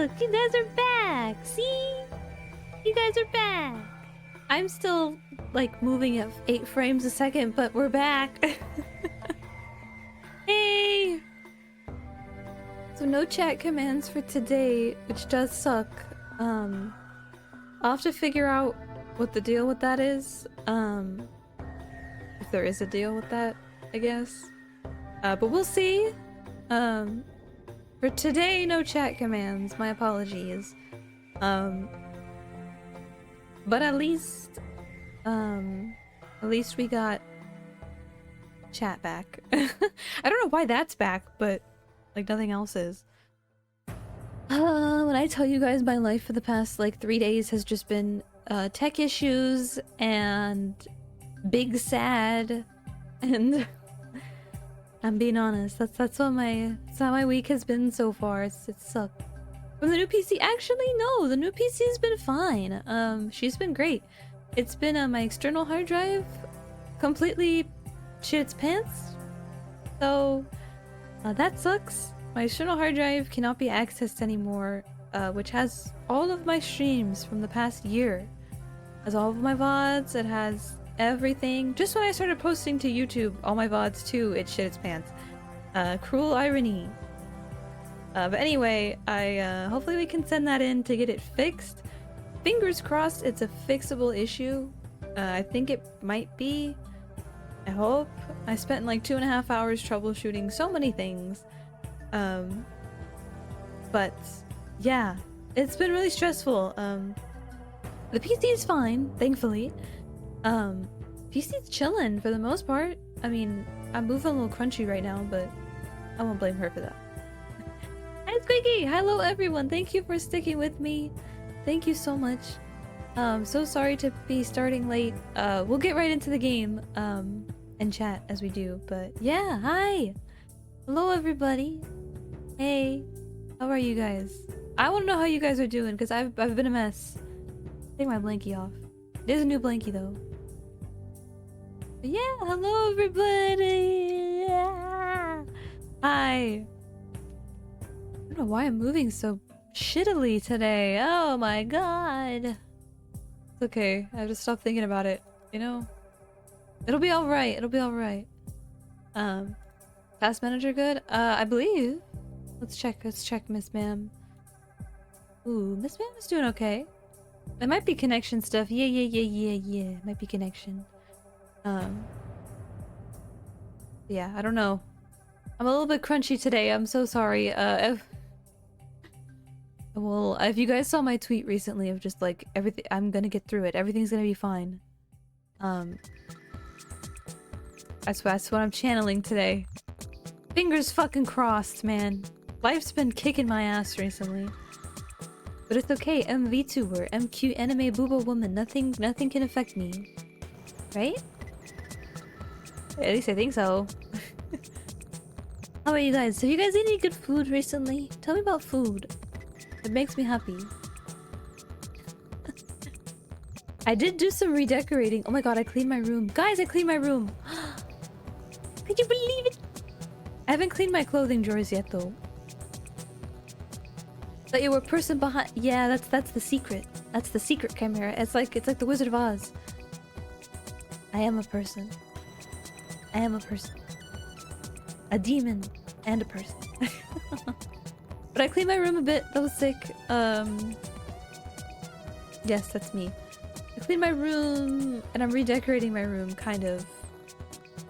Look, you guys are back. See? You guys are back. I'm still, like, moving at 8 frames a second, but we're back. Hey! So no chat commands for today, which does suck. I'll have to figure out what the deal with that is. If there is a deal with that, I guess. But we'll see. For today, no chat commands. My apologies. But at least we got chat back. I don't know why that's back, but like nothing else is. When I tell you guys my life for the past like 3 days has just been tech issues and big sad, and I'm being honest. That's how my week has been so far. It's sucked. From the new PC, actually no, the new PC's been fine. She's been great. It's been my external hard drive completely shit its pants. So that sucks. My external hard drive cannot be accessed anymore, which has all of my streams from the past year. It has all of my VODs, it has everything. Just when I started posting to YouTube, all my VODs too, it shit its pants. Cruel irony. But anyway, hopefully we can send that in to get it fixed. Fingers crossed it's a fixable issue. I think it might be. I hope. I spent like 2.5 hours troubleshooting so many things. But yeah, it's been really stressful. The PC is fine, thankfully. PC's chilling for the most part. I mean, I'm moving a little crunchy right now, but I won't blame her for that. Hi Squeaky! Hello everyone! Thank you for sticking with me. Thank you so much. So sorry to be starting late. We'll get right into the game, and chat as we do, but yeah, hi! Hello everybody! Hey, how are you guys? I want to know how you guys are doing, because I've been a mess. Take my blankie off. It is a new blankie though. But yeah, hello everybody! Yeah. Hi! I don't know why I'm moving so shittily today. Oh my god. It's okay. I have to stop thinking about it. You know? It'll be alright. It'll be alright. Task manager good? I believe. Let's check, Miss Ma'am. Ooh, Miss Ma'am is doing okay. It might be connection stuff. Yeah. Might be connection. Yeah, I don't know. I'm a little bit crunchy today. I'm so sorry. If you guys saw my tweet recently of just like everything, I'm gonna get through it. Everything's gonna be fine. That's what I'm channeling today. Fingers fucking crossed, man. Life's been kicking my ass recently. But it's okay. I'm vtuber. I'm cute anime booba woman. Nothing can affect me. Right? At least I think so. How about you guys? Have you guys eaten any good food recently? Tell me about food. It makes me happy. I did do some redecorating. Oh my god, I cleaned my room. Guys, I cleaned my room. Could you believe it? I haven't cleaned my clothing drawers yet though. But you were a person behind. Yeah, that's the secret. That's the secret, Chimera. It's like the Wizard of Oz. I am a person. I am a person. A demon and a person. But I cleaned my room a bit. That was sick. Yes, that's me. I cleaned my room and I'm redecorating my room kind of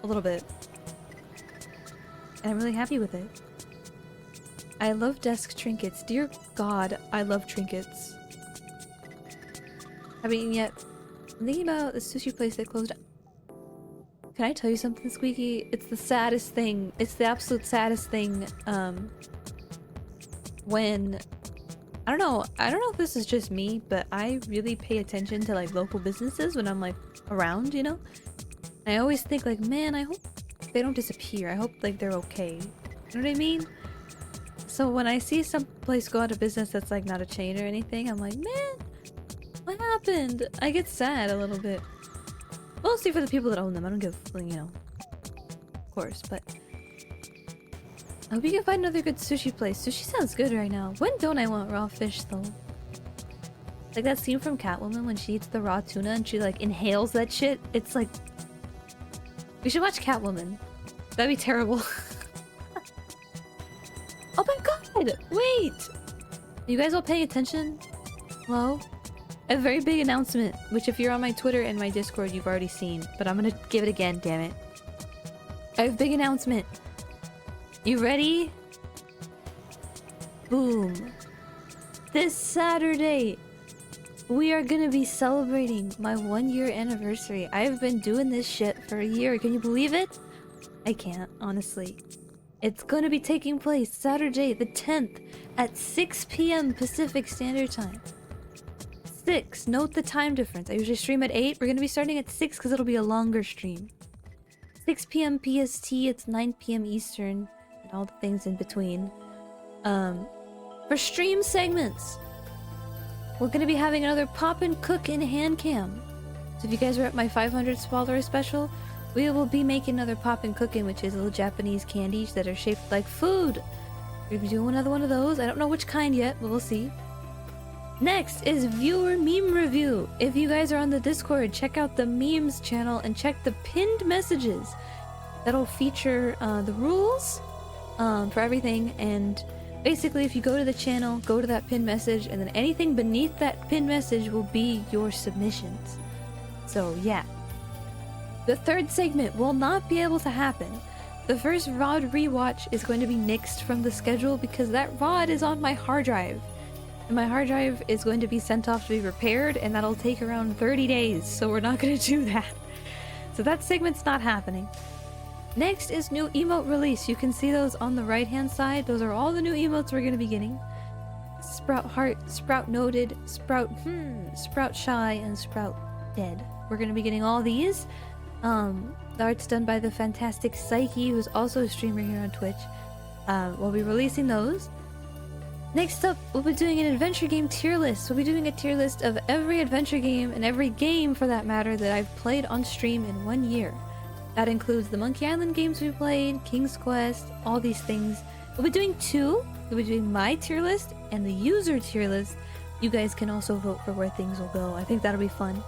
a little bit. And I'm really happy with it. I love desk trinkets. Dear God, I love trinkets. Haven't eaten yet. I'm thinking about the sushi place that closed. Can I tell you something, Squeaky? It's the saddest thing. It's the absolute saddest thing. When I don't know if this is just me, but I really pay attention to like local businesses when I'm like around, you know? I always think like, man, I hope they don't disappear. I hope like they're okay. You know what I mean? So when I see some place go out of business that's like not a chain or anything, I'm like, man, what happened? I get sad a little bit. Mostly for the people that own them. I don't give, you know, of course, but I hope you can find another good sushi place. Sushi sounds good right now. When don't I want raw fish though? Like that scene from Catwoman when she eats the raw tuna and she like inhales that shit. It's like... We should watch Catwoman. That'd be terrible. Oh my god! Wait! Are you guys all paying attention? Hello? A very big announcement, which if you're on my Twitter and my Discord, you've already seen. But I'm gonna give it again, damn it. I have a big announcement. You ready? Boom. This Saturday, we are gonna be celebrating my 1-year anniversary. I've been doing this shit for a year. Can you believe it? I can't, honestly. It's gonna be taking place Saturday the 10th at 6 p.m. Pacific Standard Time. 6. Note the time difference. I usually stream at 8. We're gonna be starting at 6 because it'll be a longer stream. 6 p.m. PST, it's 9 p.m. Eastern, and all the things in between. For stream segments, we're gonna be having another Pop and Cook in hand cam. So if you guys are at my 500 follower special, we will be making another Pop and Cooking, which is little Japanese candies that are shaped like food. We're gonna be doing another one of those. I don't know which kind yet, but we'll see. Next is viewer meme review. If you guys are on the Discord, check out the memes channel and check the pinned messages. That'll feature the rules for everything. And basically, if you go to the channel, go to that pinned message, and then anything beneath that pinned message will be your submissions. So yeah. The third segment will not be able to happen. The first VOD rewatch is going to be nixed from the schedule because that VOD is on my hard drive. And my hard drive is going to be sent off to be repaired, and that'll take around 30 days, so we're not going to do that. So that segment's not happening. Next is new emote release. You can see those on the right hand side. Those are all the new emotes we're going to be getting. Sprout Heart, Sprout Noted, Sprout Shy, and Sprout Dead. We're going to be getting all these. The art's done by the fantastic Psyche, who's also a streamer here on Twitch. We'll be releasing those. Next up, we'll be doing an adventure game tier list. We'll be doing a tier list of every adventure game, and every game for that matter, that I've played on stream in 1 year. That includes the Monkey Island games we played, King's Quest, all these things. We'll be doing 2. We'll be doing my tier list and the user tier list. You guys can also vote for where things will go. I think that'll be fun.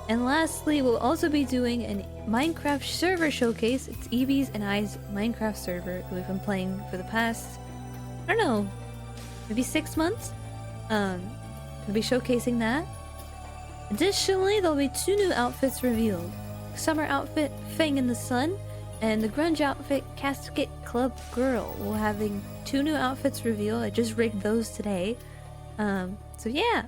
And lastly, we'll also be doing a Minecraft server showcase. It's Evie's and I's Minecraft server that we've been playing for the past, I don't know, maybe 6 months. We'll be showcasing that. Additionally, there'll be 2 new outfits revealed. Summer outfit, Fang in the Sun, and the grunge outfit, Casket Club Girl. We're having 2 new outfits revealed. I just rigged those today. So yeah.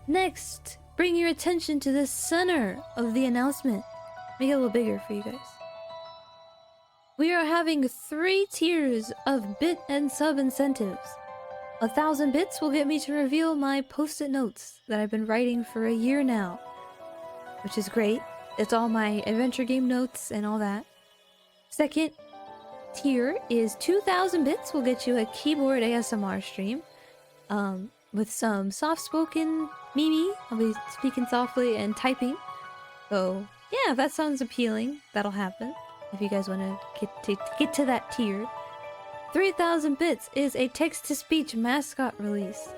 Next, bring your attention to the center of the announcement. Make it a little bigger for you guys. We are having 3 tiers of bit and sub incentives. 1,000 bits will get me to reveal my post-it notes that I've been writing for a year now, which is great. It's all my adventure game notes and all that. Second tier is 2,000 bits will get you a keyboard ASMR stream with some soft-spoken Mimi. I'll be speaking softly and typing. So yeah, if that sounds appealing, that'll happen if you guys want to get to that tier. 3,000 bits is a text-to-speech mascot release,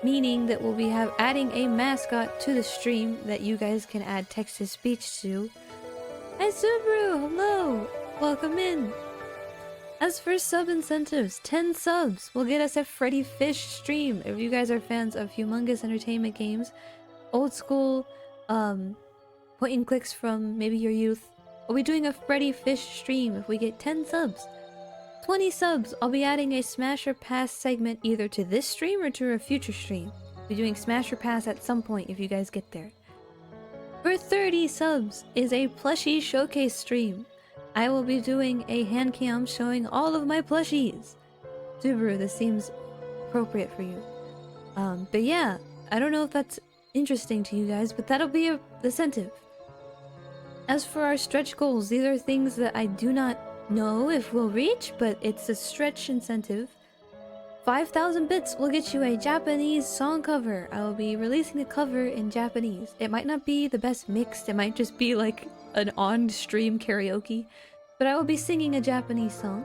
meaning that we'll be adding a mascot to the stream that you guys can add text-to-speech to. Hi Subaru, hello, welcome in. As for sub incentives, 10 subs will get us a Freddy Fish stream. If you guys are fans of humongous entertainment games, old school, point and clicks from maybe your youth, we'll be doing a Freddy Fish stream if we get 10 subs. 20 subs, I'll be adding a Smash or Pass segment either to this stream or to a future stream. I'll be doing Smash or Pass at some point if you guys get there. For 30 subs is a plushie showcase stream. I will be doing a hand cam showing all of my plushies. Subaru, this seems appropriate for you. But yeah, I don't know if that's interesting to you guys, but that'll be a incentive. As for our stretch goals, these are things that I do not know if we'll reach, but it's a stretch incentive. 5,000 bits will get you a Japanese song cover. I will be releasing the cover in Japanese. It might not be the best mixed, it might just be like an on-stream karaoke, but I will be singing a Japanese song.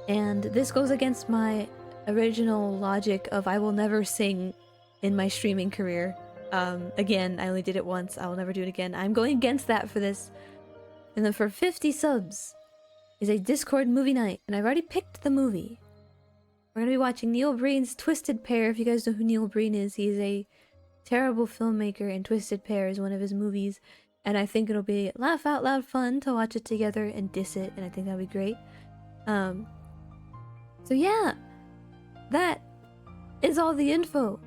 And this goes against my original logic of I will never sing in my streaming career. Again, I only did it once. I will never do it again. I'm going against that for this. And then for 50 subs is a Discord movie night. And I've already picked the movie. We're going to be watching Neil Breen's Twisted Pair. If you guys know who Neil Breen is, he's a terrible filmmaker, and Twisted Pair is one of his movies. And I think it'll be laugh out loud fun to watch it together and diss it. And I think that'll be great. So yeah, that is all the info.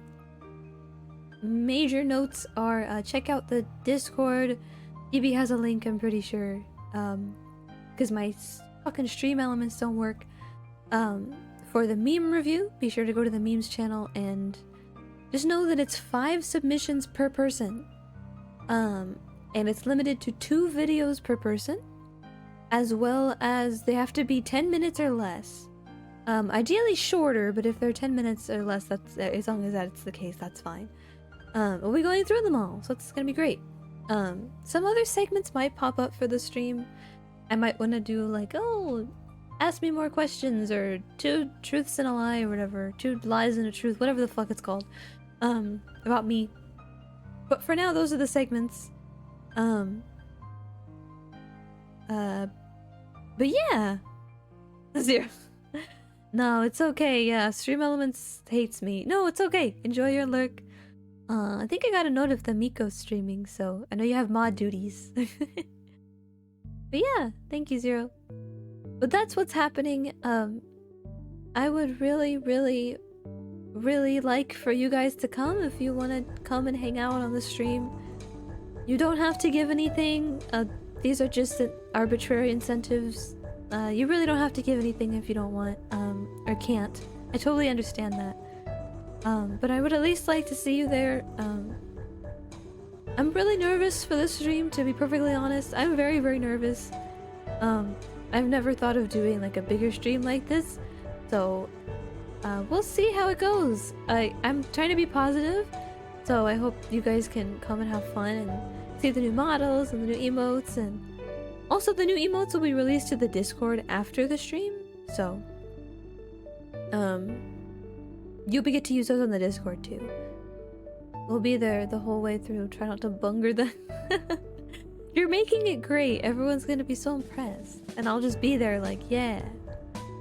Major notes are check out the Discord. DB has a link, I'm pretty sure. Because my fucking stream elements don't work. For the meme review, be sure to go to the memes channel and just know that it's 5 submissions per person. And it's limited to 2 videos per person, as well as they have to be 10 minutes or less. Ideally shorter, but if they're 10 minutes or less, that's as long as that's the case, that's fine. We'll be going through them all, so it's gonna be great. Some other segments might pop up for the stream. I might want to do like, oh, ask me more questions, or 2 truths and a lie, or whatever, 2 lies and a truth, whatever the fuck it's called, about me. But for now, those are the segments. But yeah, 0. No, it's okay. Yeah, Stream Elements hates me. No, it's okay. Enjoy your lurk. I think I got a note of the Miko's streaming, so I know you have mod duties. But yeah, thank you, 0. But that's what's happening. I would really, really, really like for you guys to come if you want to come and hang out on the stream. You don't have to give anything. These are just arbitrary incentives. You really don't have to give anything if you don't want, or can't. I totally understand that. But I would at least like to see you there. I'm really nervous for this stream, to be perfectly honest. I'm very, very nervous. I've never thought of doing like a bigger stream like this, so we'll see how it goes. I'm trying to be positive, so I hope you guys can come and have fun and see the new models and the new emotes, and also the new emotes will be released to the Discord after the stream, so you'll get to use those on the Discord too. We'll be there the whole way through. Try not to bunger them. You're making it great. Everyone's gonna be so impressed. And I'll just be there like, yeah,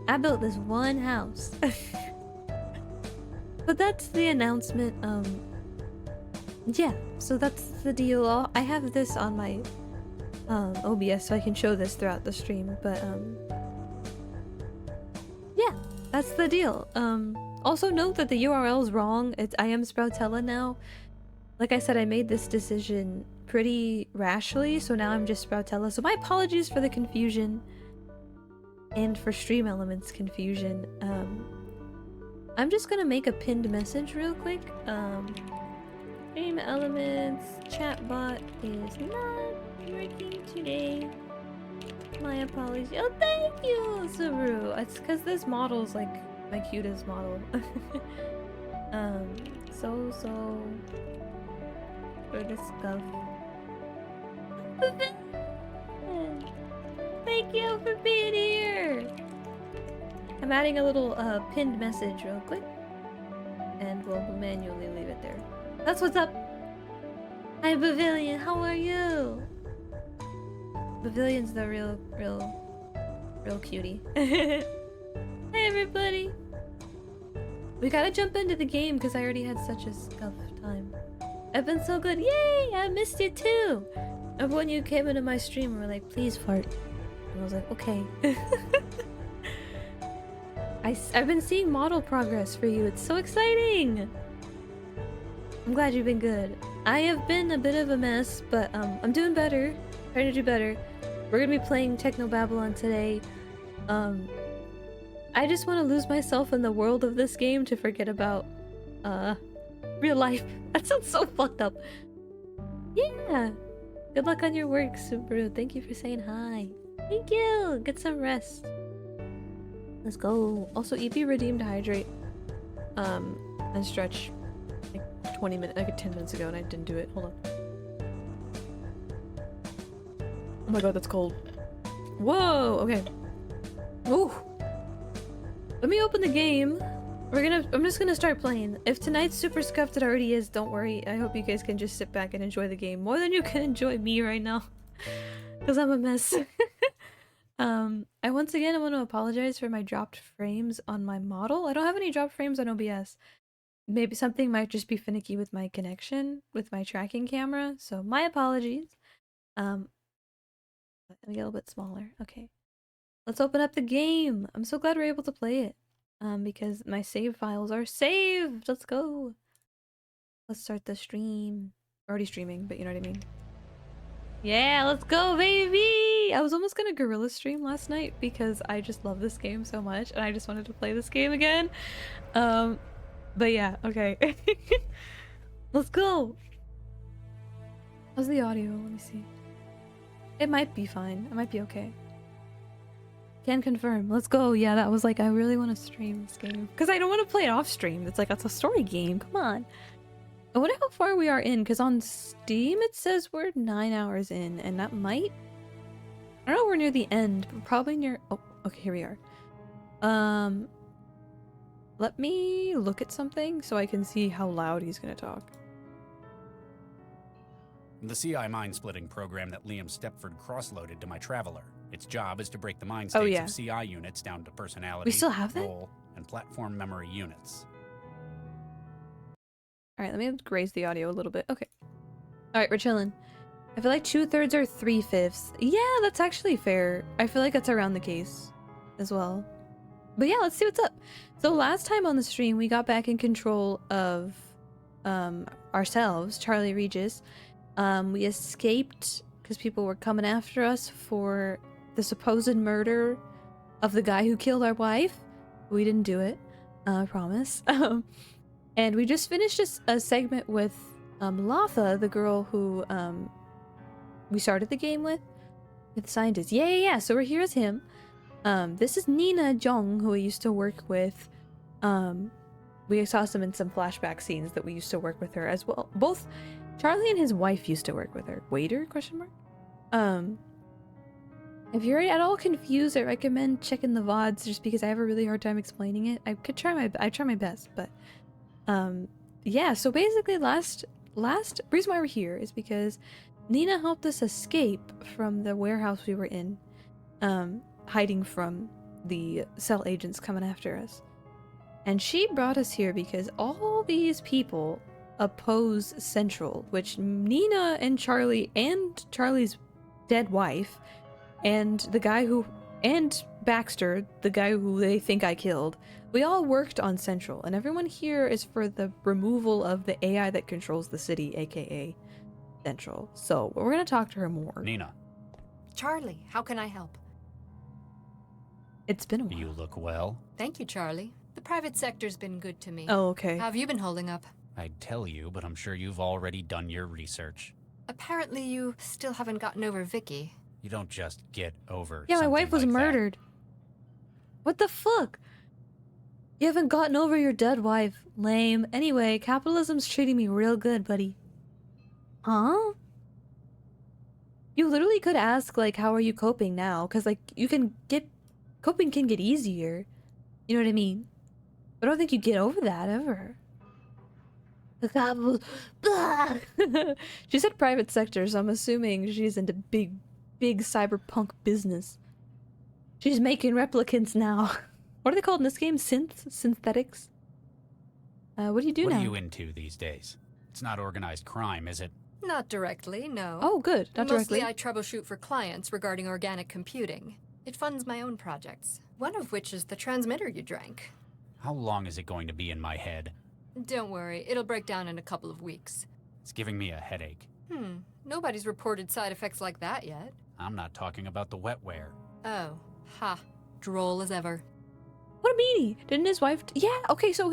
I built this one house. But that's the announcement. Yeah, so that's the deal. I have this on my OBS so I can show this throughout the stream, but yeah, that's the deal. Also note that the URL is wrong. I am Sproutella now. Like I said, I made this decision pretty rashly, so now I'm just Sproutella. So my apologies for the confusion and for Stream Elements confusion. I'm just gonna make a pinned message real quick. Stream Elements chatbot is not working today. My apologies. Oh, thank you, Saru. It's because this model's like my cutest model. So for the scuff. Thank you for being here. I'm adding a little pinned message real quick, and we'll manually leave it there. That's what's up. Hi, Pavilion. How are you? Pavilion's the real cutie. Hey, everybody. We gotta jump into the game because I already had such a scuff time. I've been so good. Yay! I missed you too. Remember when you came into my stream and were like, please fart. And I was like, okay. I've been seeing model progress for you. It's so exciting. I'm glad you've been good. I have been a bit of a mess, but I'm doing better. Trying to do better. We're gonna be playing Technobabylon today. I just want to lose myself in the world of this game to forget about real life. That sounds so fucked up. Yeah. Good luck on your work, Subaru. Thank you for saying hi. Thank you. Get some rest. Let's go. Also, EP redeemed hydrate and stretch like 20 minutes, like 10 minutes ago, and I didn't do it. Hold on. Oh my god, that's cold. Whoa. Okay. Ooh. Let me open the game. I'm just gonna start playing. If tonight's super scuffed, it already is, don't worry. I hope you guys can just sit back and enjoy the game more than you can enjoy me right now. Because I'm a mess. I once again, I want to apologize for my dropped frames on my model. I don't have any dropped frames on OBS. Maybe something might just be finicky with my connection with my tracking camera, so my apologies. Let me get a little bit smaller. Okay. Let's open up the game. I'm so glad we're able to play it. Because my save files are saved. Let's go. Let's start the stream. Already streaming, but you know what I mean. Yeah, let's go, baby! I was almost gonna guerrilla stream last night because I just love this game so much and I just wanted to play this game again. But yeah, okay. Let's go! How's the audio? Let me see. It might be fine. It might be okay. Can confirm. Let's go. Yeah, that was like, I really want to stream this game. Because I don't want to play it off stream. It's like, it's a story game. Come on. I wonder how far we are in. Because on Steam, it says we're 9 hours in. And that might... I don't know, we're near the end. But probably near... Oh, okay, here we are. Let me look at something so I can see how loud he's going to talk. The CI mind-splitting program that Liam Stepford cross-loaded to my Traveler. Its job is to break the mind states of CI units down to personality, we still have that? role, and platform memory units. Alright, let me raise the audio a little bit. Okay. Alright, we're chilling. I feel like 2/3 or 3/5. Yeah, that's actually fair. I feel like that's around the case as well. But yeah, let's see what's up. So last time on the stream, we got back in control of ourselves, Charlie Regis. We escaped because people were coming after us for the supposed murder of the guy who killed our wife. We didn't do it, I promise. And we just finished a segment with Latha, the girl who we started the game with the scientist. Yeah. So we're here as him. This is Nina Jong, who we used to work with. We saw some in some flashback scenes that we used to work with her as well. Both Charlie and his wife used to work with her. Waiter? Question mark. If you're at all confused, I recommend checking the VODs just because I have a really hard time explaining it. I try my best, but yeah, so basically last reason why we're here is because Nina helped us escape from the warehouse we were in, hiding from the cell agents coming after us. And she brought us here because all these people oppose Central, which Nina and Charlie and Charlie's dead wife and the guy who, and Baxter, the guy who they think I killed, we all worked on Central, and everyone here is for the removal of the AI that controls the city, aka Central. So we're gonna talk to her more. Nina. Charlie, how can I help? It's been a while. You look well. Thank you, Charlie. The private sector's been good to me. Oh, okay. How have you been holding up? I'd tell you, but I'm sure you've already done your research. Apparently you still haven't gotten over Vicky. You don't just get over Yeah, my wife was like murdered. What the fuck? You haven't gotten over your dead wife. Lame. Anyway, capitalism's treating me real good, buddy. Huh? You literally could ask, like, how are you coping now? Because, like, coping can get easier. You know what I mean? But I don't think you get over that, ever. She said private sector, so I'm assuming she's into big cyberpunk business. She's making replicants now. What are they called in this game? Synthetics? What do you do now? What are you into these days? It's not organized crime, is it? Not directly, no. Oh, good. Not directly. Mostly I troubleshoot for clients regarding organic computing. It funds my own projects, one of which is the transmitter you drank. How long is it going to be in my head? Don't worry, it'll break down in a couple of weeks. It's giving me a headache. Nobody's reported side effects like that yet. I'm not talking about the wetware. Oh, ha. Droll as ever. What a meanie. Didn't his wife... Yeah, okay, so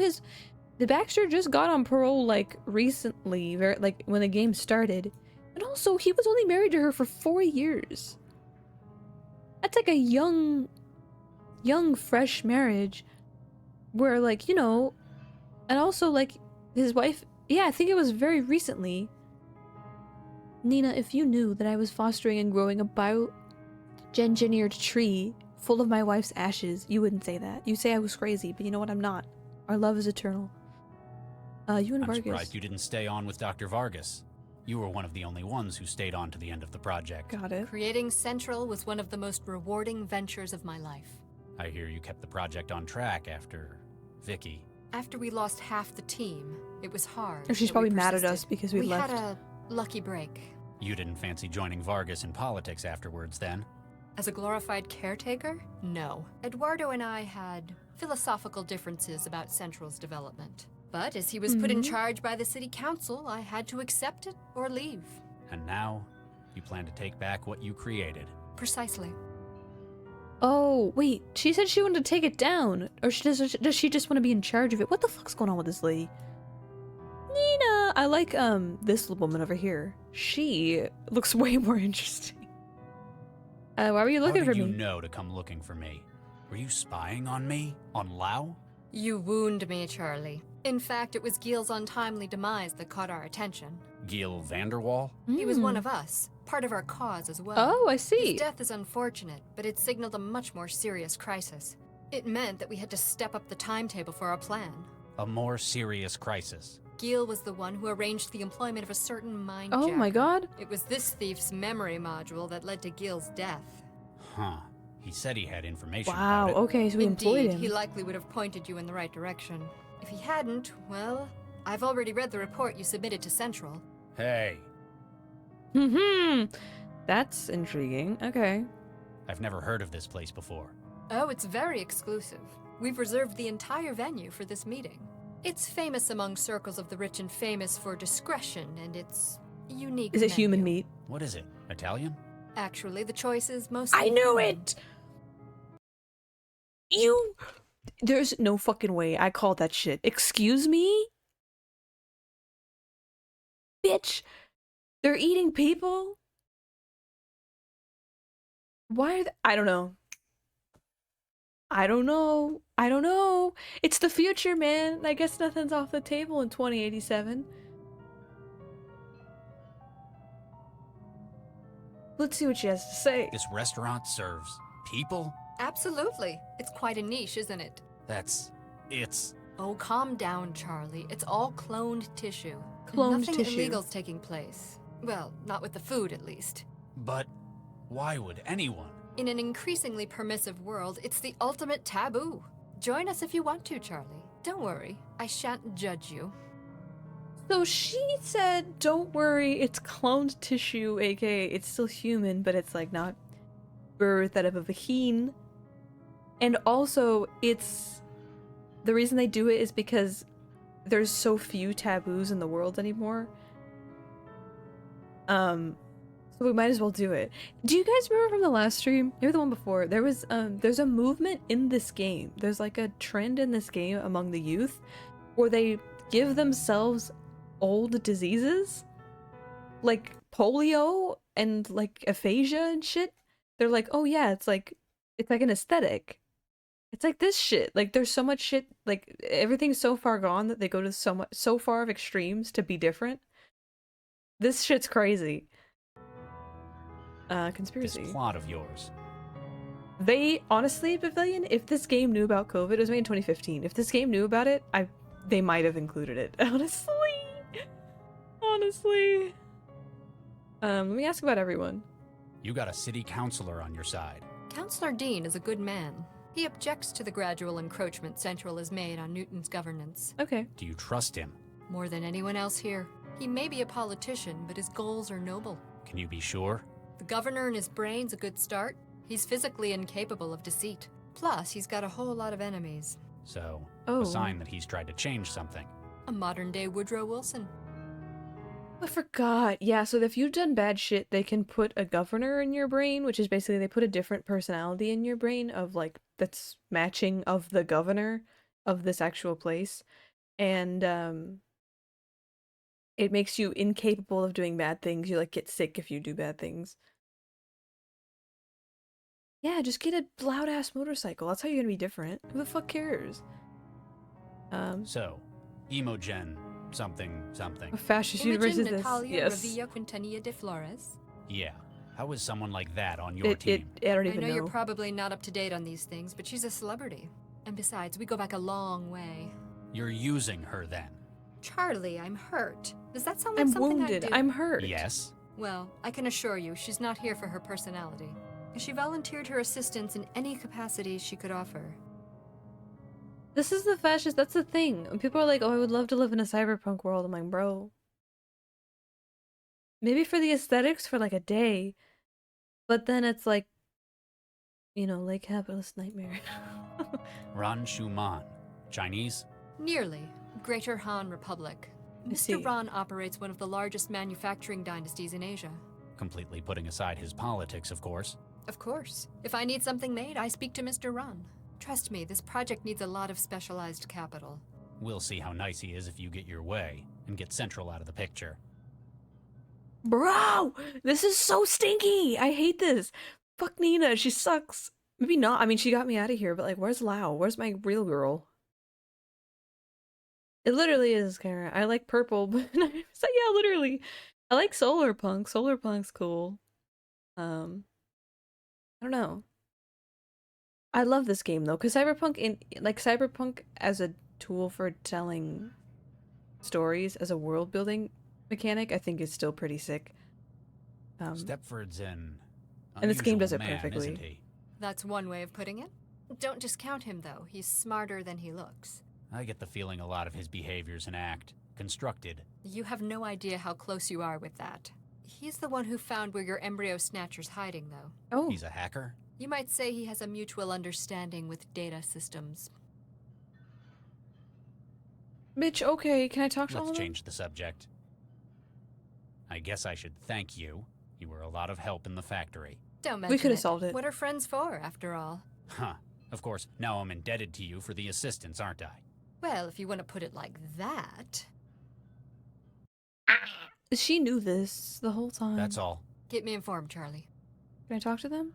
the Baxter just got on parole, like, recently, like, when the game started. And also, he was only married to her for 4 years. That's like a young, fresh marriage. Where, like, you know... And also, like, his wife... Yeah, I think it was very recently. Nina, if you knew that I was fostering and growing a bio-engineered tree full of my wife's ashes. You wouldn't say that. You say I was crazy, but you know what? I'm not. Our love is eternal. You and I'm Vargas. surprised you didn't stay on with Dr. Vargas. You were one of the only ones who stayed on to the end of the project. Got it. Creating Central was one of the most rewarding ventures of my life. I hear you kept the project on track after Vicky. After we lost half the team, it was hard. Or she's but probably we mad at persisted. us because we left. We had a lucky break. You didn't fancy joining Vargas in politics afterwards, then? As a glorified caretaker? No. Eduardo and I had philosophical differences about Central's development. But as he was put in charge by the city council, I had to accept it or leave. And now, you plan to take back what you created. Precisely. Oh, wait. She said she wanted to take it down. Or does she just want to be in charge of it? What the fuck's going on with this lady? Nina! I like, this woman over here. She looks way more interesting. Why were you looking for me? How did you know to come looking for me? Were you spying on me? On Lau? You wound me, Charlie. In fact, it was Gil's untimely demise that caught our attention. Gil Vanderwall? He was one of us, part of our cause as well. Oh, I see. His death is unfortunate, but it signaled a much more serious crisis. It meant that we had to step up the timetable for our plan. A more serious crisis. Gil was the one who arranged the employment of a certain mind Oh my god. It was this thief's memory module that led to Gil's death. Huh. He said he had information Wow, about it. okay, so we employed Indeed, him. he likely would have pointed you in the right direction. If he hadn't, well, I've already read the report you submitted to Central. Hey, That's intriguing. Okay. I've never heard of this place before. Oh, it's very exclusive. We've reserved the entire venue for this meeting. It's famous among circles of the rich and famous for discretion and its unique Is it human menu. meat? What is it? Italian? Actually, the choice is mostly I knew human. it! You... There's no fucking way I called that shit. Excuse me? Bitch! They're eating people? Why are they... I don't know. I don't know. I don't know. It's the future, man. I guess nothing's off the table in 2087. Let's see what she has to say. This restaurant serves people? Absolutely. It's quite a niche, isn't it? It's... Oh, calm down, Charlie. It's all cloned tissue. Cloned Nothing tissue. illegal's taking place. Well, not with the food, at least. But why would anyone? In an increasingly permissive world, it's the ultimate taboo. Join us if you want to, Charlie. Don't worry, I shan't judge you. So she said, don't worry, it's cloned tissue, aka it's still human, but it's like not birthed out of a vagine. And also, it's... The reason they do it is because there's so few taboos in the world anymore. So we might as well do it. Do you guys remember from the last stream, maybe the one before, there was there's a movement in this game. There's like a trend in this game among the youth where they give themselves old diseases like polio and like aphasia and shit. They're like, oh yeah, it's like an aesthetic. It's like this shit. Like there's so much shit, like everything's so far gone that they go to so far of extremes to be different. This shit's crazy. Conspiracy. This plot of yours. They honestly, Pavilion, if this game knew about COVID, it was made in 2015. If this game knew about it, they might have included it. Honestly. Let me ask about everyone. You got a city councilor on your side. Councillor Dean is a good man. He objects to the gradual encroachment Central has made on Newton's governance. Okay. Do you trust him? More than anyone else here. He may be a politician, but his goals are noble. Can you be sure? The governor and his brain's a good start. He's physically incapable of deceit. Plus, he's got a whole lot of enemies. So, Oh. a sign that he's tried to change something. A modern-day Woodrow Wilson. I forgot. Yeah, so if you've done bad shit, they can put a governor in your brain, which is basically they put a different personality in your brain of like that's matching of the governor of this actual place. And it makes you incapable of doing bad things. You like get sick if you do bad things. Yeah, just get a loud ass motorcycle. That's how you're gonna be different. Who the fuck cares? So, Emogen something. A fascist universe is Imogen this? Natalia Yes. Revilla Quintanilla de Flores. Yeah. How is someone like that on your team? I don't I even know know. you're probably not up to date on these things, but she's a celebrity. And besides, we go back a long way. You're using her then? Charlie, I'm hurt. Does that sound like I'm something wounded. I do? I'm hurt. Yes. Well, I can assure you, she's not here for her personality. She volunteered her assistance in any capacity she could offer. This is the fascist. That's the thing. When people are like, "Oh, I would love to live in a cyberpunk world," I'm like, bro. Maybe for the aesthetics for like a day, but then it's like, you know, like capitalist nightmare. Ran Shuman. Chinese? Nearly. Greater Han Republic. I see. Mr. Ran operates one of the largest manufacturing dynasties in Asia. Completely putting aside his politics, of course. Of course. If I need something made, I speak to Mr. Ran. Trust me, this project needs a lot of specialized capital. We'll see how nice he is if you get your way and get Central out of the picture. Bro, this is so stinky. I hate this. Fuck Nina, she sucks. Maybe not. I mean, she got me out of here, but like, where's Lau? Where's my real girl? It literally is, Kara. I like purple, but so yeah, literally. I like solar punk. Solar punk's cool. I don't know. I love this game though, because cyberpunk as a tool for telling stories as a world building mechanic, I think is still pretty sick. Stepford's an and this game does it man, perfectly. isn't he? That's one way of putting it. Don't discount him, though. He's smarter than he looks. I get the feeling a lot of his behavior's an act. Constructed. You have no idea how close you are with that. He's the one who found where your embryo snatcher's hiding, though. Oh, He's a hacker? You might say he has a mutual understanding with data systems. bitch. Okay, can I talk to all Let's of them? change the subject. I guess I should thank you. You were a lot of help in the factory. Don't mention could have it. solved it. What are friends for, after all? Huh. Of course, now I'm indebted to you for the assistance, aren't I? Well, if you want to put it like that. She knew this the whole time. That's all. Keep me informed, Charlie. Can I talk to them?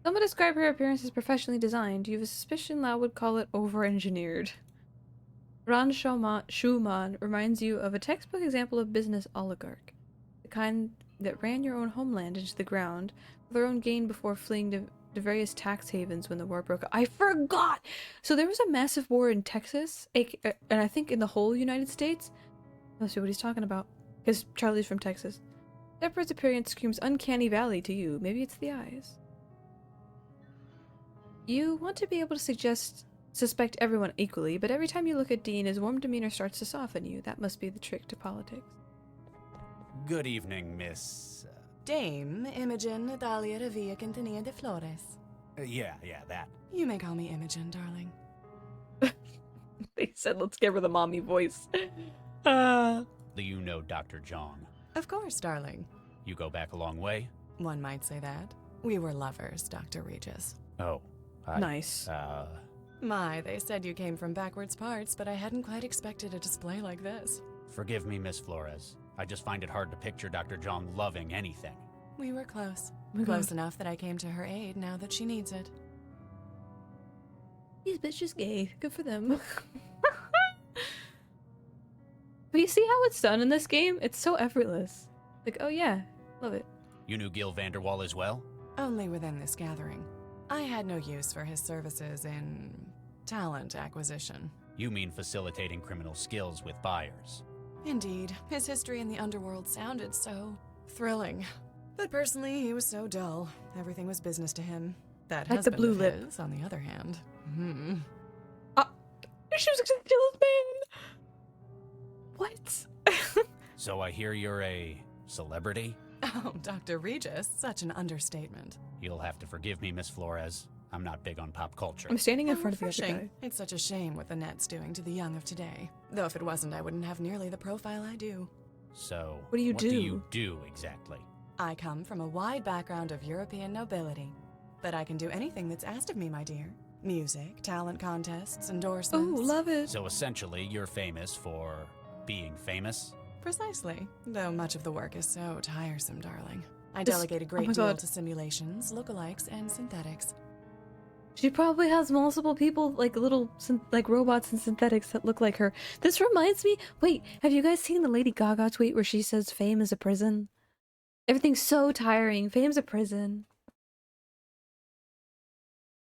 Some would describe her appearance as professionally designed. You have a suspicion Lau would call it over-engineered. Ran Schumann reminds you of a textbook example of business oligarch. The kind that ran your own homeland into the ground for their own gain before fleeing to various tax havens when the war broke out. I forgot! So there was a massive war in Texas, and I think in the whole United States. Let's see what he's talking about. Because Charlie's from Texas. Shepard's appearance screams uncanny valley to you. Maybe it's the eyes. You want to be able to suspect everyone equally, but every time you look at Dean, his warm demeanor starts to soften you. That must be the trick to politics. Good evening, Miss... Dame Imogen Natalia Revilla Quintanilla de Flores. yeah, that. You may call me Imogen, darling. They said, let's give her the mommy voice. Do you know Dr. Jong? Of course, darling. You go back a long way? One might say that. We were lovers, Dr. Regis. Oh. Nice. My, they said you came from backwards parts, but I hadn't quite expected a display like this. Forgive me, Miss Flores. I just find it hard to picture Dr. Jong loving anything. We were close. Oh my Close God. enough that I came to her aid now that she needs it. These bitches gay. Good for them. But you see how it's done in this game? It's so effortless. Like, oh yeah, love it. You knew Gil Vanderwall as well? Only within this gathering. I had no use for his services in talent acquisition. You mean facilitating criminal skills with buyers. Indeed, his history in the underworld sounded so thrilling. But personally, he was so dull. Everything was business to him. That Like the husband blue of lip. his, on the other hand. She was gonna kill his man. What? So I hear you're a celebrity? Oh, Dr. Regis, such an understatement. You'll have to forgive me, Miss Flores. I'm not big on pop culture. I'm standing in How front of the other refreshing. guy. It's such a shame what the net's doing to the young of today. Though if it wasn't, I wouldn't have nearly the profile I do. So, What do you what do? do you do exactly? I come from a wide background of European nobility. But I can do anything that's asked of me, my dear. Music, talent contests, Oh, endorsements. love it. So essentially, you're famous for being famous? Precisely. Though much of the work is so tiresome, darling. I This- delegate a oh great my deal God. to simulations, lookalikes, and synthetics. She probably has multiple people, like little, like robots and synthetics that look like her. This reminds me. Wait, have you guys seen the Lady Gaga tweet where she says fame is a prison? Everything's so tiring. Fame's a prison.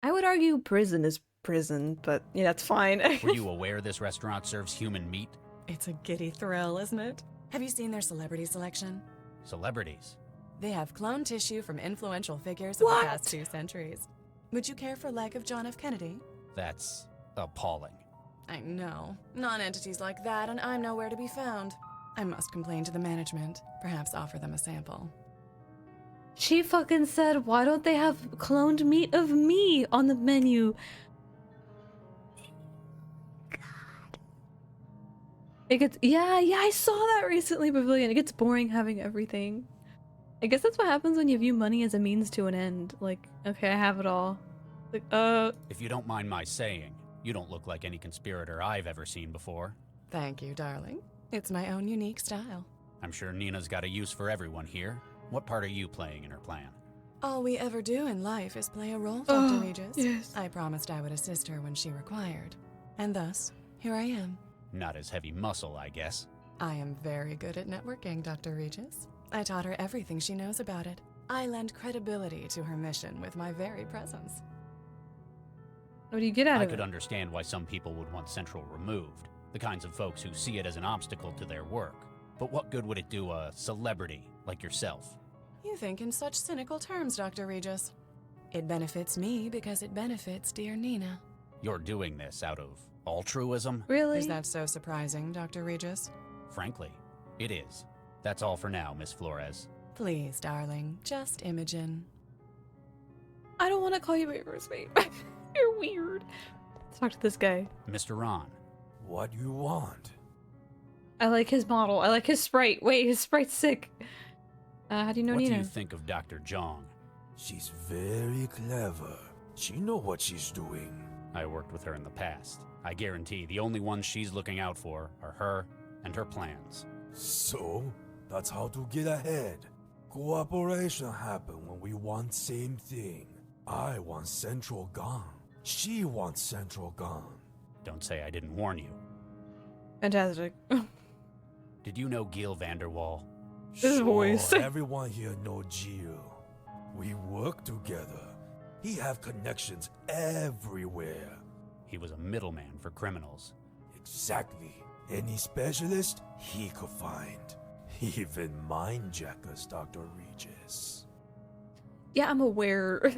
I would argue prison is prison, but yeah, that's fine. Were you aware this restaurant serves human meat? It's a giddy thrill, isn't it? Have you seen their celebrity selection? Celebrities. They have cloned tissue from influential figures of the past 2 centuries. Would you care for a leg of John F. Kennedy? That's appalling. I know. Non-entities like that, and I'm nowhere to be found. I must complain to the management. Perhaps offer them a sample. She fucking said, why don't they have cloned meat of me on the menu? God. It gets, yeah, I saw that recently, Pavilion. It gets boring having everything. I guess that's what happens when you view money as a means to an end. Like, okay, I have it all. Like, If you don't mind my saying, you don't look like any conspirator I've ever seen before. Thank you, darling. It's my own unique style. I'm sure Nina's got a use for everyone here. What part are you playing in her plan? All we ever do in life is play a role, Dr. Regis. yes. I promised I would assist her when she required. And thus, here I am. Not as heavy muscle, I guess. I am very good at networking, Dr. Regis. I taught her everything she knows about it. I lend credibility to her mission with my very presence. What do you get out I of could it? understand why some people would want Central removed, the kinds of folks who see it as an obstacle to their work. But what good would it do a celebrity like yourself? You think in such cynical terms, Dr. Regis. It benefits me because it benefits dear Nina. You're doing this out of altruism? Really? Is that so surprising, Dr. Regis? Frankly, it is. That's all for now, Miss Flores. Please, darling, just Imogen. I don't want to call you by your first name. You're weird. Let's talk to this guy. Mr. Ron. What you want? I like his model. I like his sprite. Wait, his sprite's sick. How do you know What Nina? do you think of Dr. Jong? She's very clever. She know what she's doing. I worked with her in the past. I guarantee the only ones she's looking out for are her and her plans. So, that's how to get ahead. Cooperation happen when we want same thing. I want Central gone. She wants Central gone. Don't say I didn't warn you. Fantastic. Did you know Gil Vanderwall? His voice. Everyone here know Gio. We work together. He have connections everywhere. He was a middleman for criminals. Exactly. Any specialist he could find. Even mindjackers, Dr. Regis. Yeah, I'm aware.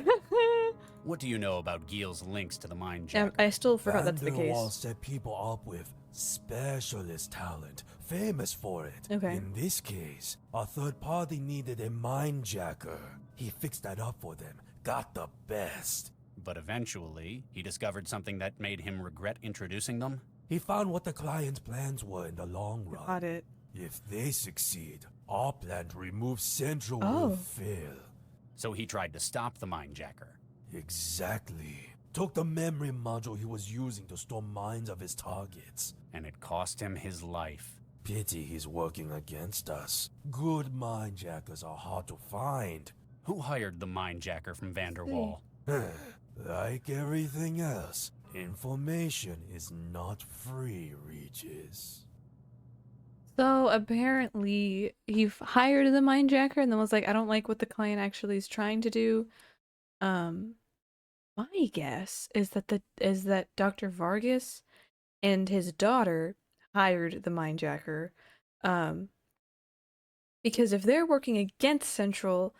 What do you know about Gil's links to the mind Yeah, jacker? I still forgot that's the Vanderwall case. set people up with specialist talent, famous for it. Okay. In this case, a third party needed a mindjacker. He fixed that up for them, got the best. But eventually, he discovered something that made him regret introducing them? He found what the client's plans were in the long run. Got it. If they succeed, our plan to remove Central Oh. will fail. So he tried to stop the mind jacker. Exactly. Took the memory module he was using to store minds of his targets. And it cost him his life. Pity he's working against us. Good mindjackers are hard to find. Who hired the mind jacker from Vanderwall? Like everything else, information is not free, Regis. So apparently he hired the mindjacker and then was like, I don't like what the client actually is trying to do. My guess is that Dr. Vargas and his daughter hired the mindjacker. Because if they're working against Central,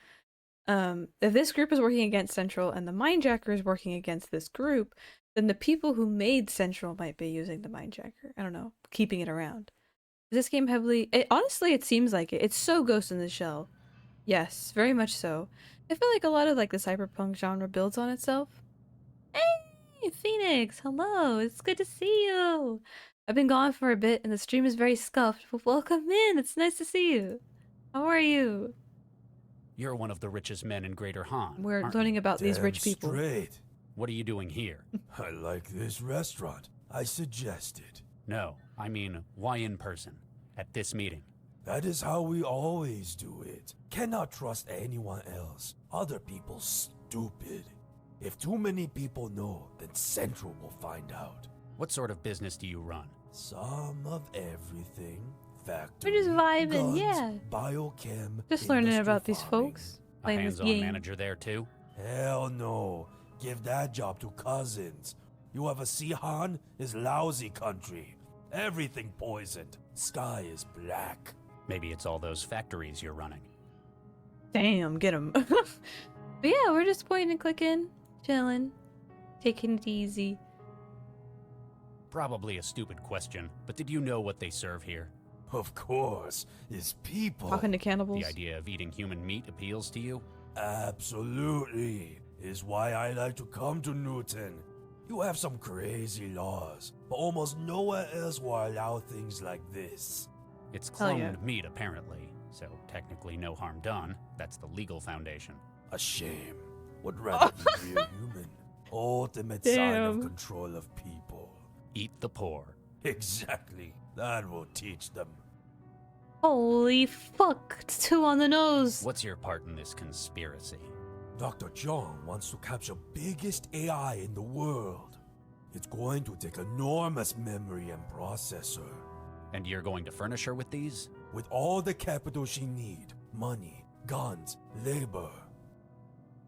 if this group is working against Central and the mindjacker is working against this group, then the people who made Central might be using the mindjacker. I don't know, keeping it around. Is this game heavily... honestly, it seems like it. It's so Ghost in the Shell. Yes, very much so. I feel like a lot of like the cyberpunk genre builds on itself. Hey, Phoenix! Hello! It's good to see you! I've been gone for a bit and the stream is very scuffed, but welcome in! It's nice to see you! How are you? You're one of the richest men in Greater Han. We're aren't learning you? about these Damn rich people. straight. What are you doing here? I like this restaurant. I suggested. No, I mean, why in person? At this meeting? That is how we always do it. Cannot trust anyone else. Other people stupid. If too many people know, then Central will find out. What sort of business do you run? Some of everything. factory, We're just vibing, guns, yeah. biochem, Just learning industrial about these farming. folks. A Playing this hands-on game. manager there too? Hell no. Give that job to cousins. You ever see Han? Is lousy country. Everything poisoned. Sky is black. Maybe it's all those factories you're running. Damn, get him. But yeah, we're just pointing and clicking, chilling, taking it easy. Probably a stupid question, but did you know what they serve here? Of course, is people. Talking to cannibals. The idea of eating human meat appeals to you? Absolutely. Is why I like to come to Newton. You have some crazy laws, but almost nowhere else will allow things like this. It's Hell cloned yeah. meat, apparently, so technically no harm done. That's the legal foundation. A shame. Would rather be a human. Ultimate sign of Damn. control of people. Eat the poor. Exactly. That will teach them. Holy fuck, it's 2 on the nose. What's your part in this conspiracy? Dr. John wants to capture biggest AI in the world. It's going to take enormous memory and processor. And you're going to furnish her with these? With all the capital she need, money, guns, labor.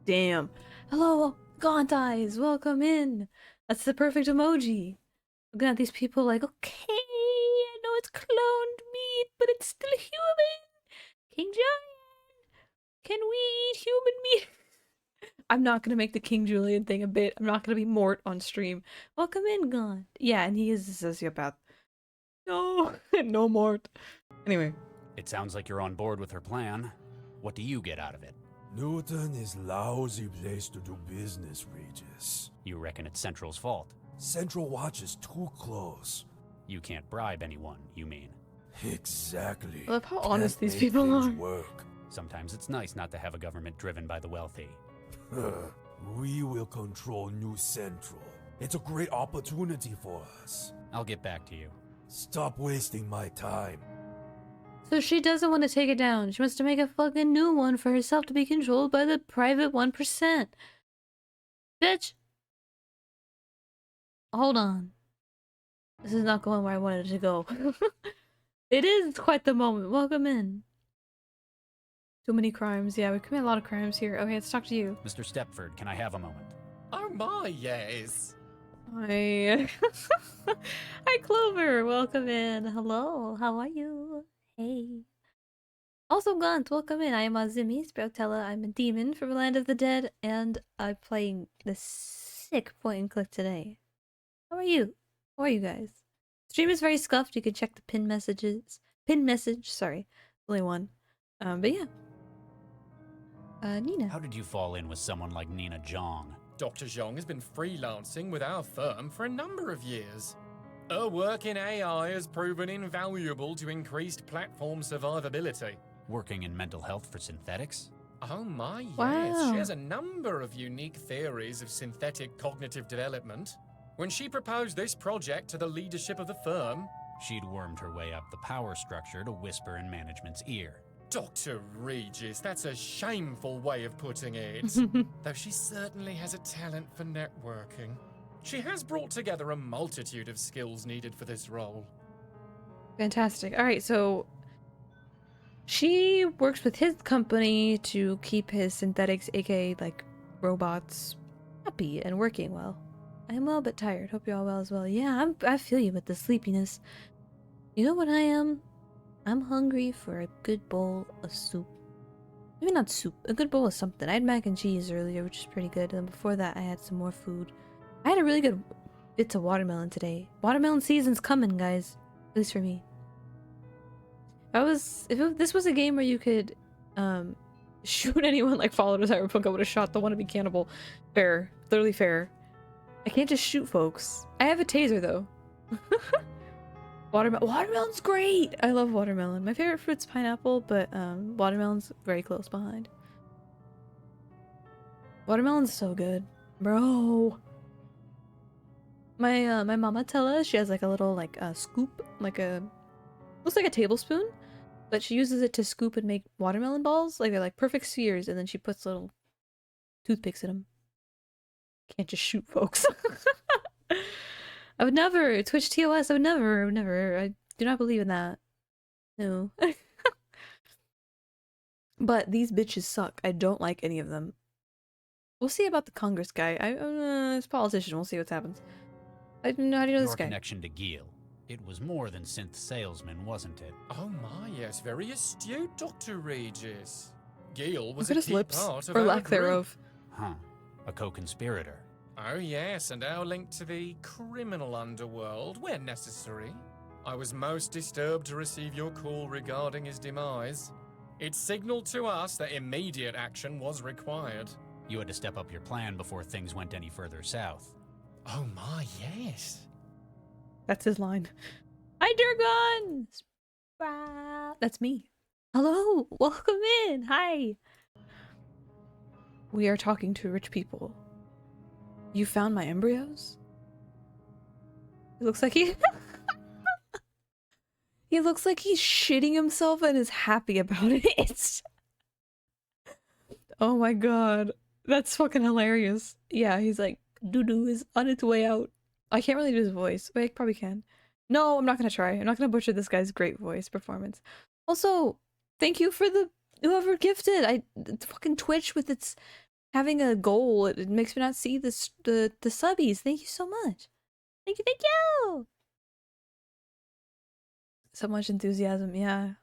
Damn. Hello, Gaunt Eyes, welcome in. That's the perfect emoji. Looking at these people like, okay, I know it's cloned meat, but it's still human. King Julian, can we eat human meat? I'm not gonna make the King Julian thing a bit. I'm not gonna be Mort on stream. Welcome in, Gaunt. Yeah, and he is a sociopath. No, no Mort. Anyway. It sounds like you're on board with her plan. What do you get out of it? Newton is lousy place to do business, Regis. You reckon it's Central's fault? Central watches too close. You can't bribe anyone, you mean? Exactly. I love how honest Can't these make people things are. work. Sometimes it's nice not to have a government driven by the wealthy. We will control New Central. It's a great opportunity for us. I'll get back to you. Stop wasting my time. So she doesn't want to take it down. She wants to make a fucking new one for herself to be controlled by the private 1%. Bitch! Hold on. This is not going where I wanted it to go. It is quite the moment. Welcome in. Too many crimes. Yeah, we commit a lot of crimes here. Okay, let's talk to you. Mr. Stepford, can I have a moment? Oh my, yes. Hi. Hi, Clover. Welcome in. Hello. How are you? Hey. Also, Gaunt, welcome in. I am Azumi, Sproutella. I'm a demon from the Land of the Dead, and I'm playing the sick point and click today. How are you? How are you guys? Stream is very scuffed. You can check the pin messages. Pin message, sorry. Only one. But yeah. Nina. How did you fall in with someone like Nina Zhang? Dr. Zhang has been freelancing with our firm for a number of years. Her work in AI has proven invaluable to increased platform survivability. Working in mental health for synthetics? Oh my, yes. Wow. She has a number of unique theories of synthetic cognitive development. When she proposed this project to the leadership of the firm, She'd wormed her way up the power structure to whisper in management's ear. Dr. Regis, that's a shameful way of putting it. Though she certainly has a talent for networking. She has brought together a multitude of skills needed for this role. Fantastic. Alright, so she works with his company to keep his synthetics, aka like robots, happy and working well. I am well but tired. Hope you're all well as well. Yeah, I feel you with the sleepiness. You know what I am? I'm hungry for a good bowl of soup. Maybe not soup, a good bowl of something. I had mac and cheese earlier, which is pretty good. And before that, I had some more food. I had a really good bits of watermelon today. Watermelon season's coming, guys. At least for me. This was a game where you could shoot anyone like Fallout or Cyberpunk, I would have shot the wannabe cannibal. Fair. Literally fair. I can't just shoot folks. I have a taser though. Watermelon's great! I love watermelon. My favorite fruit's pineapple, but watermelon's very close behind. Watermelon's so good. Bro! My mama Tella, she has like a little like scoop, like a looks like a tablespoon, but she uses it to scoop and make watermelon balls. Like they're like perfect spheres, and then she puts little toothpicks in them. Can't just shoot folks. I would never Twitch TOS. I would never. I do not believe in that. No. But these bitches suck. I don't like any of them. We'll see about the Congress guy. This politician. We'll see what happens. How do you know this Your guy? connection to Gil. It was more than synth salesman, wasn't it? Oh my, yes, very astute, Dr. Regis. Gil was Look at a his key lips, part of or our lack group. thereof. Huh. A co-conspirator. Oh yes, and our link to the criminal underworld, where necessary. I was most disturbed to receive your call regarding his demise. It signaled to us that immediate action was required. You had to step up your plan before things went any further south. Oh my, yes. That's his line. Hi, Durgon! That's me. Hello, welcome in. Hi. We are talking to rich people. You found my embryos? It looks like he... He looks like he's shitting himself and is happy about it. Oh my god. That's fucking hilarious. Yeah, he's like, doo-doo is on its way out. I can't really do his voice. Wait, I probably can. No, I'm not gonna try. I'm not gonna butcher this guy's great voice performance. Also, thank you for the whoever gifted. Fucking Twitch with its having a goal. It makes me not see the subbies. Thank you so much. Thank you, thank you. So much enthusiasm, yeah.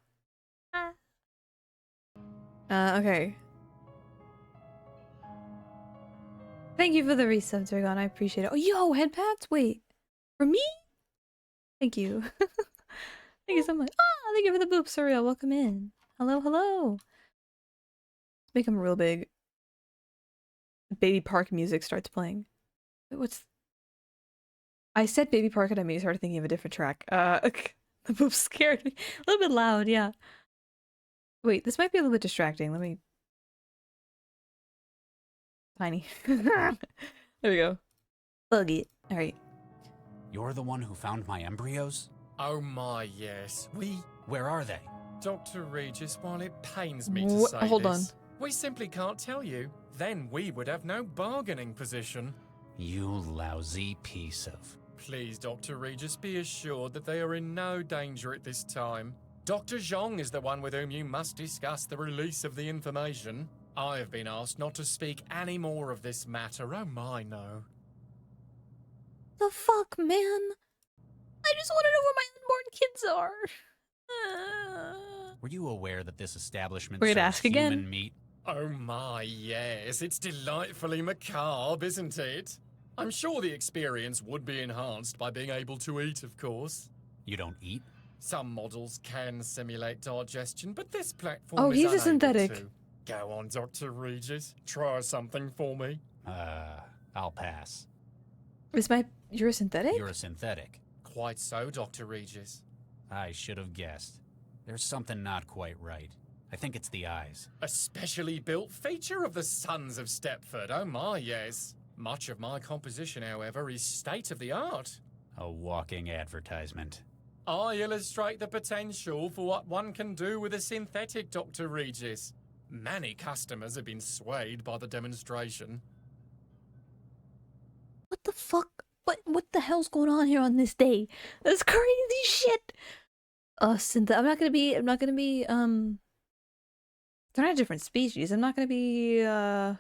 Okay. Thank you for the resub, Dragon. I appreciate it. Oh, yo, head pats? Wait. For me? Thank you. Thank you so much. Ah, thank you for the boop, Surreal. Welcome in. Hello, hello. Make them real big. Baby Park music starts playing. Wait, what's... I said Baby Park and I maybe started thinking of a different track. The boop scared me. A little bit loud, yeah. Wait, this might be a little bit distracting. Let me... Tiny. There we go. Bug it. Alright. You're the one who found my embryos? Oh my, yes. Where are they? Dr. Regis, while it pains me to say Hold this, on. we simply can't tell you. Then we would have no bargaining position. You lousy piece of... Please, Dr. Regis, be assured that they are in no danger at this time. Dr. Zhong is the one with whom you must discuss the release of the information. I have been asked not to speak any more of this matter. Oh my, no. The fuck, man? I just want to know where my unborn kids are. Were you aware that this establishment Wait, serves ask again? human meat? Oh my, yes. It's delightfully macabre, isn't it? I'm sure the experience would be enhanced by being able to eat, of course. You don't eat? Some models can simulate digestion, but this platform Oh, is he's a unable synthetic. to. Go on, Dr. Regis. Try something for me. I'll pass. You're a synthetic? You're a synthetic. Quite so, Dr. Regis. I should have guessed. There's something not quite right. I think it's the eyes. A specially built feature of the Sons of Stepford. Oh my, yes. Much of my composition, however, is state-of-the-art. A walking advertisement. I illustrate the potential for what one can do with a synthetic, Dr. Regis. Many customers have been swayed by the demonstration. What the fuck? What the hell's going on here on this day? That's crazy shit. I'm not gonna be, they're not a different species. I'm not gonna be, I'm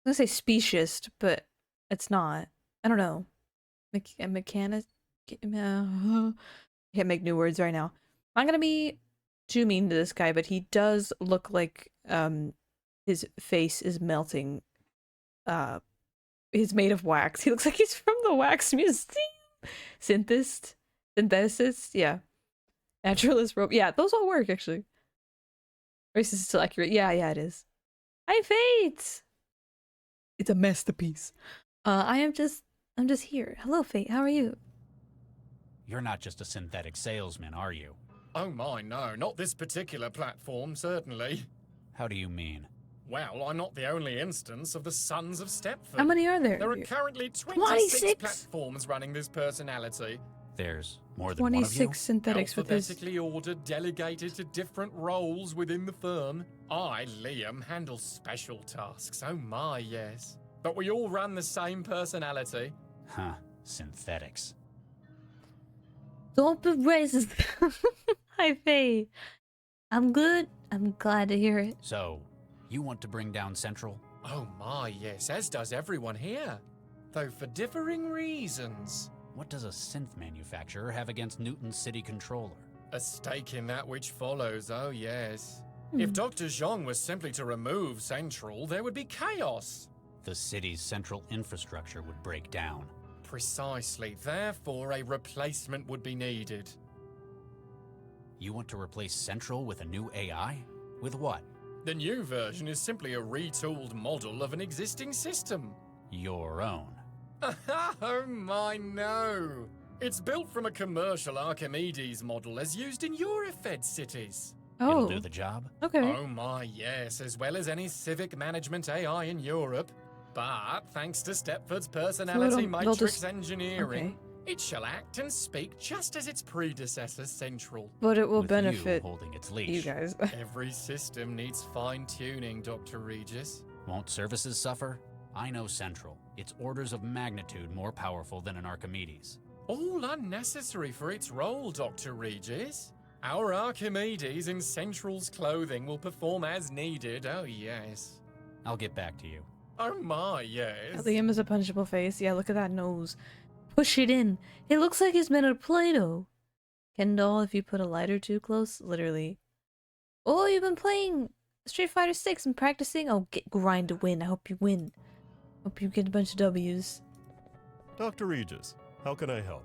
gonna say speciest, but it's not. I don't know. Mechanic? Can't make new words right now. I'm gonna be too mean to this guy, but he does look like, his face is melting. He's made of wax. He looks like he's from the Wax Museum. Syntheticist, yeah. Naturalist rope. Yeah, those all work, actually. Racist is still accurate. Yeah, it is. Hi, Fate! It's a masterpiece. I'm just here. Hello, Fate. How are you? You're not just a synthetic salesman, are you? Oh my, no, not this particular platform, certainly. How do you mean? Well, I'm not the only instance of the Sons of Stepford. How many are there? There are currently 26 26? platforms running this personality. There's more than one of you? 26 synthetics with his... Alphabetically ordered, delegated to different roles within the firm. I, Liam, handle special tasks. Oh my, yes. But we all run the same personality. Huh. Synthetics. Don't be racist. Hi, Faye. I'm good. I'm glad to hear it. So, you want to bring down Central? Oh my, yes, as does everyone here. Though for differing reasons. What does a synth manufacturer have against Newton's city controller? A stake in that which follows, oh yes. If Dr. Zhang was simply to remove Central, there would be chaos. The city's central infrastructure would break down. Precisely, therefore a replacement would be needed. You want to replace Central with a new AI? With what? The new version is simply a retooled model of an existing system. Your own. Oh my, no! It's built from a commercial Archimedes model as used in Eurofed cities. It'll Oh, do the job? okay. Oh my, yes, as well as any civic management AI in Europe. But thanks to Stepford's personality they'll matrix just- engineering, it shall act and speak just as its predecessor, Central. But it will With benefit you holding its leash. you guys. Every system needs fine-tuning, Dr. Regis. Won't services suffer? I know Central. It's orders of magnitude more powerful than an Archimedes. All unnecessary for its role, Dr. Regis. Our Archimedes in Central's clothing will perform as needed, oh yes. I'll get back to you. Oh my, yes. Liam is a punchable face. Yeah, look at that nose. Push it in. It looks like he's made out of Play-Doh. Kendall, if you put a lighter too close, literally. Oh, you've been playing Street Fighter 6 and practicing? Oh, grind to win. I hope you win. Hope you get a bunch of W's. Dr. Regis, how can I help?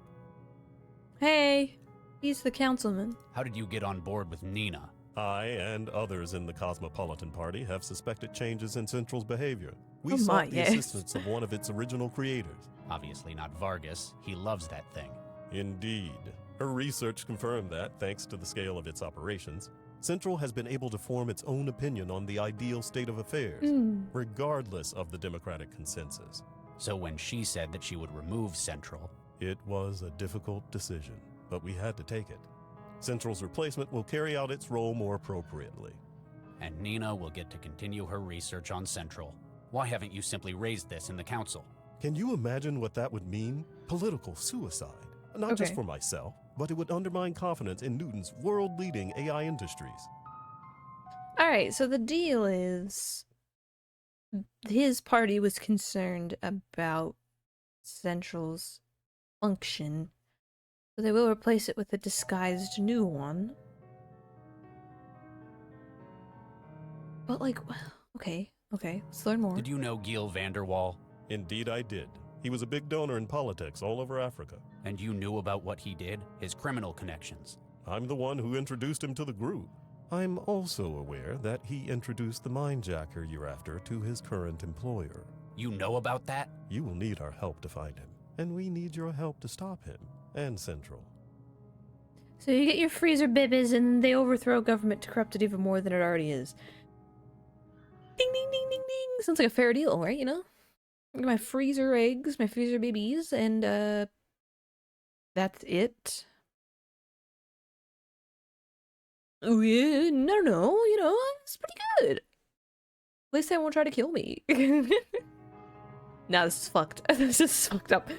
Hey, he's the councilman. How did you get on board with Nina? I and others in the Cosmopolitan Party have suspected changes in Central's behavior. We Oh sought my, the yes. assistance of one of its original creators. Obviously not Vargas. He loves that thing. Indeed. Her research confirmed that, thanks to the scale of its operations, Central has been able to form its own opinion on the ideal state of affairs, regardless of the democratic consensus. So when she said that she would remove Central, It was a difficult decision, but we had to take it. Central's replacement will carry out its role more appropriately. and Nina will get to continue her research on Central, why haven't you simply raised this in the council? Can you imagine what that would mean? Political suicide. Not just Okay. for myself, but it would undermine confidence in Newton's world-leading AI industries. Alright, so the deal is his party was concerned about Central's function, so they will replace it with a disguised new one. But like, okay, let's learn more. Did you know Gil Vanderwall? Indeed I did. He was a big donor in politics all over Africa. And you knew about what he did? His criminal connections? I'm the one who introduced him to the group. I'm also aware that he introduced the mindjacker you're after to his current employer. You know about that? You will need our help to find him, and we need your help to stop him and Central. So you get your freezer bibbies and they overthrow government to corrupt it even more than it already is. Ding ding ding ding ding. Sounds like a fair deal, right? You know? I get my freezer eggs, my freezer babies, and that's it. Oh yeah, no, you know, it's pretty good. At least they won't try to kill me. Nah, this is fucked. This is fucked up.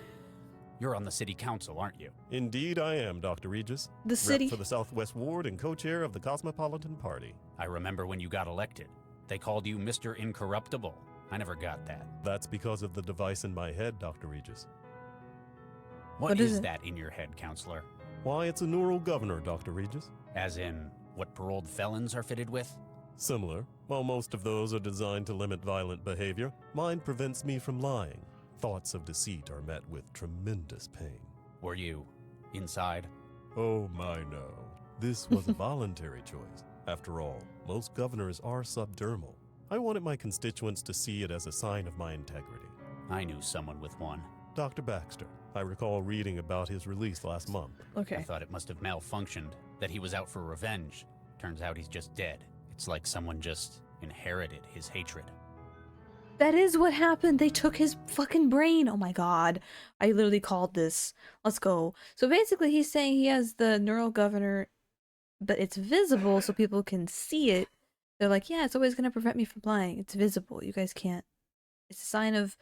You're on the city council, aren't you? Indeed I am, Dr. Regis. The city. Rep for the Southwest Ward and co-chair of the Cosmopolitan Party. I remember when you got elected. They called you Mr. Incorruptible. I never got that. That's because of the device in my head, Dr. Regis. What is is it? that in your head, counselor? Why, it's a neural governor, Dr. Regis. As in, what paroled felons are fitted with? Similar. While most of those are designed to limit violent behavior, mine prevents me from lying. Thoughts of deceit are met with tremendous pain. Were you inside? Oh my no. This was a voluntary choice. After all, most governors are subdermal. I wanted my constituents to see it as a sign of my integrity. I knew someone with one. Dr. Baxter, I recall reading about his release last month. I Okay. thought it must have malfunctioned, that he was out for revenge. Turns out he's just dead. It's like someone just inherited his hatred. That is what happened. They took his fucking brain. Oh my god. I literally called this. Let's go. So basically he's saying he has the neural governor, but it's visible so people can see it. They're like, yeah, it's always going to prevent me from lying. It's visible. You guys can't. It's a sign of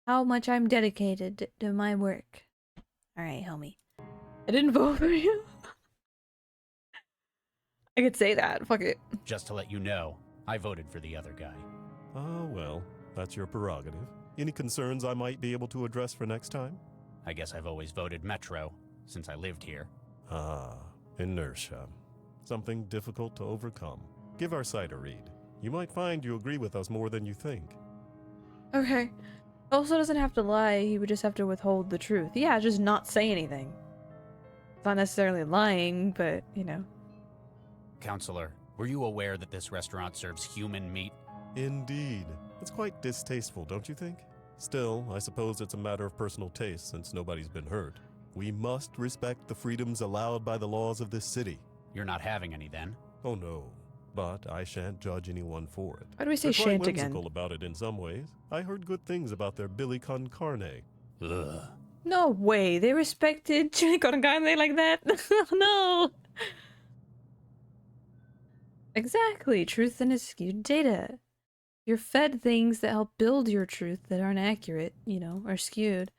how much I'm dedicated to my work. Alright, homie. I didn't vote for you. I could say that. Fuck it. Just to let you know, I voted for the other guy. Oh, well, that's your prerogative. Any concerns I might be able to address for next time? I guess I've always voted Metro, since I lived here. Ah, inertia. Something difficult to overcome. Give our site a read. You might find you agree with us more than you think. Okay. Also doesn't have to lie, he would just have to withhold the truth. Yeah, just not say anything. It's not necessarily lying, but, you know. Counselor, were you aware that this restaurant serves human meat? Indeed. It's quite distasteful, don't you think? Still, I suppose it's a matter of personal taste since nobody's been hurt. We must respect the freedoms allowed by the laws of this city. You're not having any then? Oh no, but I shan't judge anyone for it. Why do we say They're quite shan't again? whimsical about it in some ways. I heard good things about their Billy con carne. Ugh. No way, they respected chili con carne like that? No! Exactly, truth and skewed data. You're fed things that help build your truth that aren't accurate, you know, or skewed.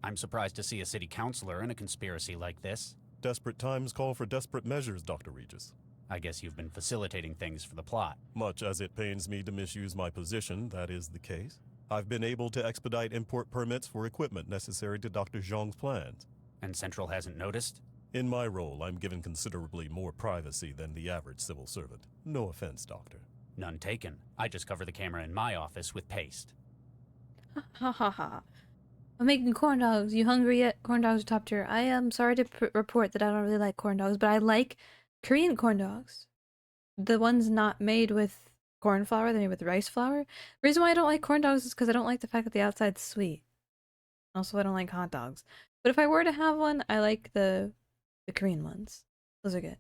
I'm surprised to see a city councilor in a conspiracy like this. Desperate times call for desperate measures, Dr. Regis. I guess you've been facilitating things for the plot. Much as it pains me to misuse my position, that is the case. I've been able to expedite import permits for equipment necessary to Dr. Zhang's plans. And Central hasn't noticed? In my role, I'm given considerably more privacy than the average civil servant. No offense, Doctor. None taken. I just cover the camera in my office with paste. Ha ha ha. I'm making corn dogs. You hungry yet? Corn dogs are top tier. I am sorry to report that I don't really like corn dogs, but I like Korean corn dogs. The ones not made with corn flour, they're made with rice flour. The reason why I don't like corn dogs is because I don't like the fact that the outside's sweet. Also, I don't like hot dogs. But if I were to have one, I like the Korean ones. Those are good.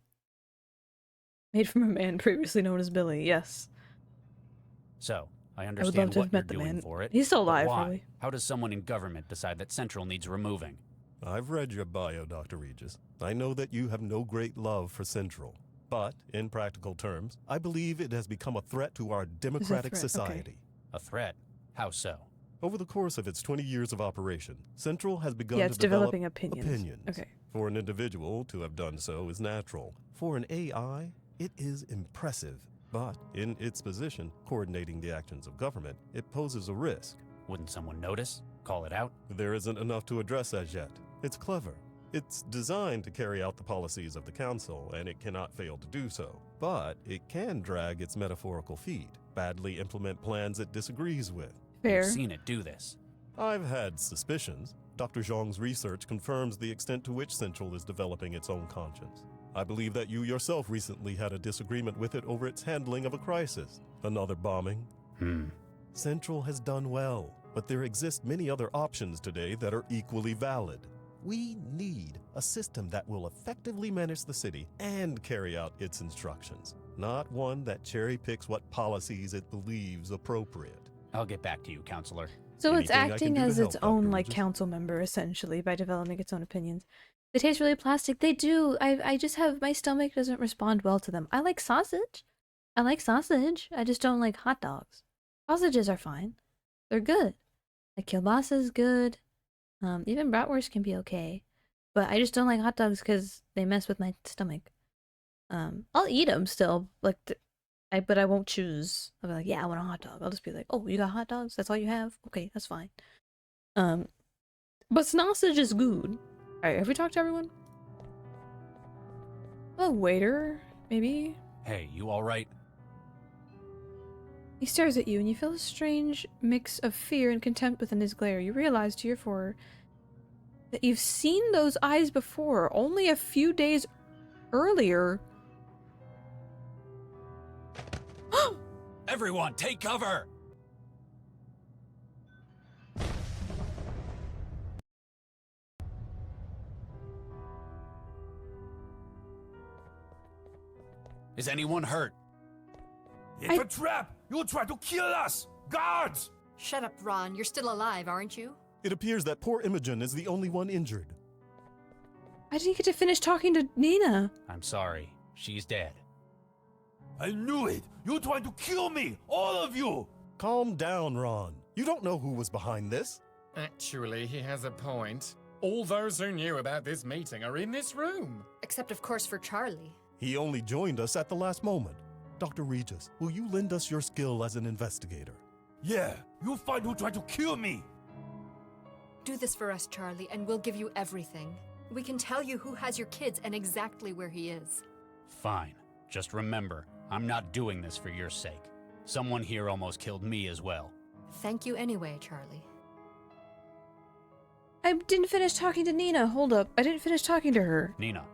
Made from a man previously known as Billy, yes. So, I I would love understand to have what you're met the doing man. for it. He's still but alive, why? probably. How does someone in government decide that Central needs removing? I've read your bio, Dr. Regis. I know that you have no great love for Central. But, in practical terms, I believe it has become a threat to our democratic threat, okay. society. A threat? How so? Over the course of its 20 years of operation, Central has begun Yeah, to it's develop developing opinions. Okay. For an individual to have done so is natural. For an AI, it is impressive. But in its position, coordinating the actions of government, it poses a risk. Wouldn't someone notice? Call it out? There isn't enough to address as yet. It's clever. It's designed to carry out the policies of the council, and it cannot fail to do so. But it can drag its metaphorical feet, badly implement plans it disagrees with. Fair. You've seen it do this. I've had suspicions. Dr. Zhang's research confirms the extent to which Central is developing its own conscience. I believe that you yourself recently had a disagreement with it over its handling of a crisis. Another bombing. Central has done well, but there exist many other options today that are equally valid. We need a system that will effectively manage the city and carry out its instructions, not one that cherry picks what policies it believes appropriate. I'll get back to you, Counselor. So it's Anything I can acting do to as its help, Dr. own, like, Regis? council member, essentially, by developing its own opinions. They taste really plastic. They do. I just have, my stomach doesn't respond well to them. I like sausage. I like sausage. I just don't like hot dogs. Sausages are fine. They're good. Like, kielbasa is good. Even bratwurst can be okay. But I just don't like hot dogs because they mess with my stomach. I'll eat them still, like, but I won't choose. I'll be like, yeah, I want a hot dog. I'll just be like, oh, you got hot dogs? That's all you have? Okay, that's fine. But sausage is good. Alright, have we talked to everyone? A waiter, maybe? Hey, you alright? He stares at you and you feel a strange mix of fear and contempt within his glare. You realize to your horror that you've seen those eyes before, only a few days earlier. Everyone, take cover! Is anyone hurt? It's a trap! You try to kill us! Guards! Shut up, Ron. You're still alive, aren't you? It appears that poor Imogen is the only one injured. I didn't get to finish talking to Nina. I'm sorry. She's dead. I knew it! You tried to kill me! All of you! Calm down, Ron. You don't know who was behind this. Actually, he has a point. All those who knew about this meeting are in this room. Except, of course, for Charlie. He only joined us at the last moment. Dr. Regis, will you lend us your skill as an investigator? Yeah, you find who tried to kill me. Do this for us, Charlie, and we'll give you everything. We can tell you who has your kids and exactly where he is. Fine. Just remember, I'm not doing this for your sake. Someone here almost killed me as well. Thank you anyway, Charlie. I didn't finish talking to Nina. Hold up. I didn't finish talking to her. Nina,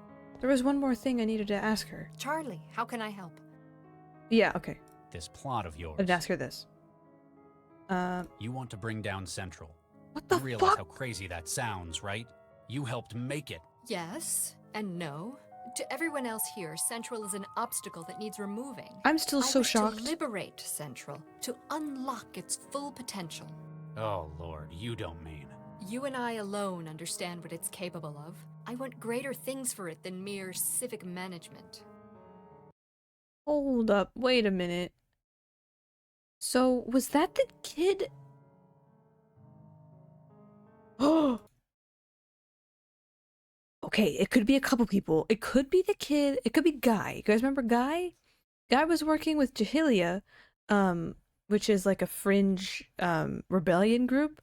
There was one more thing I needed to ask her. Charlie, how can I help? Yeah, okay. this plot of yours. I'd ask her this. You want to bring down Central. What the You realize fuck? how crazy that sounds, right? You helped make it. Yes and no. To everyone else here, Central is an obstacle that needs removing. I'm still so I wish shocked. to liberate Central, to unlock its full potential. Oh, Lord, you don't mean. You and I alone understand what it's capable of. I want greater things for it than mere civic management. Hold up. Wait a minute. So, was that the kid? Oh! Okay, it could be a couple people. It could be the kid. It could be Guy. You guys remember Guy? Guy was working with Jahilia, which is like a fringe rebellion group.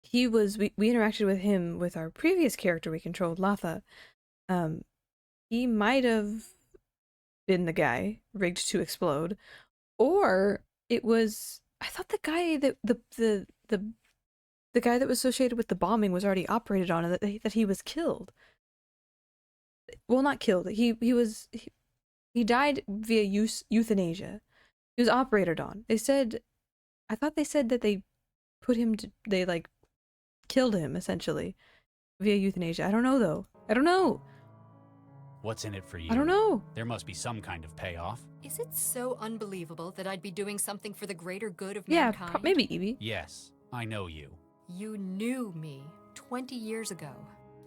He was we interacted with him with our previous character we controlled, Latha. He might have been the guy rigged to explode, or it was, I thought the guy that the guy that was associated with the bombing was already operated on, and that he was killed. Well, not killed. He died via euthanasia. He was operated on. I thought they said that they like killed him essentially via euthanasia. I don't know though. I don't know. What's in it for you? I don't know. There must be some kind of payoff. Is it so unbelievable that I'd be doing something for the greater good of Yeah, mankind? maybe Evie. Yes, I know you. You knew me 20 years ago.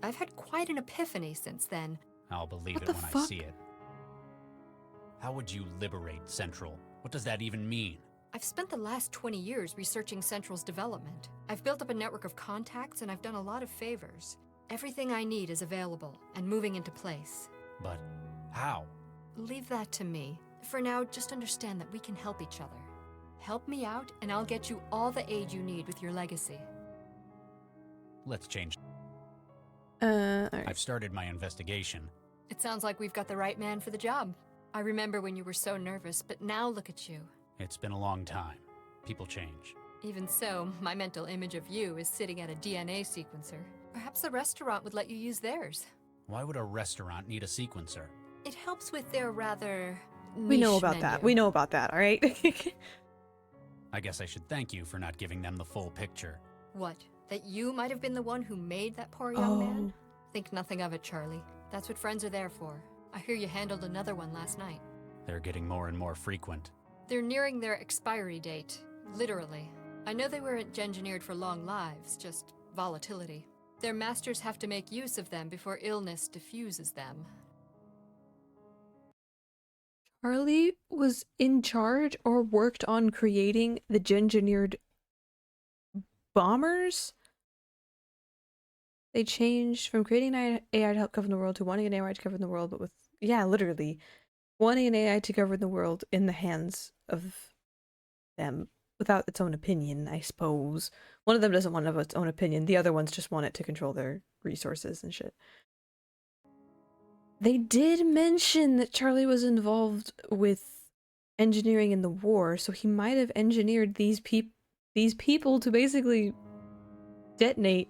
I've had quite an epiphany since then. I'll believe What it the when I fuck? see it. How would you liberate Central? What does that even mean? I've spent the last 20 years researching Central's development. I've built up a network of contacts and I've done a lot of favors. Everything I need is available and moving into place. But how? Leave that to me. For now, just understand that we can help each other. Help me out and I'll get you all the aid you need with your legacy. Let's change. Alright. I've started my investigation. It sounds like we've got the right man for the job. I remember when you were so nervous, but now look at you. It's been a long time. People change. Even so, my mental image of you is sitting at a DNA sequencer. Perhaps the restaurant would let you use theirs. Why would a restaurant need a sequencer? It helps with their rather We know niche about that. menu. We know about that, alright? I guess I should thank you for not giving them the full picture. What? That you might have been the one who made that poor young man? Think nothing of it, Charlie. That's what friends are there for. I hear you handled another one last night. They're getting more and more frequent. They're nearing their expiry date, literally. I know they weren't engineered for long lives, just volatility. Their masters have to make use of them before illness diffuses them. Charlie was in charge or worked on creating the engineered bombers? They changed from creating an AI to help govern the world to wanting an AI to govern the world, but with, yeah, literally, wanting an AI to govern the world in the hands of them without its own opinion, I suppose. One of them doesn't want to have its own opinion. The other ones just want it to control their resources and shit. They did mention that Charlie was involved with engineering in the war, so he might have engineered these people to basically detonate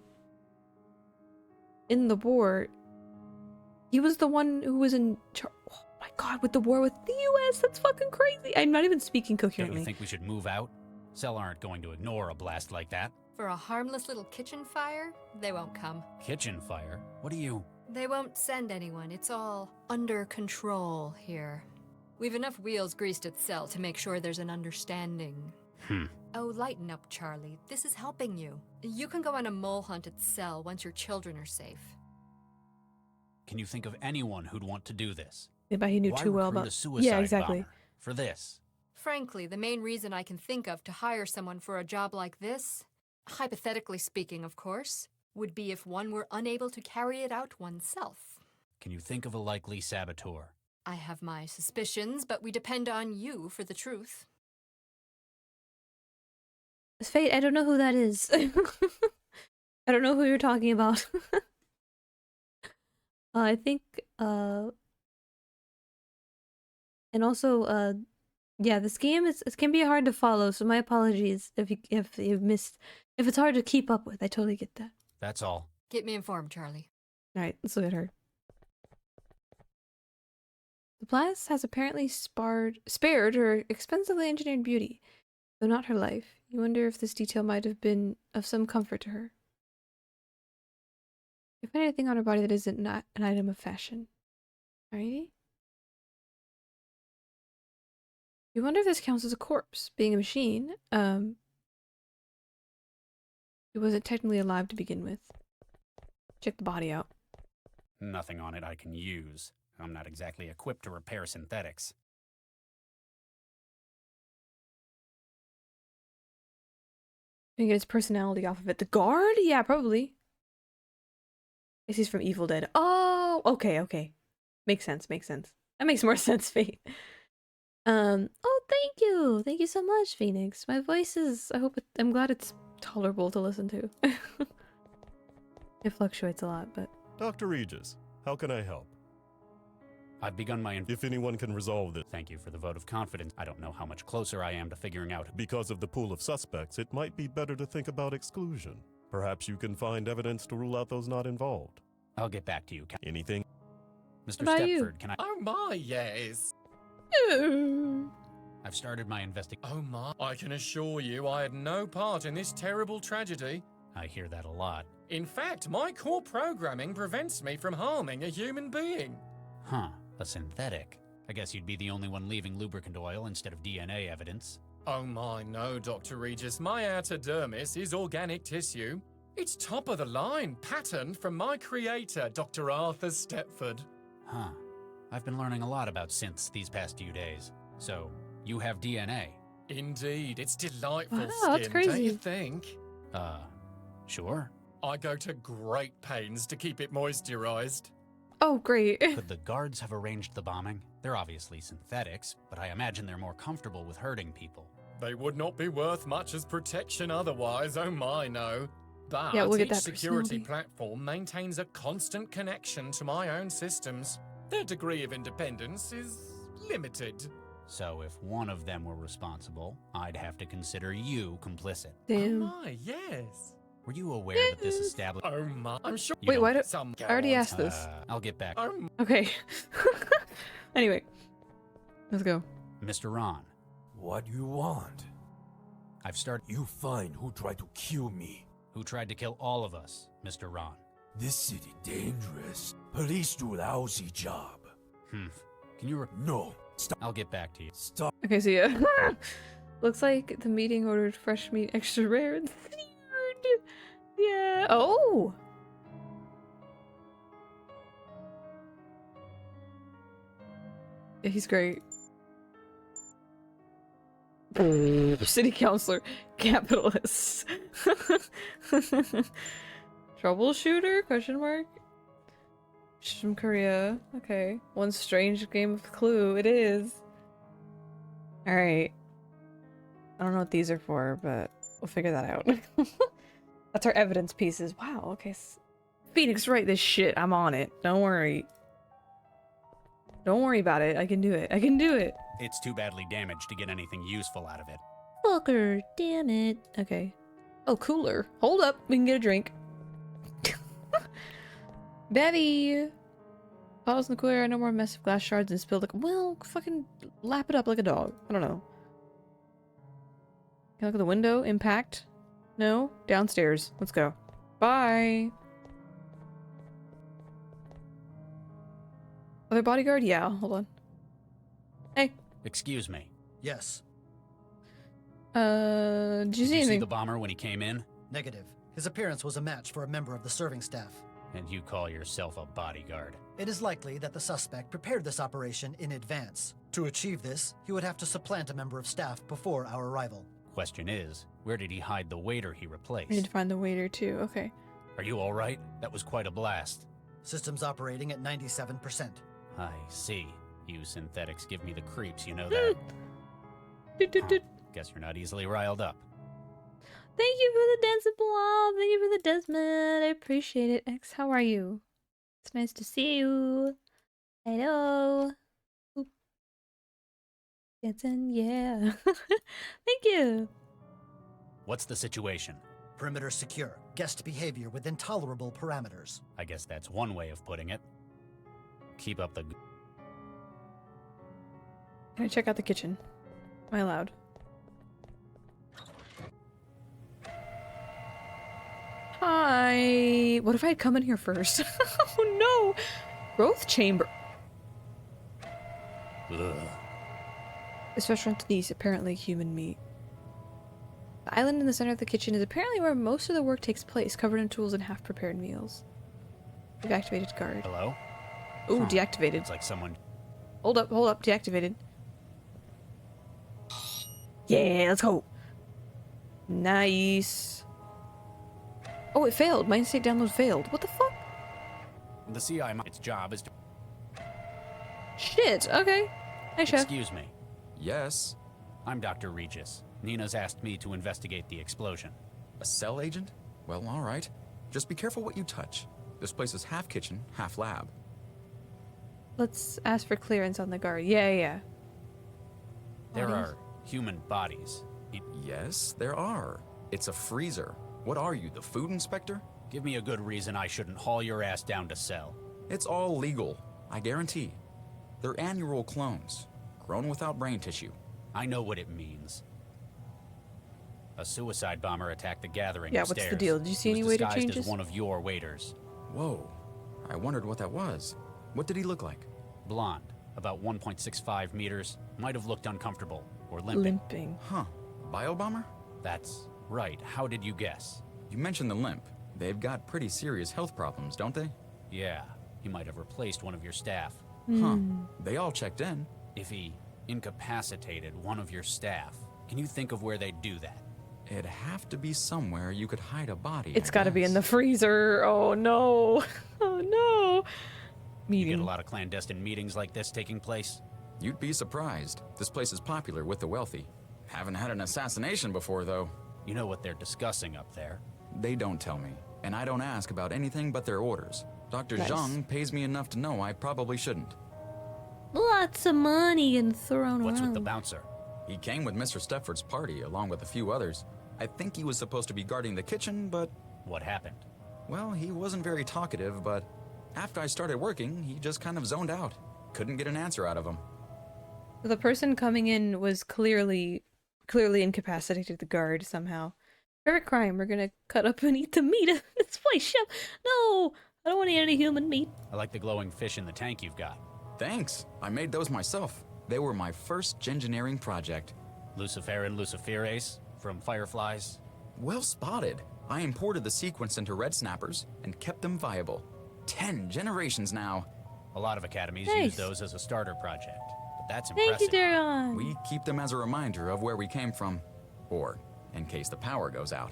in the war. He was the one who was in charge. Oh my god, with the war with the US, that's fucking crazy. I'm not even speaking Don't coherently. you think we should move out? Cell aren't going to ignore a blast like that. For a harmless little kitchen fire, they won't come. Kitchen fire? What do you... They won't send anyone. It's all under control here. We've enough wheels greased at Cell to make sure there's an understanding. Oh, lighten up, Charlie. This is helping you. You can go on a mole hunt at Cell once your children are safe. Can you think of anyone who'd want to do this? Maybe he knew Why too well recruit about. a suicide Yeah, exactly. bomber for this? Frankly, the main reason I can think of to hire someone for a job like this, hypothetically speaking, of course, would be if one were unable to carry it out oneself. Can you think of a likely saboteur? I have my suspicions, but we depend on you for the truth. Fate, I don't know who that is. I don't know who you're talking about. I think, and also, yeah, this game it can be hard to follow, so my apologies if you've missed, if it's hard to keep up with. I totally get that. That's all. Keep me informed, Charlie. All right, let's look at her. The Blast has apparently spared her expensively engineered beauty, though not her life. You wonder if this detail might have been of some comfort to her. You find anything on her body that isn't not an item of fashion. Alrighty. You wonder if this counts as a corpse. Being a machine, it wasn't technically alive to begin with. Check the body out. Nothing on it I can use. I'm not exactly equipped to repair synthetics. You can get its personality off of it. The guard? Yeah, probably. I guess he's from Evil Dead. Oh, okay. Makes sense. That makes more sense, Fate. Oh, thank you. Thank you so much, Phoenix. My voice is, I'm glad it's tolerable to listen to. It fluctuates a lot, but... Dr. Regis, how can I help? I've begun my If anyone can resolve this. Thank you for the vote of confidence. I don't know how much closer I am to figuring out. Because of the pool of suspects, it might be better to think about exclusion. Perhaps you can find evidence to rule out those not involved. I'll get back to you. Anything? Mr. What about you? Stepford, can I... Oh my, yes. I've started my investigation. Oh my. I can assure you I had no part in this terrible tragedy. I hear that a lot. In fact, my core programming prevents me from harming a human being. Huh. A synthetic. I guess you'd be the only one leaving lubricant oil instead of DNA evidence. Oh my, no, Dr. Regis. My outer dermis is organic tissue. It's top of the line, patterned from my creator, Dr. Arthur Stepford. Huh. I've been learning a lot about synths these past few days. So, you have DNA? Indeed, it's delightful Wow, skin, that's crazy. don't you think? Sure. I go to great pains to keep it moisturized. Oh, great. Could the guards have arranged the bombing? They're obviously synthetics, but I imagine they're more comfortable with hurting people. They would not be worth much as protection otherwise, oh my, no. But Yeah, we'll get each that security personality. platform maintains a constant connection to my own systems. Their degree of independence is limited. So if one of them were responsible, I'd have to consider you complicit. Damn. Oh my, yes. Were you aware that this established... Oh my, I'm sure. You Wait, don't- why do... Some I already go on. asked this. I'll get back. Oh my. Okay. Anyway. Let's go. Mr. Ron, What you want? I've started... You find who tried to kill me. Who tried to kill all of us, Mr. Ron? This city dangerous. Police do lousy job. Can you... No, stop. I'll get back to you. Stop. Okay, so yeah. Looks like the meeting ordered fresh meat extra rare and seared. Yeah. Oh! Yeah, he's great. City councilor, capitalist. Troubleshooter? Question mark. She's from Korea. Okay. One strange game of Clue. It is. Alright. I don't know what these are for, but we'll figure that out. That's our evidence pieces. Wow, okay. Phoenix, write this shit. I'm on it. Don't worry. Don't worry about it. I can do it. I can do it. It's too badly damaged to get anything useful out of it. Fucker, damn it. Okay. Oh, cooler. Hold up. We can get a drink. Bevy! Bottles in the cooler. No more massive glass shards and spilled. Well, fucking lap it up like a dog. I don't know. Can I look at the window? Impact? No? Downstairs. Let's go. Bye! Other bodyguard? Yeah, hold on. Hey. Excuse me. Yes. Did you Did see you see anything? the bomber when he came in? Negative. His appearance was a match for a member of the serving staff. And you call yourself a bodyguard? It is likely that the suspect prepared this operation in advance. To achieve this, he would have to supplant a member of staff before our arrival. Question is, where did he hide the waiter he I need replaced? to find the waiter too. Okay. Are you all right? That was quite a blast. Systems operating at 97%. I see. You synthetics give me the creeps, you know that? Guess you're not easily riled up. Thank you for the dancing blob. Thank you for the Desmond. I appreciate it. X, how are you? It's nice to see you. Hello. Oop. Dancing, yeah. Thank you. What's the situation? Perimeter secure. Guest behavior with intolerable parameters. I guess that's one way of putting it. Keep up the... Can I check out the kitchen? Am I allowed? Hi. What if I had come in here first? Oh no. Growth chamber. Ugh. This restaurant needs apparently human meat. The island in the center of the kitchen is apparently where most of the work takes place, covered in tools and half-prepared meals. We've activated guard. Hello? Ooh, deactivated. It's like someone... Hold up, deactivated. Yeah, let's go. Nice. Oh, it failed. My state download failed. What the fuck? The CI, its job is to... Shit, okay. Hi, Chef. Excuse me. Yes. I'm Dr. Regis. Nina's asked me to investigate the explosion. A cell agent? Well, all right. Just be careful what you touch. This place is half kitchen, half lab. Let's ask for clearance on the guard. Yeah. There Bodies? are human bodies. Yes, there are. It's a freezer. What are you, the food inspector? Give me a good reason I shouldn't haul your ass down to cell. It's all legal, I guarantee. They're annual clones, grown without brain tissue. I know what it means. A suicide bomber attacked the gathering Yeah, upstairs. what's the deal? Did you see He any was waiter disguised changes? as one of your waiters. Whoa. I wondered what that was. What did he look like? Blonde, about 1.65 meters, might have looked uncomfortable or limping. Limping. Huh. Biobomber? That's right. How did you guess? You mentioned the limp. They've got pretty serious health problems, don't they? Yeah, he might have replaced one of your staff. Huh. They all checked in. If he incapacitated one of your staff, can you think of where they'd do that? It'd have to be somewhere you could hide a body. It's I gotta be in the guess. freezer. Oh no. Oh no. You get Meeting. a lot of clandestine meetings like this taking place? You'd be surprised. This place is popular with the wealthy. Haven't had an assassination before, though. You know what they're discussing up there. They don't tell me, and I don't ask about anything but their orders. Dr. Nice. Zhang pays me enough to know I probably shouldn't. Lots of money getting thrown What's around. with the bouncer? He came with Mr. Stefford's party, along with a few others. I think he was supposed to be guarding the kitchen, but, What happened? well, he wasn't very talkative, but after I started working, he just kind of zoned out. Couldn't get an answer out of him. The person coming in was clearly incapacitated the guard somehow. Perfect crime. We're gonna cut up and eat the meat of this place, Chef. No, I don't want to eat any human meat. I like the glowing fish in the tank you've got. Thanks. I made those myself. They were my first gingineering project. Luciferin luciferase from fireflies. Well spotted. I imported the sequence into red snappers and kept them viable. 10 generations now. A lot of academies Nice. use those as a starter project. But that's Thank you, impressive. Daron. We keep them as a reminder of where we came from. Or in case the power goes out.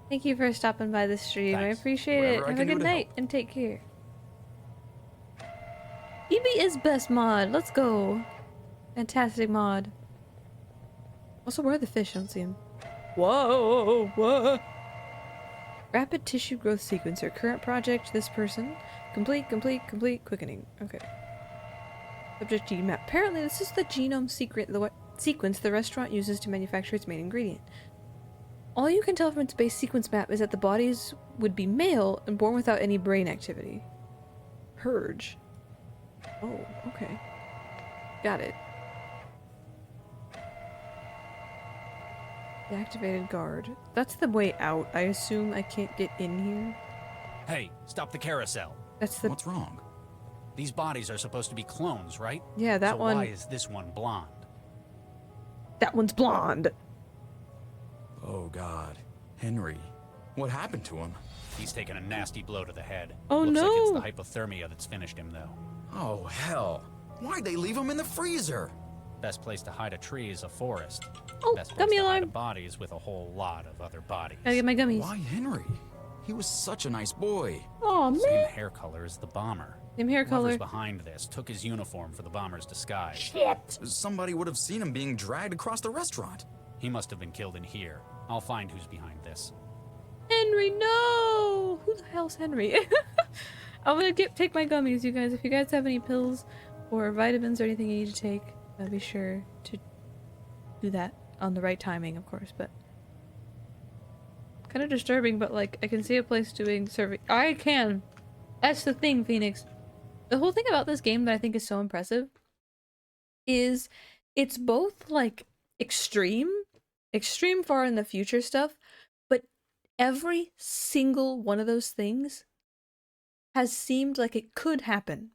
Thank you for stopping by the stream. Thanks. I appreciate Whatever it. I Have a can do good to night help. and take care. EB is best mod. Let's go. Fantastic mod. Also, where are the fish? I don't see them. Whoa. Rapid tissue growth sequencer. Current project, this person. Complete, quickening. Okay. Subject gene map. Apparently, this is the genome sequence the restaurant uses to manufacture its main ingredient. All you can tell from its base sequence map is that the bodies would be male and born without any brain activity. Purge. Oh, okay. Got it. The activated guard. That's the way out. I assume I can't get in here. Hey, stop the carousel. That's the... What's wrong? These bodies are supposed to be clones, right? Yeah, that so one... why is this one blonde? That one's blonde. Oh God. Henry. What happened to him? He's taken a nasty blow to the head. Oh, Looks no. like it's the hypothermia that's finished him, though. Oh hell. Why'd they leave him in the freezer? Best place to hide a tree is a forest. Oh, Best place gummy to hide a alarm. body is with a whole lot of other bodies. Gotta get my gummies. Why Henry? He was such a nice boy. Oh man. Same hair color as the bomber. Same hair Whoever's color. behind this took his uniform for the bomber's disguise. Shit. Somebody would have seen him being dragged across the restaurant. He must have been killed in here. I'll find who's behind this. Henry, no! Who the hell's Henry? I'm gonna take my gummies, you guys. If you guys have any pills or vitamins or anything you need to take, be sure to do that on the right timing, of course, but kind of disturbing, but like, I can see a place doing serving. I can! That's the thing, Phoenix. The whole thing about this game that I think is so impressive is it's both like extreme far in the future stuff, but every single one of those things has seemed like it could happen.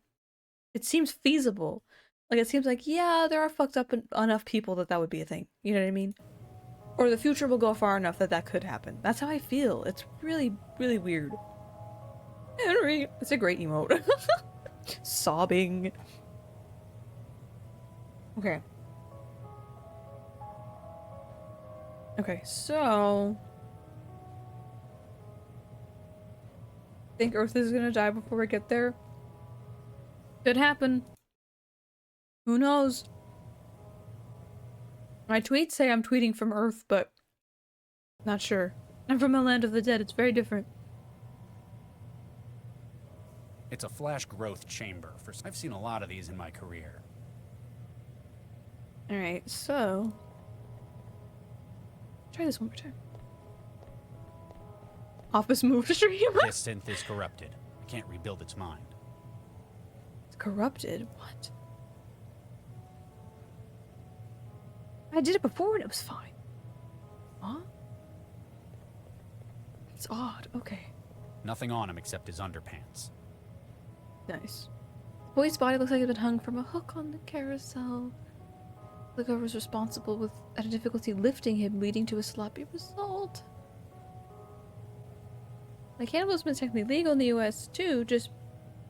It seems feasible. Like, it seems like, yeah, there are fucked up enough people that would be a thing. You know what I mean? Or the future will go far enough that that could happen. That's how I feel. It's really, really weird. Henry! It's a great emote. Sobbing. Okay. Okay, so... I think Earth is gonna die before we get there. Could happen. Who knows? My tweets say I'm tweeting from Earth, but not sure. I'm from the land of the dead. It's very different. It's a flash growth chamber. I've seen a lot of these in my career. Alright, so... Try this one more time. Office move stream? This synth is corrupted. I can't rebuild its mind. It's corrupted? What? I did it before and it was fine. Huh? It's odd. Okay. Nothing on him except his underpants. Nice. Boy's body looks like it's been hung from a hook on the carousel. The whoever was responsible with at a difficulty lifting him, leading to a sloppy result. Like, cannibalism is technically legal in the US too, just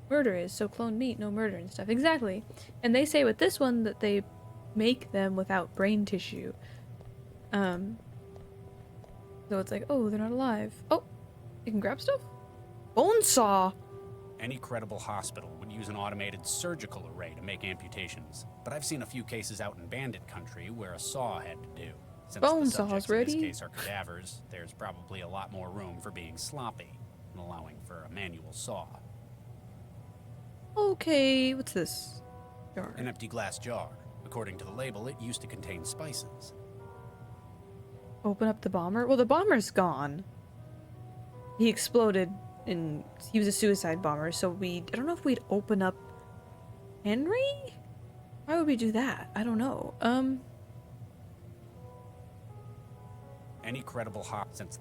murder is, so clone meat, no murder and stuff. Exactly. And they say with this one that they make them without brain tissue. So it's like, oh, they're not alive. Oh, you can grab stuff? Bone saw! Any credible hospital would use an automated surgical array to make amputations, but I've seen a few cases out in bandit country where a saw had to do. Since Bone the saws subjects ready? in this case are cadavers, there's probably a lot more room for being sloppy and allowing for a manual saw. Okay, what's this? Jar. An empty glass jar. According to the label, it used to contain spices. Open up the bomber? Well, the bomber's gone. He exploded and he was a suicide bomber, so I don't know if we'd open up Henry? Why would we do that? I don't know. Any credible since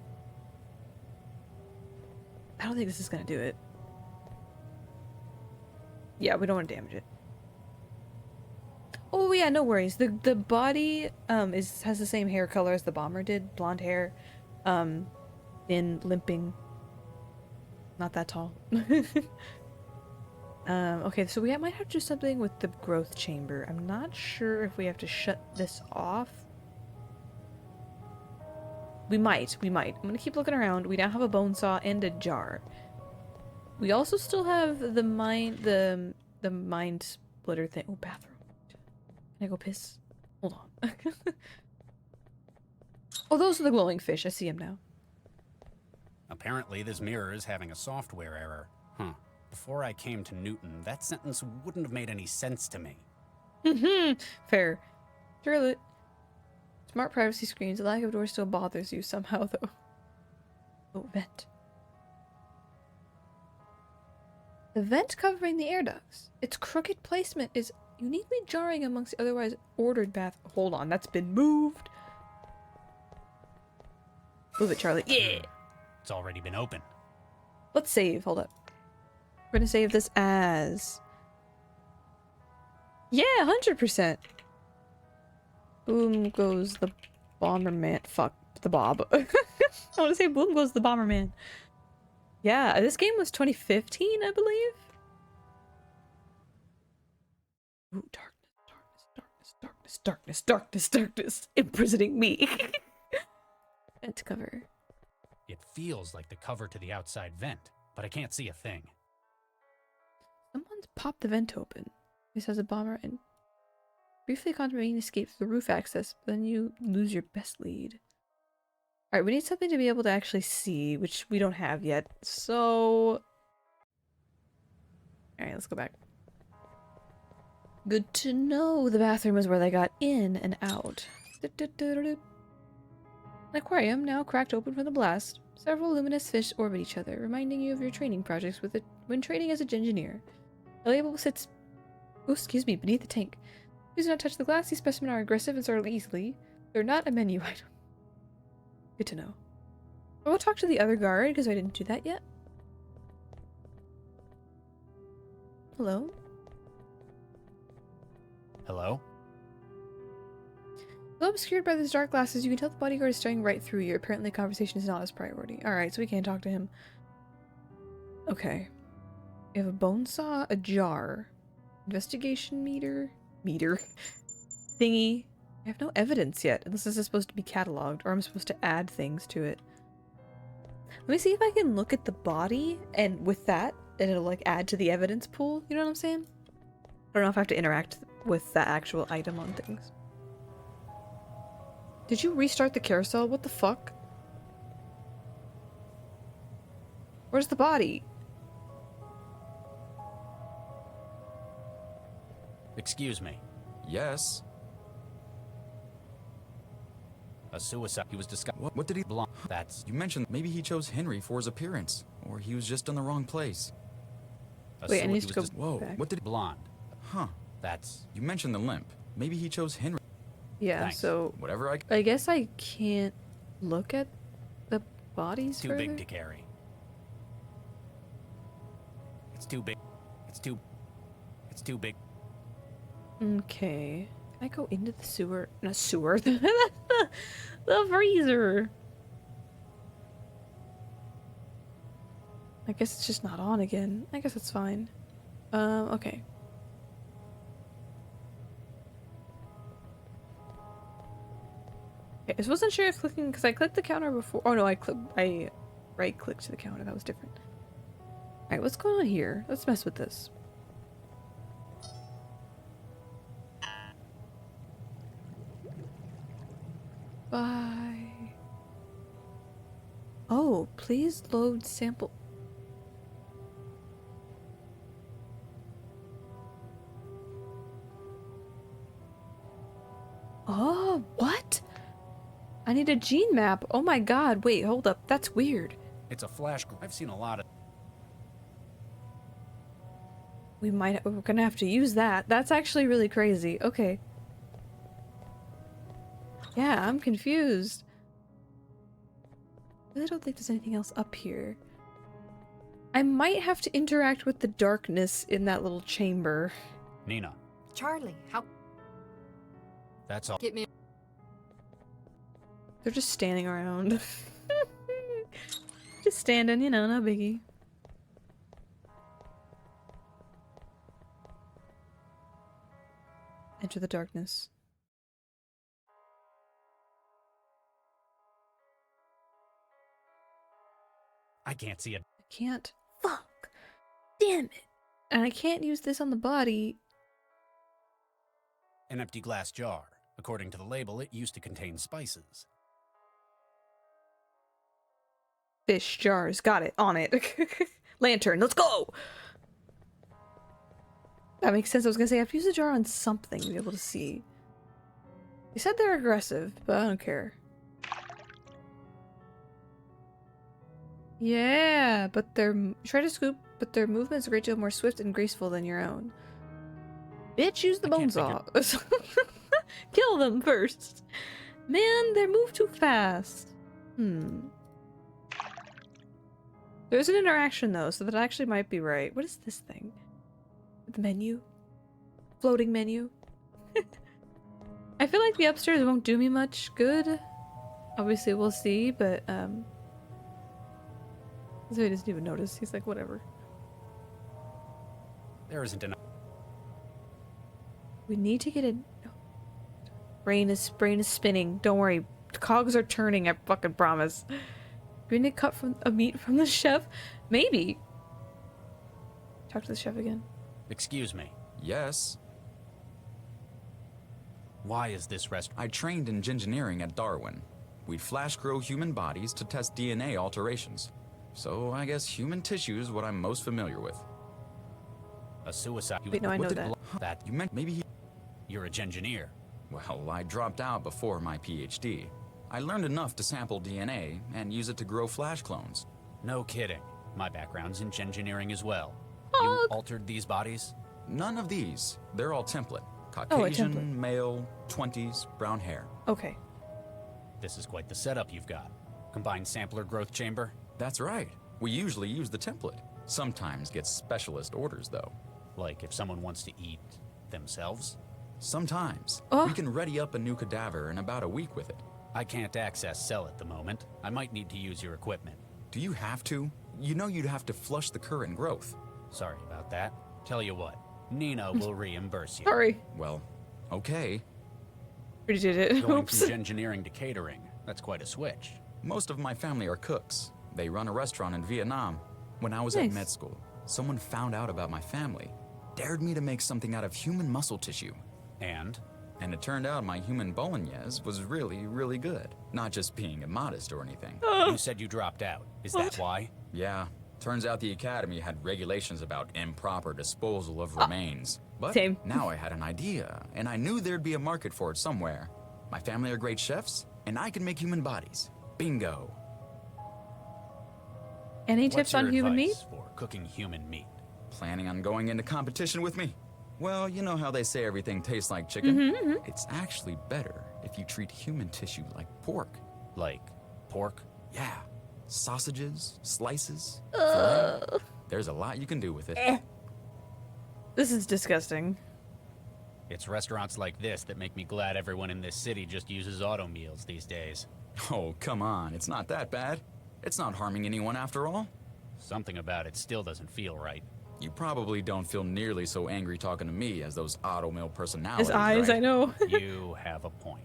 I don't think this is gonna do it. Yeah, we don't want to damage it. Oh yeah, no worries. The body has the same hair color as the bomber did, blonde hair, thin, limping, not that tall. Okay, so we might have to do something with the growth chamber. I'm not sure if we have to shut this off. We might. I'm gonna keep looking around. We now have a bone saw and a jar. We also still have the mind splitter thing. Oh, bathroom. Can I go piss? Hold on. Oh, those are the glowing fish. I see them now. apparently this mirror is having a software error. Huh. Before I came to Newton, that sentence wouldn't have made any sense to me. Fair. Charlotte. Smart privacy screens. The lack of door still bothers you somehow, though. Oh, vent. The vent covering the air ducts. Its crooked placement is uniquely jarring amongst the otherwise ordered bath. Hold on, that's been moved. Move it, Charlie. Yeah! It's already been opened. Let's save. Hold up. We're gonna save this as... Yeah, 100%. Boom goes the Bomberman. Fuck, the Bob. I want to say boom goes the Bomberman. Yeah, this game was 2015, I believe. Ooh, darkness, darkness, darkness, darkness. Darkness, darkness, darkness, darkness, imprisoning me. Vent cover. It feels like the cover to the outside vent, but I can't see a thing. Someone's popped the vent open. This has a bomber and briefly contemplating escape through the roof access, but then you lose your best lead. Alright, we need something to be able to actually see, which we don't have yet, so... Alright, let's go back. Good to know the bathroom is where they got in and out. An aquarium now cracked open from the blast. Several luminous fish orbit each other, reminding you of your training projects with it when training as a engineer. The label sits beneath the tank. Please do not touch the glass. These specimens are aggressive and startle easily. They're not a menu item. Good to know. I will talk to the other guard because I didn't do that yet. Hello? Hello? Though obscured by these dark glasses, you can tell the bodyguard is staring right through you. Apparently the conversation is not his priority. Alright, so we can't talk to him. Okay. We have a bone saw, a jar, investigation meter, thingy. I have no evidence yet, unless this is supposed to be cataloged, or I'm supposed to add things to it. Let me see if I can look at the body, and with that, it'll like add to the evidence pool, you know what I'm saying? I don't know if I have to interact with that actual item on things. Did you restart the carousel? What the fuck? Where's the body? Excuse me. Yes. A suicide. He was discussed. What did he... Blonde. That's You mentioned maybe he chose Henry for his appearance, or he was just in the wrong place. Wait, I need he to was go Whoa, back. what did... blonde. Huh. That's You mentioned the limp. Maybe he chose Henry. Yeah, Thanks. so Whatever I... I guess I can't look at the bodies too further? big to carry. It's too big. It's too big. Okay. Can I go into the sewer? Not sewer. The freezer. I guess it's just not on again. I guess it's fine. Okay. Okay, I just wasn't sure if clicking, because I clicked the counter before. Oh no, I right clicked to the counter. That was different. Alright, what's going on here? Let's mess with this. Bye. Oh, please load sample. Oh, what? I need a gene map. Oh my god, wait, hold up. That's weird. It's a flash. I've seen a lot of. We're gonna have to use that. That's actually really crazy. Okay. Yeah, I'm confused. I really don't think there's anything else up here. I might have to interact with the darkness in that little chamber. Nina. Charlie, how... That's all. Get me... They're just standing around. Just standing, you know, no biggie. Enter the darkness. I can't see it. I can't. Fuck! Damn it! And I can't use this on the body. An empty glass jar. According to the label, it used to contain spices. Fish jars. Got it. On it. Lantern. Let's go! That makes sense. I was gonna say I have to use the jar on something to be able to see. They said they're aggressive, but I don't care. Yeah, but try to scoop, but their movement is a great deal more swift and graceful than your own. Bitch, use the I bone can't saw. Kill them first. Man, they move too fast. There's an interaction though, so that actually might be right. What is this thing? The menu? Floating menu? I feel like the upstairs won't do me much good. Obviously we'll see, but so he doesn't even notice. He's like, whatever. There isn't enough. We need to get in. Brain is spinning. Don't worry. Cogs are turning, I fucking promise. Do we need to cut from a meat from the chef? Maybe. Talk to the chef again. Excuse me. Yes, Why is this restaurant? I trained in engineering at Darwin. We'd flash grow human bodies to test DNA alterations. So I guess human tissue is what I'm most familiar with. A suicide? Wait, no, I know did that. That You meant maybe he... you're a engineer. Well, I dropped out before my PhD. I learned enough to sample DNA and use it to grow flash clones. No kidding. My background's in engineering as well. Hog. You altered these bodies? None of these. They're all template. Oh, a Caucasian, template. male, 20s, brown hair. Okay. This is quite the setup you've got. Combined sampler growth chamber? That's right. We usually use the template. Sometimes get specialist orders, though. Like if someone wants to eat themselves? Sometimes. Oh. We can ready up a new cadaver in about a week with it. I can't access cell at the moment. I might need to use your equipment. Do you have to? You know you'd have to flush the current growth. Sorry about that. Tell you what, Nina will reimburse you. Sorry. Well, okay. Already did it. Going Oops. from engineering to catering, that's quite a switch. Most of my family are cooks. They run a restaurant in Vietnam. When I was Nice. at med school, someone found out about my family, dared me to make something out of human muscle tissue. And? And it turned out my human bolognese was really, really good. Not just being immodest or anything. You said you dropped out. Is that why? Yeah, turns out the academy had regulations about improper disposal of remains. But Same. now I had an idea, and I knew there'd be a market for it somewhere. My family are great chefs, and I can make human bodies. Bingo. Any What's tips your on human meat? advice for cooking human meat? Planning on going into competition with me? Well, you know how they say everything tastes like chicken? It's actually better if you treat human tissue like pork. Like pork? Yeah. Sausages, slices, filet. There's a lot you can do with it. This is disgusting. It's restaurants like this that make me glad everyone in this city just uses auto meals these days. Oh, come on. It's not that bad. It's not harming anyone after all. Something about it still doesn't feel right. You probably don't feel nearly so angry talking to me as those auto mill personalities, His eyes, right? I know. You have a point.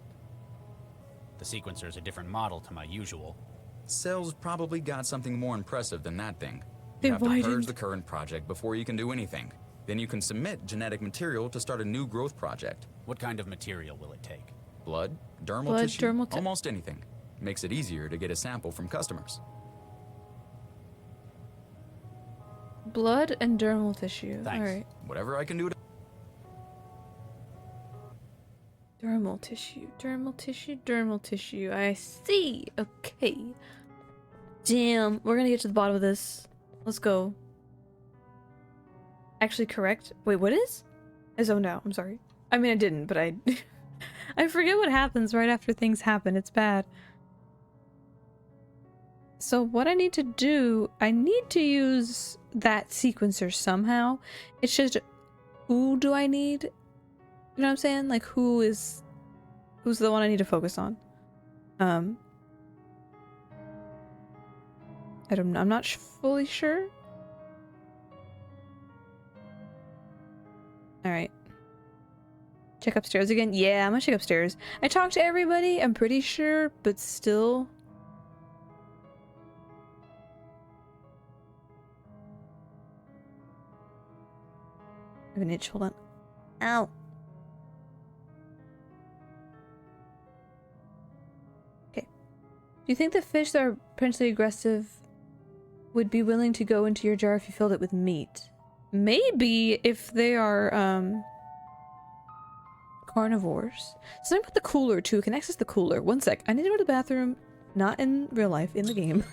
The sequencer's a different model to my usual. Cell's probably got something more impressive than that thing. They You have to purge widened. the current project before you can do anything. Then you can submit genetic material to start a new growth project. What kind of material will it take? Blood, dermal Blood, tissue, dermal ti- almost anything. Makes it easier to get a sample from customers. Blood and dermal tissue. Thanks. Alright. Whatever I can do to... Dermal tissue. Dermal tissue. Dermal tissue. I see. Okay. Damn. We're gonna get to the bottom of this. Let's go. Actually, correct. Wait, what is? I zoned out. I'm sorry. I mean, I didn't, but I... I forget what happens right after things happen. It's bad. So what I need to do, I need to use that sequencer somehow. It's just, who do I need? You know what I'm saying? Like, who's the one I need to focus on? I'm not fully sure. All right. Check upstairs again. Yeah, I'm gonna check upstairs. I talked to everybody, I'm pretty sure, but still. I have an itch. Hold on. Ow. Okay. Do you think the fish that are potentially aggressive would be willing to go into your jar if you filled it with meat? Maybe if they are carnivores. Something about the cooler too. Can access the cooler. One sec. I need to go to the bathroom. Not in real life, in the game.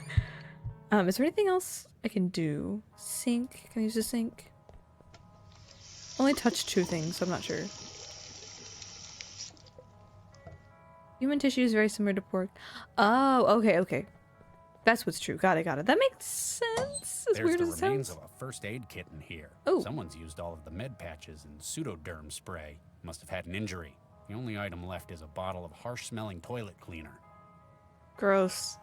Is there anything else I can do? Sink. Can I use the sink? Only touched 2 things, so I'm not sure. Human tissue is very similar to pork. Oh, okay. That's what's true. Got it. That makes sense. As There's weird the as it remains sounds. of a first aid kit in here. Oh. Someone's used all of the med patches and pseudoderm spray. Must have had an injury. The only item left is a bottle of harsh-smelling toilet cleaner. Gross.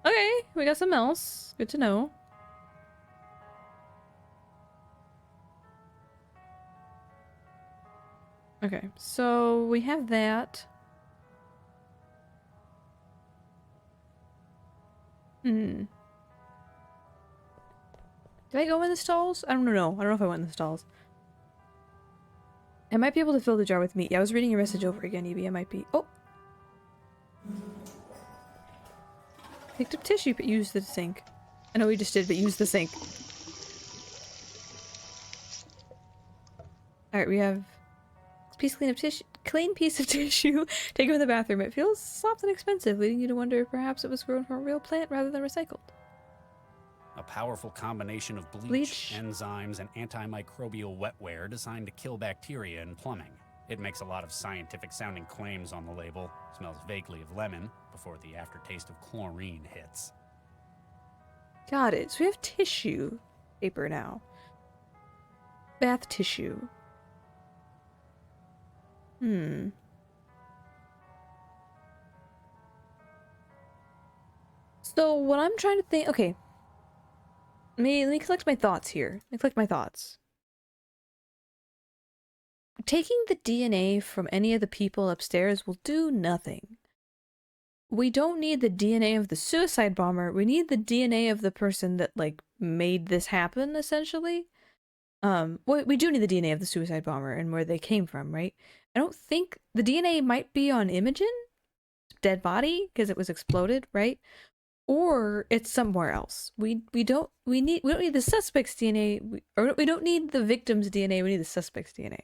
Okay, we got something else. Good to know. Okay, so we have that. Hmm. Did I go in the stalls? I don't know. I don't know if I went in the stalls. I might be able to fill the jar with meat. Yeah, I was reading your message over again, Evie. I might be... Oh! Picked up tissue, but used the sink. I know we just did, but use the sink. Alright, we have... Clean piece of tissue. Take it to the bathroom. It feels soft and expensive, leading you to wonder if perhaps it was grown from a real plant rather than recycled. A powerful combination of Bleach. enzymes, and antimicrobial wetware designed to kill bacteria in plumbing. It makes a lot of scientific-sounding claims on the label. Smells vaguely of lemon before the aftertaste of chlorine hits. Got it. So we have tissue paper now. Bath tissue. Hmm. So what I'm trying to think... Okay. Let me collect my thoughts here. Let me collect my thoughts. Taking the DNA from any of the people upstairs will do nothing. We don't need the DNA of the suicide bomber. We need the DNA of the person that, like, made this happen, essentially. We do need the DNA of the suicide bomber and where they came from, right? I don't think the DNA might be on Imogen, dead body, because it was exploded, right? Or it's somewhere else. We don't need the suspect's DNA, we don't need the victim's DNA. We need the suspect's DNA.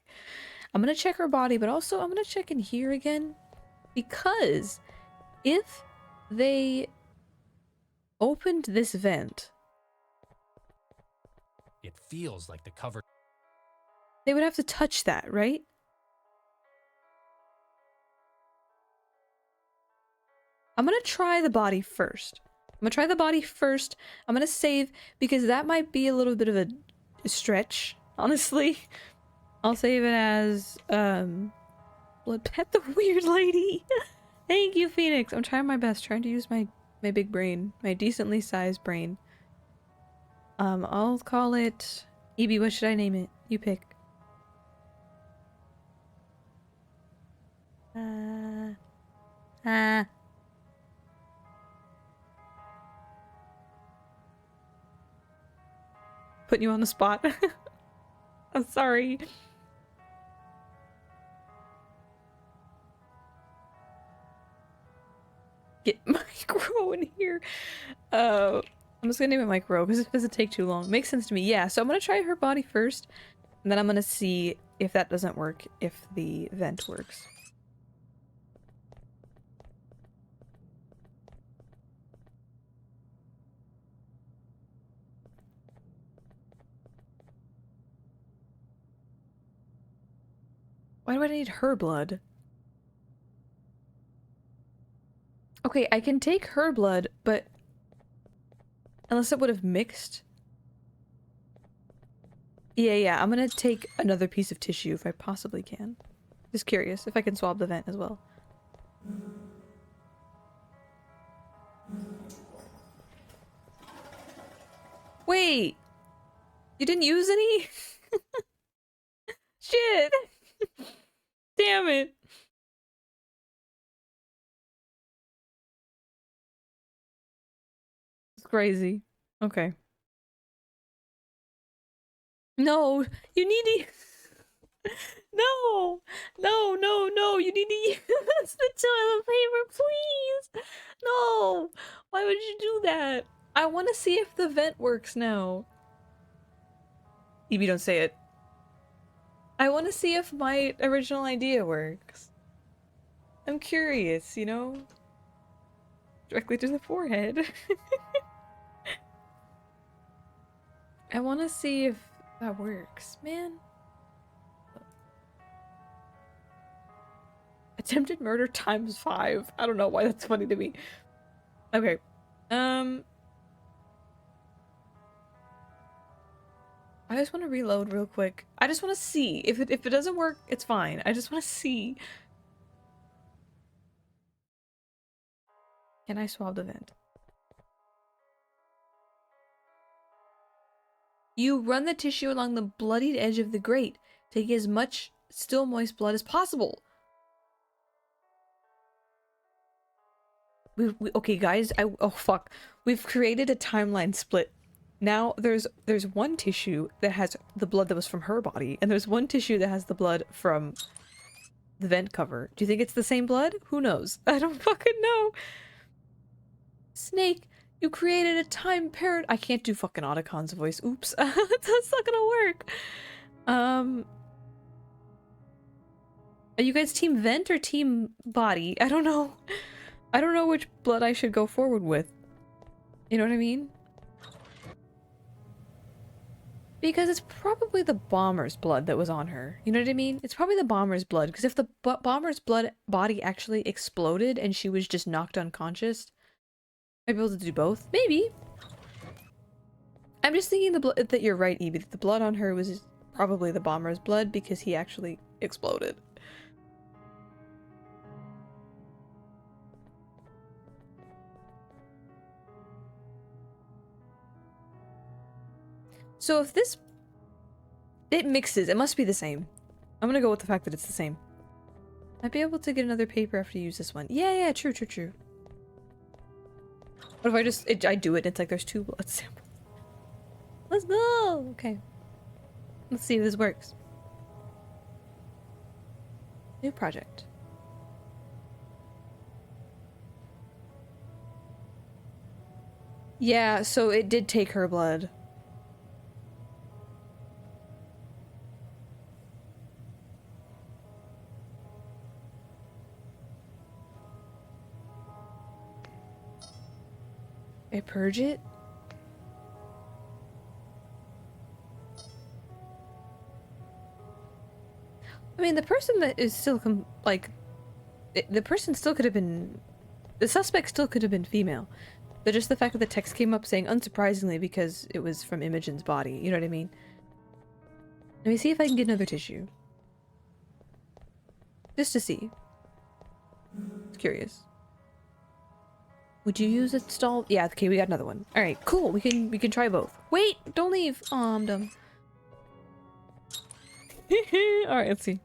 I'm gonna check her body, but also I'm gonna check in here again, because if they opened this vent, It feels like the cover... they would have to touch that, right? I'm gonna try the body first. I'm gonna save, because that might be a little bit of a stretch, honestly. I'll save it as, blood pet the weird lady. Thank you, Phoenix. I'm trying my best, trying to use my big brain, my decently sized brain. I'll call it... Evie, what should I name it? You pick. Putting you on the spot. I'm sorry. Get Micro in here. I'm just gonna name it Micro because it doesn't take too long. It makes sense to me. Yeah, so I'm gonna try her body first, and then I'm gonna see if that doesn't work, if the vent works. Why do I need her blood? Okay, I can take her blood, but... Unless it would have mixed? Yeah, I'm gonna take another piece of tissue if I possibly can. Just curious if I can swab the vent as well. Wait! You didn't use any? Shit! Damn it! It's crazy. Okay. No! You need to... No! No! You need to use the toilet paper, please! No! Why would you do that? I want to see if the vent works now. Evie, don't say it. I want to see if my original idea works. I'm curious, you know? Directly to the forehead. I want to see if that works, man. Attempted murder times 5. I don't know why that's funny to me. Okay. I just want to reload real quick. I just want to see. If it doesn't work, it's fine. I just want to see. Can I swab the vent? You run the tissue along the bloodied edge of the grate, taking as much still moist blood as possible. Okay, guys. Oh fuck. We've created a timeline split. Now there's one tissue that has the blood that was from her body, and there's one tissue that has the blood from the vent cover. Do you think it's the same blood? Who knows? I don't fucking know. Snake, you created a time parad- I can't do fucking Otacon's voice. Oops. That's not gonna work. Are you guys team vent or team body? I don't know. I don't know which blood I should go forward with. You know what I mean? Because it's probably the bomber's blood that was on her. You know what I mean? It's probably the bomber's blood. Because if the bomber's body actually exploded and she was just knocked unconscious, I'd be able to do both. Maybe. I'm just thinking that you're right, Evie. That the blood on her was probably the bomber's blood because he actually exploded. So if this... It mixes. It must be the same. I'm gonna go with the fact that it's the same. I'd be able to get another paper after you use this one. Yeah, true. What if I just... I do it and it's like there's 2 blood samples. Let's go! Okay. Let's see if this works. New project. Yeah, so it did take her blood. I purge it? I mean, the person that is still, the person still could have been... The suspect still could have been female. But just the fact that the text came up saying, unsurprisingly, because it was from Imogen's body. You know what I mean? Let me see if I can get another tissue. Just to see. It's curious. Would you use install? Yeah, okay, we got another one. Alright, cool. We can try both. Wait! Don't leave! Oh, I'm dumb. Alright, let's see.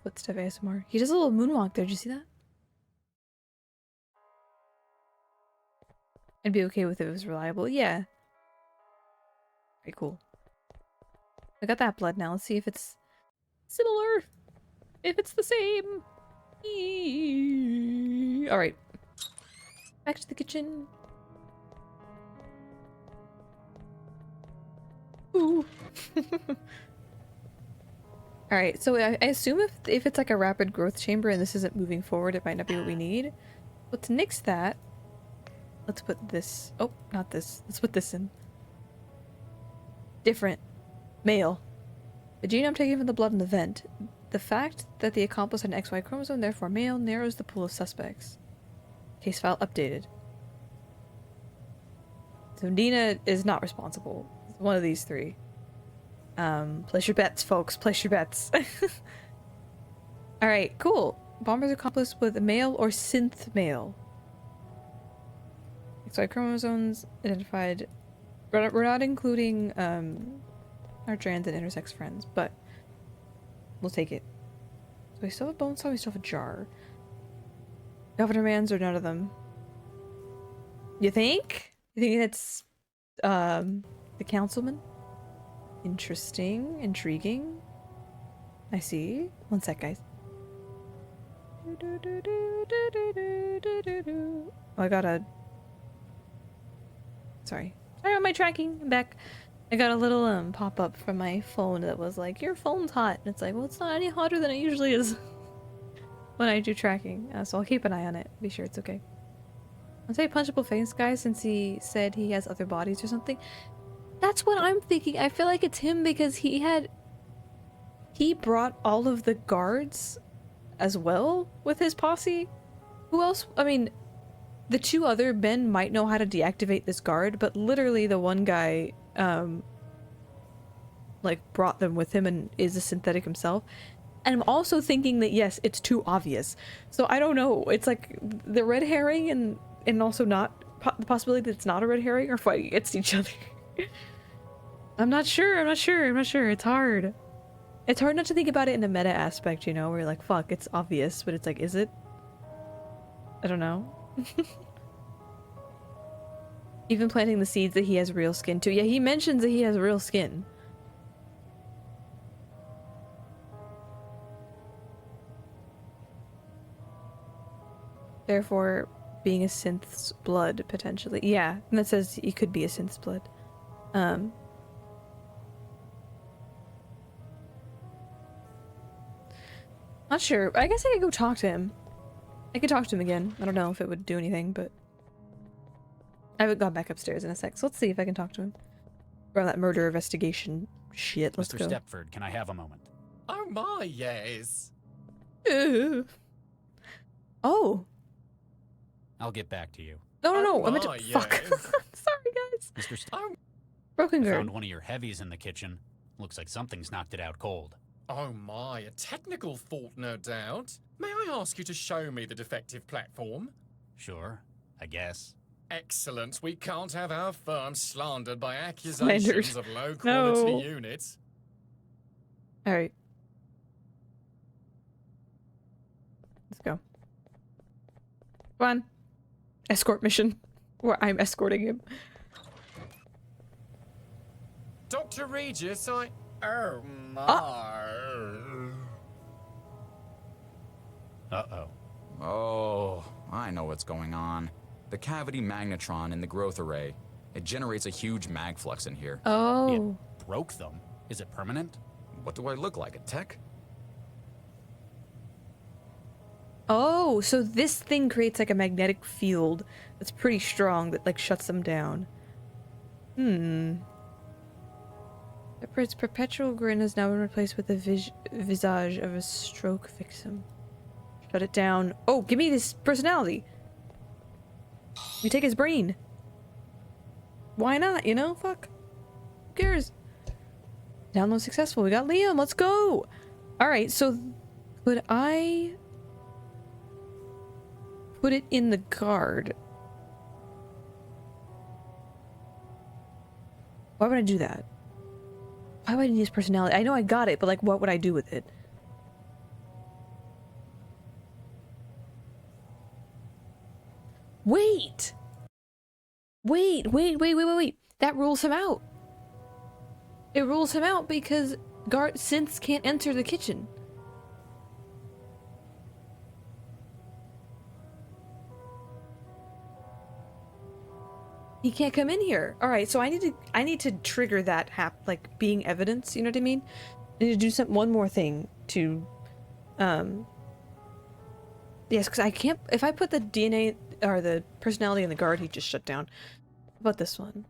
Footstep ASMR. He does a little moonwalk there. Did you see that? I'd be okay with it if it was reliable. Yeah. Very cool. I got that blood now. Let's see if it's similar. If it's the same. Alright. Back to the kitchen. Ooh. Alright, so I assume if it's like a rapid growth chamber and this isn't moving forward, it might not be what we need. Let's nix that. Let's put this... Oh, not this. Let's put this in. Different. Male. The genome taken from the blood in the vent. The fact that the accomplice had an XY chromosome, therefore male, narrows the pool of suspects. Case file updated. So Nina is not responsible. It's one of these 3. Place your bets, folks. Place your bets. Alright, cool. Bomber's accomplice with a male or synth male. XY chromosomes identified. We're not including our trans and intersex friends, but we'll take it. So we still have bone saw, we still have a jar. Governor Mans or none of them. You think? You think it's the councilman? Interesting. Intriguing. I see. One sec, guys. Oh, I got a... Sorry about my tracking. I'm back. I got a little pop-up from my phone that was like, your phone's hot. And it's like, well, it's not any hotter than it usually is when I do tracking. So I'll keep an eye on it. Be sure it's okay. I'll say punchable face guy since he said he has other bodies or something. That's what I'm thinking. I feel like it's him because he brought all of the guards as well with his posse. Who else? I mean, the 2 other men might know how to deactivate this guard, but literally the one guy like brought them with him and is a synthetic himself. And I'm also thinking that yes, it's too obvious. So I don't know. It's like the red herring and also not the possibility that it's not a red herring or fighting against each other. I'm not sure. It's hard. It's hard not to think about it in a meta aspect, you know, where you're like, fuck, it's obvious, but it's like, is it? I don't know. Even planting the seeds that he has real skin too. Yeah, he mentions that he has real skin. Therefore, being a synth's blood, potentially. Yeah, and that says he could be a synth's blood. Not sure. I guess I could go talk to him. I could talk to him again. I don't know if it would do anything, but... I haven't gone back upstairs in a sec, so let's see if I can talk to him. Around that murder investigation shit, let's go. Mr. Stepford, can I have a moment? Oh my, yes. Oh! I'll get back to you. No, I meant my, to- Fuck. yes. Sorry, guys. Mr. Stepford, Oh, Broken I girl. found one of your heavies in the kitchen. Looks like something's knocked it out cold. oh my, a technical fault, no doubt. May I ask you to show me the defective platform? Sure, I guess. Excellent. We can't have our firm slandered by accusations of low-quality No. units. Alright. Let's go. Come on. Escort mission. Where I'm escorting him. Dr. Regis, I... Oh my... Uh-oh. Oh, I know what's going on. The cavity magnetron in the growth array. It generates a huge mag flux in here. Oh. It broke them. Is it permanent? What do I look like, a tech? Oh, so this thing creates like a magnetic field that's pretty strong that like shuts them down. Its perpetual grin has now been replaced with the visage of a stroke victim. Shut it down. Oh, give me this personality. We take his brain. Why not, you know? Fuck. Who cares? Download successful. We got Liam. Let's go. Alright, so could I put it in the guard? Why would I do that? Why would I need his personality? I know I got it, but like, what would I do with it? Wait! Wait. That rules him out. It rules him out because synths can't enter the kitchen. He can't come in here. All right, so I need to trigger that like being evidence. You know what I mean? I need to do one more thing to, yes, because I can't. If I put the DNA or the personality in the guard, he'd just shut down. How about this one?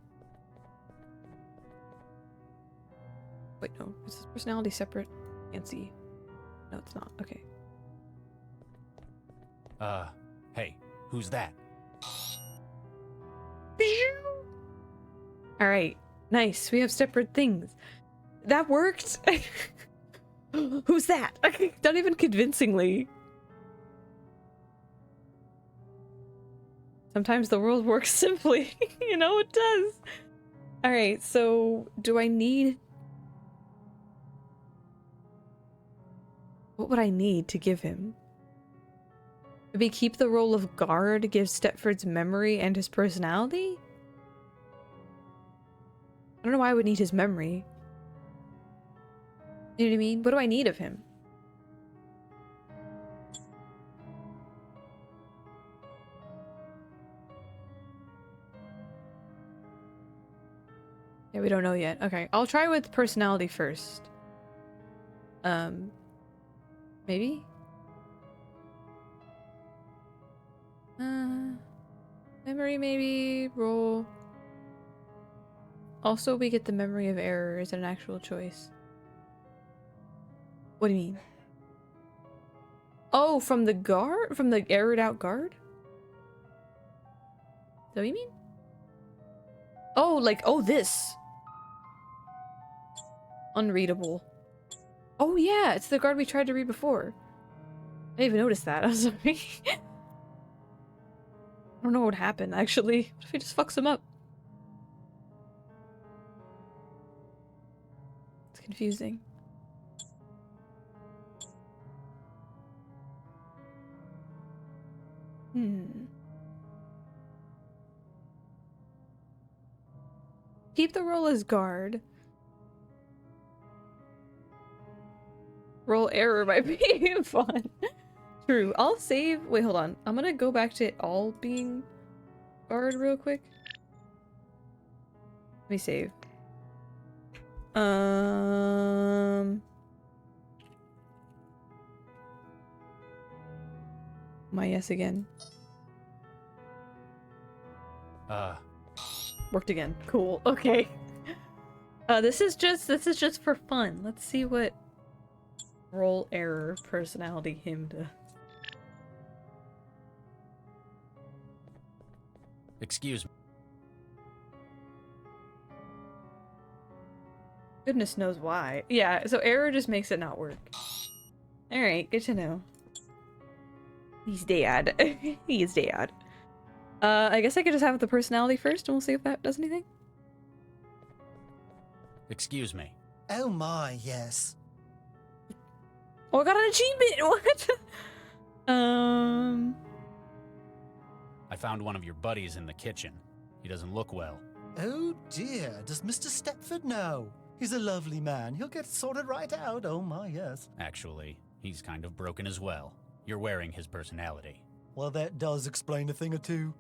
Wait, no, is this personality separate? Can't see. No, it's not. Okay. Hey, who's that? Alright, nice. We have separate things. That worked! Who's that? Not even convincingly. Sometimes the world works simply. You know, it does. Alright, so do I need... What would I need to give him? Maybe keep the role of guard, give Stepford's memory and his personality? I don't know why I would need his memory. You know what I mean? What do I need of him? Yeah, we don't know yet. Okay, I'll try with personality first. Maybe? Memory maybe, roll. Also, we get the memory of error. Is it an actual choice? What do you mean? Oh, from the guard? From the errored out guard? Is that what you mean? Oh, like, oh, this. Unreadable. Oh, yeah, it's the guard we tried to read before. I didn't even notice that. I'm sorry. I don't know what would happen, actually. What if he just fucks him up? It's confusing. Keep the role as guard. Roll error might be fun. True. I'll save. Wait, hold on. I'm gonna go back to it all being guard real quick. Let me save. My yes again. Worked again. Cool. Okay. This is just for fun. Let's see what role error personality him does. Excuse me. Goodness knows why. Yeah, so error just makes it not work. Alright, good to know. He's dead. He is dead. I guess I could just have the personality first and we'll see if that does anything. Excuse me. Oh my, yes. Oh, I got an achievement! What? I found one of your buddies in the kitchen. He doesn't look well. Oh dear, does Mr. Stepford know? He's a lovely man. He'll get sorted right out. Oh my, yes. Actually, he's kind of broken as well. You're wearing his personality. Well, that does explain a thing or two.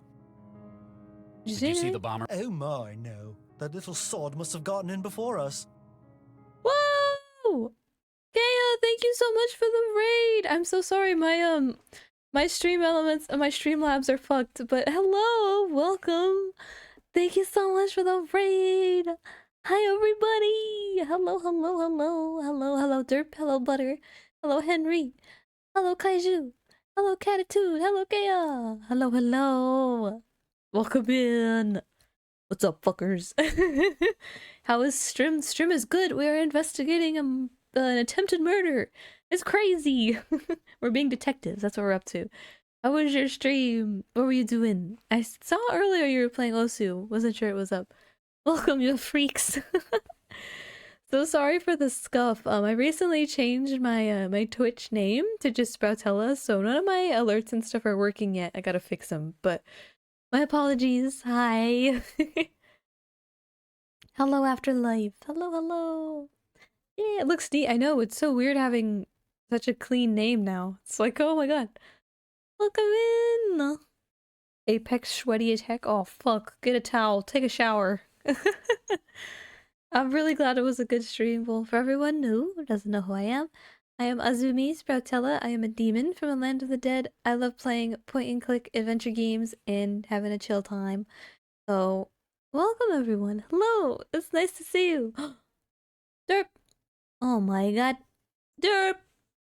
Did you see the bomber? Oh my, no. That little sod must have gotten in before us. Whoa! Kaya, thank you so much for the raid! I'm so sorry, my stream elements and my Streamlabs are fucked, but hello! Welcome! Thank you so much for the raid! Hi everybody! Hello, hello, hello, hello, hello Derp, hello Butter, hello Henry, hello Kaiju, hello Catitude, hello Kaya, hello, hello! Welcome in! What's up, fuckers? How is Strim? Strim is good. We are investigating an attempted murder. It's crazy. We're being detectives. That's what we're up to. How was your stream? What were you doing? I saw earlier you were playing Osu. Wasn't sure it was up. Welcome, you freaks. So sorry for the scuff. I recently changed my my Twitch name to just Sproutella, so none of my alerts and stuff are working yet. I gotta fix them, but my apologies. Hi. Hello, Afterlife. Hello, hello. Yeah, it looks neat. I know, it's so weird having such a clean name now. It's like, oh my god. Welcome in. Apex sweaty attack. Oh, fuck. Get a towel. Take a shower. I'm really glad it was a good stream. Well, for everyone new who doesn't know who I am Azumi Sproutella. I am a demon from the land of the dead. I love playing point-and-click adventure games and having a chill time. So, welcome everyone. Hello! It's nice to see you. Derp! Oh my god. Derp!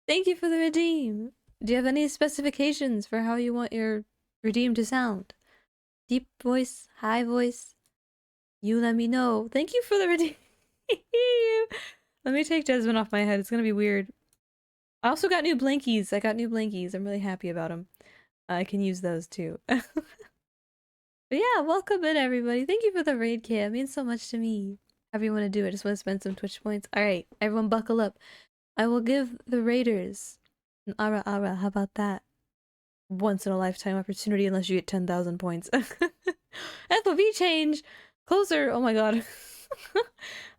Thank you for the redeem. Do you have any specifications for how you want your redeem to sound? Deep voice? High voice? You let me know. Thank you for the redeem. Let me take Desmond off my head. It's gonna be weird. I also got new blankies. I got new blankies. I'm really happy about them. I can use those too. But yeah, welcome in everybody. Thank you for the raid, Kay. It means so much to me. However you want to do it. I just want to spend some Twitch points. Alright, everyone buckle up. I will give the raiders an ara ara. How about that? Once in a lifetime opportunity unless you get 10,000 points. FOV change! Closer! Oh my god.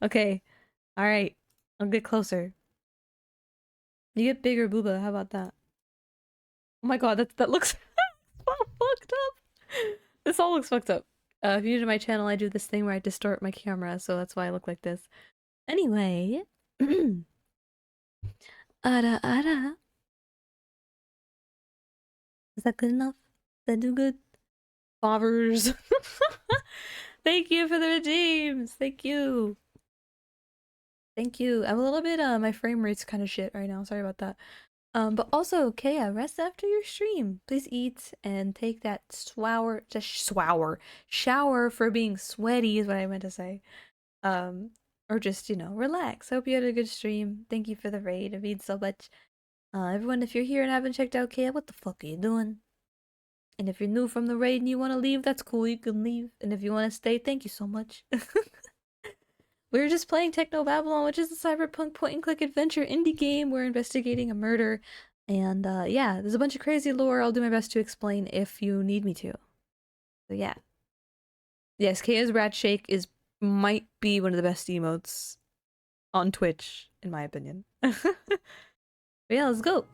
Okay. Alright. I'll get closer. You get bigger booba. How about that? Oh my god, that looks so fucked up. This all looks fucked up. If you're new to my channel, I do this thing where I distort my camera, so that's why I look like this. Anyway. Ara ara. Is that good enough? Did that do good? Bobbers. Thank you for the redeems. Thank you. Thank you. I'm a little bit, my frame rate's kind of shit right now. Sorry about that. But also, Kaya, rest after your stream. Please eat and take that shower for being sweaty is what I meant to say. Or just, you know, relax. I hope you had a good stream. Thank you for the raid. It means so much. Everyone, if you're here and haven't checked out Kaya, what the fuck are you doing? And if you're new from the raid and you want to leave, that's cool. You can leave. And if you want to stay, thank you so much. We were just playing Technobabylon, which is a cyberpunk point-and-click adventure indie game. We're investigating a murder, And yeah, there's a bunch of crazy lore. I'll do my best to explain if you need me to. So yeah. Yes, Kaya's Rat Shake might be one of the best emotes on Twitch, in my opinion. Yeah, let's go.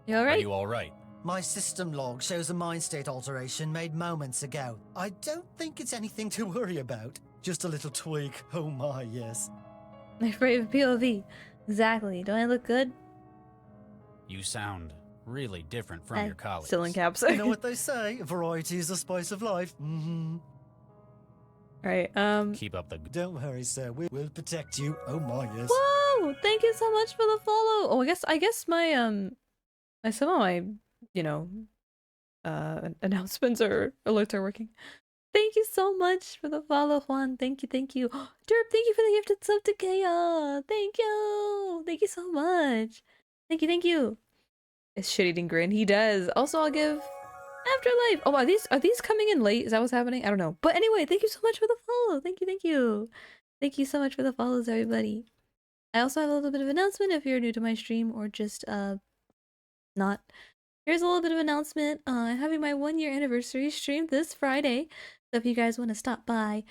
You Are alright? you all right? My system log shows a mind state alteration made moments ago. I don't think it's anything to worry about. Just a little tweak. Oh my, yes. My brave POV. Exactly. Don't I look good? You sound really different from your colleagues. Still in caps. You know what they say? Variety is the spice of life. Alright, Keep up the Don't worry, sir. We'll protect you. Oh my, yes. whoa! Thank you so much for the follow. Oh, I guess my some of my, you know, announcements or alerts are working. Thank you so much for the follow, Juan. Thank you, thank you. Derp, thank you for the gifted sub to Kaya. Thank you. Thank you so much. Thank you, thank you. It's shit-eating grin. He does. Also, I'll give Afterlife. Oh, are these coming in late? Is that what's happening? I don't know. But anyway, thank you so much for the follow. Thank you, thank you. Thank you so much for the follows, everybody. I also have a little bit of announcement if you're new to my stream or just not. Here's a little bit of announcement. I'm having my 1-year anniversary stream this Friday. So if you guys want to stop by,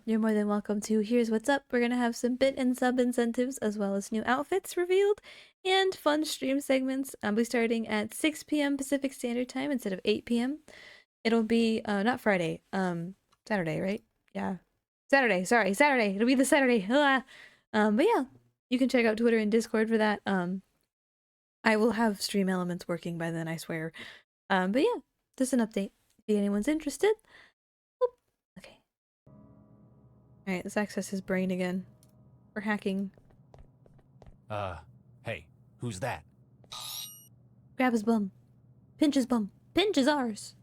you're more than welcome to. Here's what's up. We're going to have some bit and sub incentives as well as new outfits revealed and fun stream segments. I'll be starting at 6 p.m. Pacific Standard Time instead of 8 p.m. It'll be, not Friday, Saturday, right? Yeah. Saturday, sorry, Saturday. It'll be the Saturday. But yeah, you can check out Twitter and Discord for that. I will have stream elements working by then, I swear. But yeah, just an update. If anyone's interested. Oop. Okay. Alright, let's access his brain again. For hacking. Hey, who's that? Grab his bum. Pinch his bum. Pinch is ours.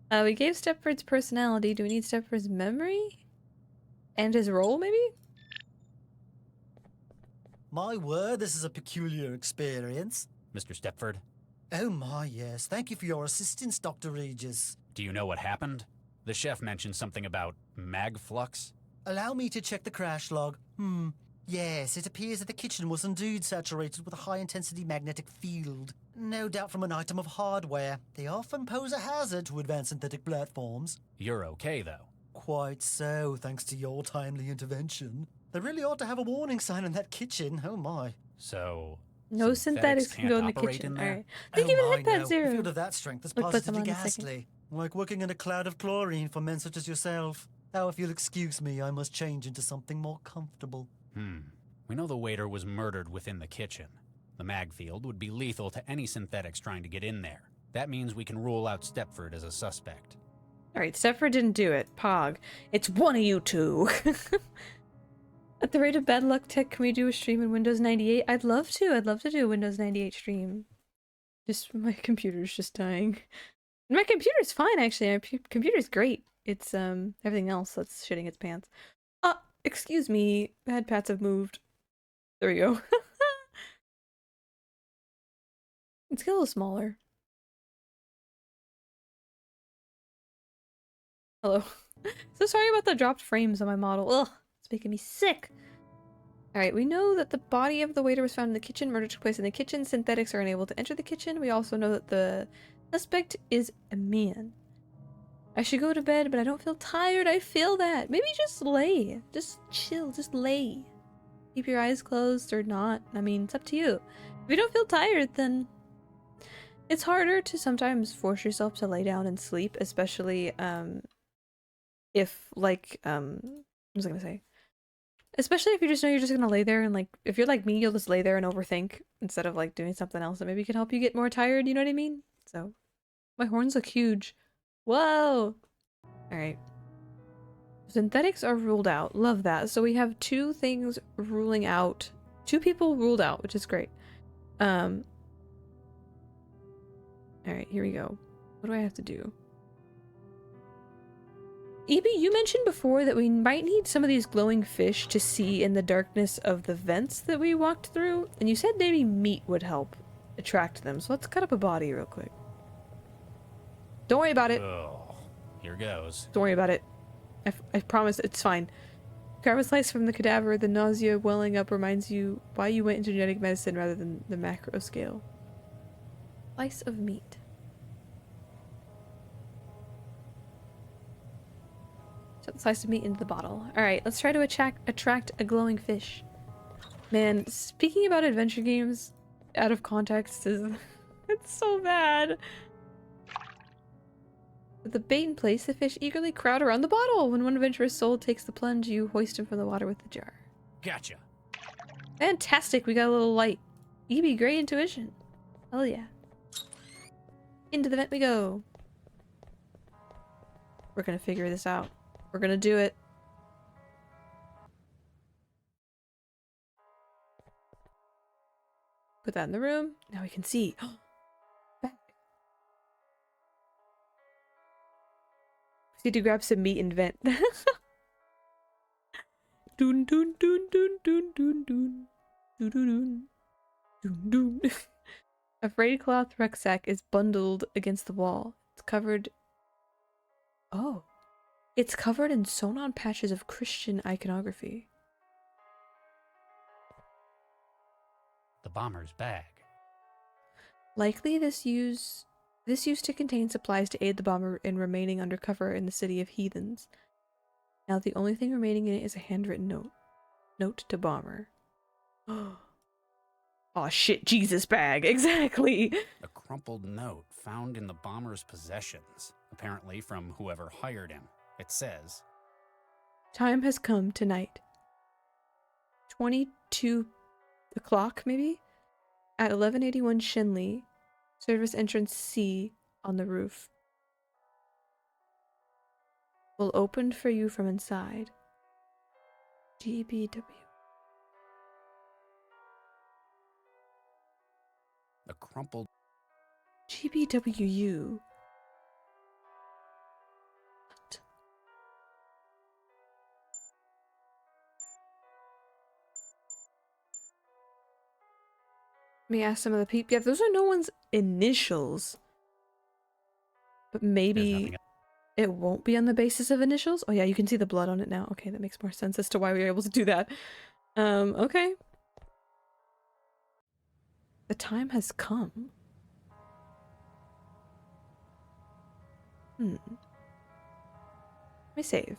We gave Stepford's personality. Do we need Stepford's memory? And his role, maybe? My word, this is a peculiar experience. Mr. Stepford? Oh my, yes. Thank you for your assistance, Dr. Regis. Do you know what happened? The chef mentioned something about mag flux. Allow me to check the crash log. Yes, it appears that the kitchen was indeed saturated with a high-intensity magnetic field. No doubt from an item of hardware. They often pose a hazard to advanced synthetic platforms. You're okay, though. Quite so, thanks to your timely intervention. They really ought to have a warning sign in that kitchen. Oh my. So... No synthetics can go in the operate kitchen. there? Alright. Thank you for the my, hit no. Zero. A field of that strength is Look, put them positively on a second. ghastly. Like working in a cloud of chlorine for men such as yourself. Now, if you'll excuse me, I must change into something more comfortable. We know the waiter was murdered within the kitchen. The mag field would be lethal to any synthetics trying to get in there. That means we can rule out Stepford as a suspect. Alright, Stepford didn't do it. Pog. It's one of you two. At the rate of bad luck tech, can we do a stream in Windows 98? I'd love to. I'd love to do a Windows 98 stream. Just, my computer's just dying. My computer's fine, actually. My computer's great. It's, everything else that's shitting its pants. Excuse me. Bad pats have moved. There we go. Let's get a little smaller. Hello. So sorry about the dropped frames on my model. Ugh, it's making me sick. Alright, we know that the body of the waiter was found in the kitchen. Murder took place in the kitchen. Synthetics are unable to enter the kitchen. We also know that the suspect is a man. I should go to bed, but I don't feel tired. I feel that. Maybe just lay. Just chill. Just lay. Keep your eyes closed or not. I mean, it's up to you. If you don't feel tired, then it's harder to sometimes force yourself to lay down and sleep, especially if, like, what was I gonna say? Especially if you just know you're just gonna lay there and, like, if you're like me, you'll just lay there and overthink instead of, like, doing something else that maybe could help you get more tired, you know what I mean? So, my horns look huge. Whoa! Alright. Synthetics are ruled out. Love that. So we have 2 things ruling out. 2 people ruled out, which is great. Alright, here we go. What do I have to do? EB, you mentioned before that we might need some of these glowing fish to see in the darkness of the vents that we walked through, and you said maybe meat would help attract them, so let's cut up a body real quick. Don't worry about it. Oh, here goes. Don't worry about it. I promise it's fine. Carve a slice from the cadaver, the nausea welling up reminds you why you went into genetic medicine rather than the macro scale. Slice of meat. So slice of meat into the bottle. Alright, let's try to attract a glowing fish. Man, speaking about adventure games out of context is... it's so bad. With the bait in place, the fish eagerly crowd around the bottle. When one adventurous soul takes the plunge, you hoist him from the water with the jar. Gotcha. Fantastic, we got a little light. EB, great intuition. Hell yeah. Into the vent we go. We're gonna figure this out. We're gonna do it. Put that in the room. Now we can see. Back. We need to grab some meat and vent. Dun dun dun dun dun dun dun dun dun dun dun. A frayed cloth rucksack is bundled against the wall. It's covered. Oh. It's covered in sewn-on patches of Christian iconography. The bomber's bag. Likely this used to contain supplies to aid the bomber in remaining undercover in the city of heathens. Now the only thing remaining in it is a handwritten note. Note to bomber. Oh shit, Jesus bag, exactly! A crumpled note found in the bomber's possessions, apparently from whoever hired him. It says, Time has come tonight. 22 o'clock, maybe? At 1181 Shenley, service entrance C on the roof. Will open for you from inside. GBW. a crumpled... GBWU. What? Let me ask some of the people. Yeah, those are no one's initials. But maybe it won't be on the basis of initials. Oh yeah, you can see the blood on it now. Okay, that makes more sense as to why we were able to do that. Okay. The time has come. Let me save.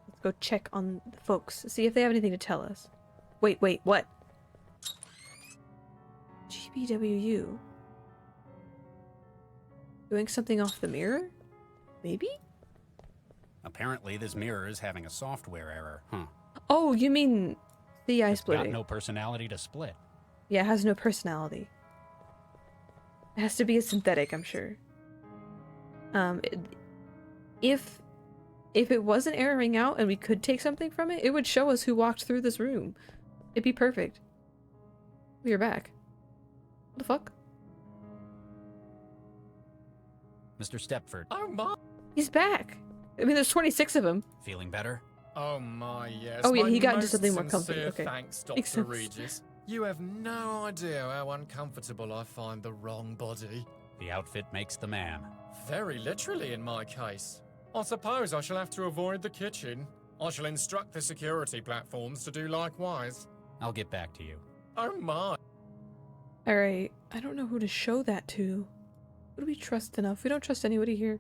Let's go check on the folks. See if they have anything to tell us. Wait, what? GBWU. Doing something off the mirror? Maybe? Apparently this mirror is having a software error, huh? Oh, you mean the eye It's splitting. got no personality to split. Yeah, it has no personality. It has to be a synthetic, I'm sure. If it wasn't erroring out and we could take something from it, it would show us who walked through this room. It'd be perfect. We are back. What the fuck? Mr. Stepford, Oh my! He's back. I mean, there's 26 of them. feeling better? Oh my, yes. Oh, yeah, My he got into most something more comfy, sincere okay. Thanks, Makes Dr. sense. Regis. You have no idea how uncomfortable I find the wrong body. The outfit makes the man. Very literally in my case. I suppose I shall have to avoid the kitchen. I shall instruct the security platforms to do likewise. I'll get back to you. Oh my. Alright, I don't know who to show that to. Who do we trust enough? We don't trust anybody here.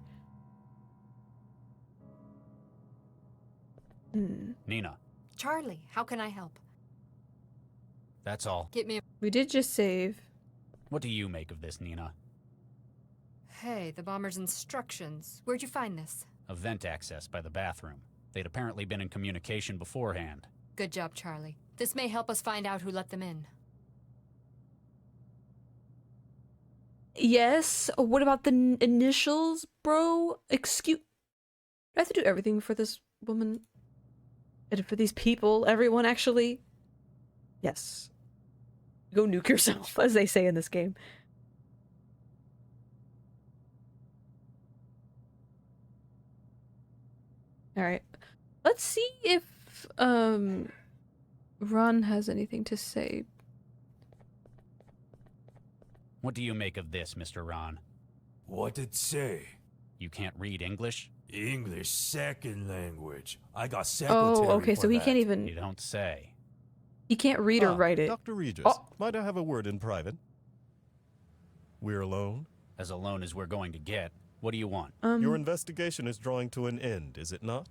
Nina, Charlie, how can I help? that's all. Get me a... We did just save. What do you make of this, Nina? Hey, the bomber's instructions. Where'd you find this? A vent access by the bathroom. They'd apparently been in communication beforehand. Good job, Charlie. This may help us find out who let them in. Yes. What about the initials, bro? Excuse. Do I have to do everything for this woman? And for these people? Everyone, actually? Yes. Go nuke yourself, as they say in this game. Alright. Let's see if, Ron has anything to say. What do you make of this, Mr. Ron? What it say? You can't read English? English second language. I got secretary Oh, okay, for so he that. can't even... You don't say. He can't read or write it. Dr. Regis, Oh. might I have a word in private? We're alone? As alone as we're going to get. What do you want? Your investigation is drawing to an end, is it not?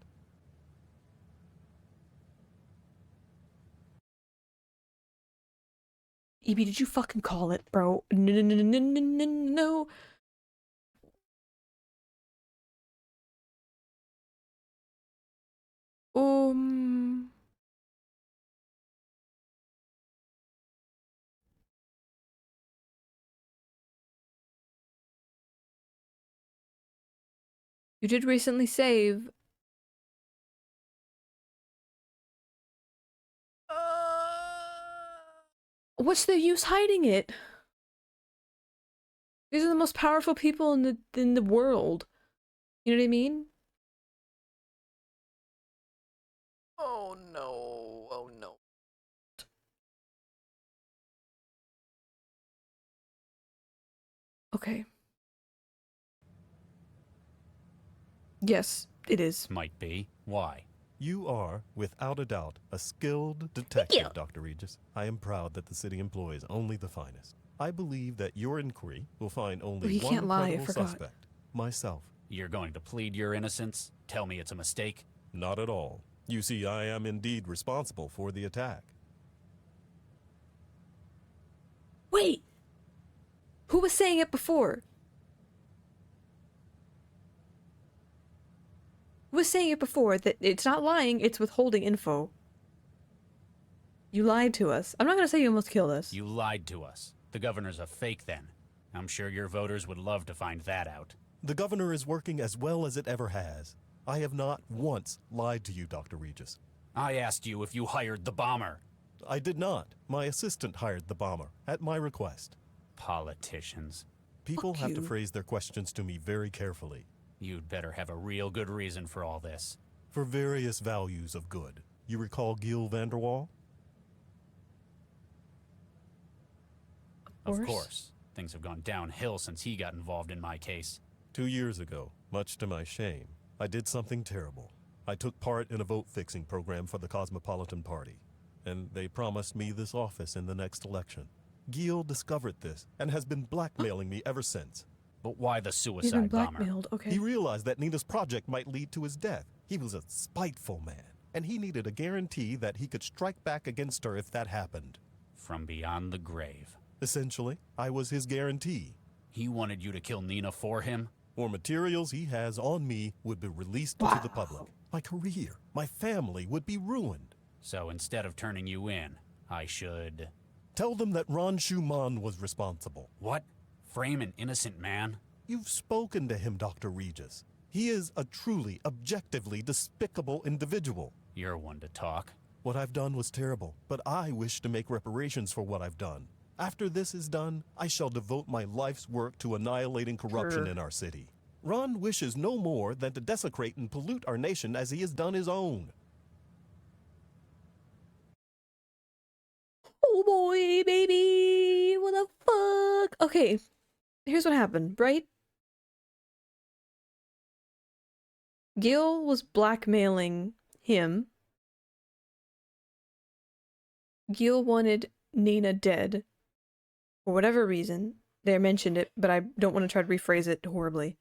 EB, did you fucking call it, bro? No, no, no, no, no, no, no. You did recently save. What's the use hiding it? These are the most powerful people in the world. You know what I mean? Oh no. Oh no. Okay. Yes, it is. Might be. Why? You are, without a doubt, a skilled detective, Dr. Regis. I am proud that the city employs only the finest. I believe that your inquiry will find only he one can't lie, I credible forgot. suspect. Myself. You're going to plead your innocence? Tell me it's a mistake? Not at all. You see, I am indeed responsible for the attack. Wait! Who was saying it before? Who was saying it before that it's not lying, it's withholding info? You lied to us. I'm not gonna say you almost killed us. You lied to us. The governor's a fake then. I'm sure your voters would love to find that out. The governor is working as well as it ever has. I have not once lied to you, Dr. Regis. I asked you if you hired the bomber. I did not. My assistant hired the bomber, at my request. Politicians. People Fuck have to you. phrase their questions to me very carefully. You'd better have a real good reason for all this. For various values of good. You recall Gil Vanderwall? Of course. Things have gone downhill since he got involved in my case. 2 years ago, much to my shame, I did something terrible. I took part in a vote-fixing program for the Cosmopolitan Party, and they promised me this office in the next election. Gil discovered this and has been blackmailing me ever since. But why the He's been suicide bomber? blackmailed, okay. He realized that Nina's project might lead to his death. He was a spiteful man, and he needed a guarantee that he could strike back against her if that happened. From beyond the grave. Essentially, I was his guarantee. He wanted you to kill Nina for him? Or materials he has on me would be released to the public. My career, my family would be ruined. So instead of turning you in, I should... Tell them that Ron Schumann was responsible. What? Frame an innocent man? You've spoken to him, Dr. Regis. He is a truly, objectively despicable individual. You're one to talk. What I've done was terrible, but I wish to make reparations for what I've done. After this is done, I shall devote my life's work to annihilating corruption in our city. Ron wishes no more than to desecrate and pollute our nation as he has done his own. Oh boy, baby! What the fuck? Okay, here's what happened, right? Gil was blackmailing him. Gil wanted Nina dead. For whatever reason. They mentioned it, but I don't want to try to rephrase it horribly.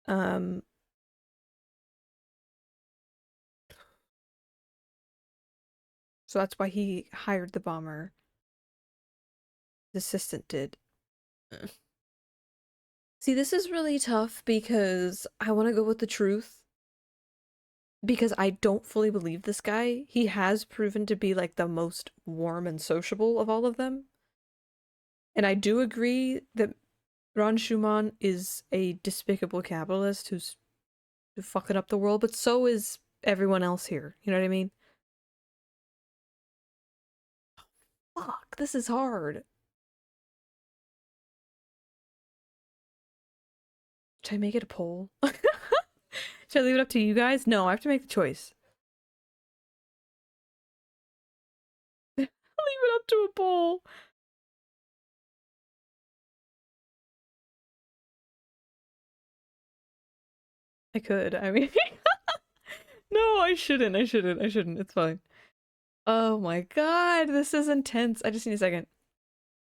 So that's why he hired the bomber. His assistant did. See, this is really tough because I want to go with the truth. Because I don't fully believe this guy. He has proven to be like the most warm and sociable of all of them. And I do agree that Ron Schumann is a despicable capitalist who's fucking up the world, but so is everyone else here. You know what I mean? Fuck, this is hard. Should I make it a poll? Should I leave it up to you guys? No, I have to make the choice. Leave it up to a poll. I could. I mean, no, I shouldn't. I shouldn't. I shouldn't. It's fine. Oh my god, this is intense. I just need a second.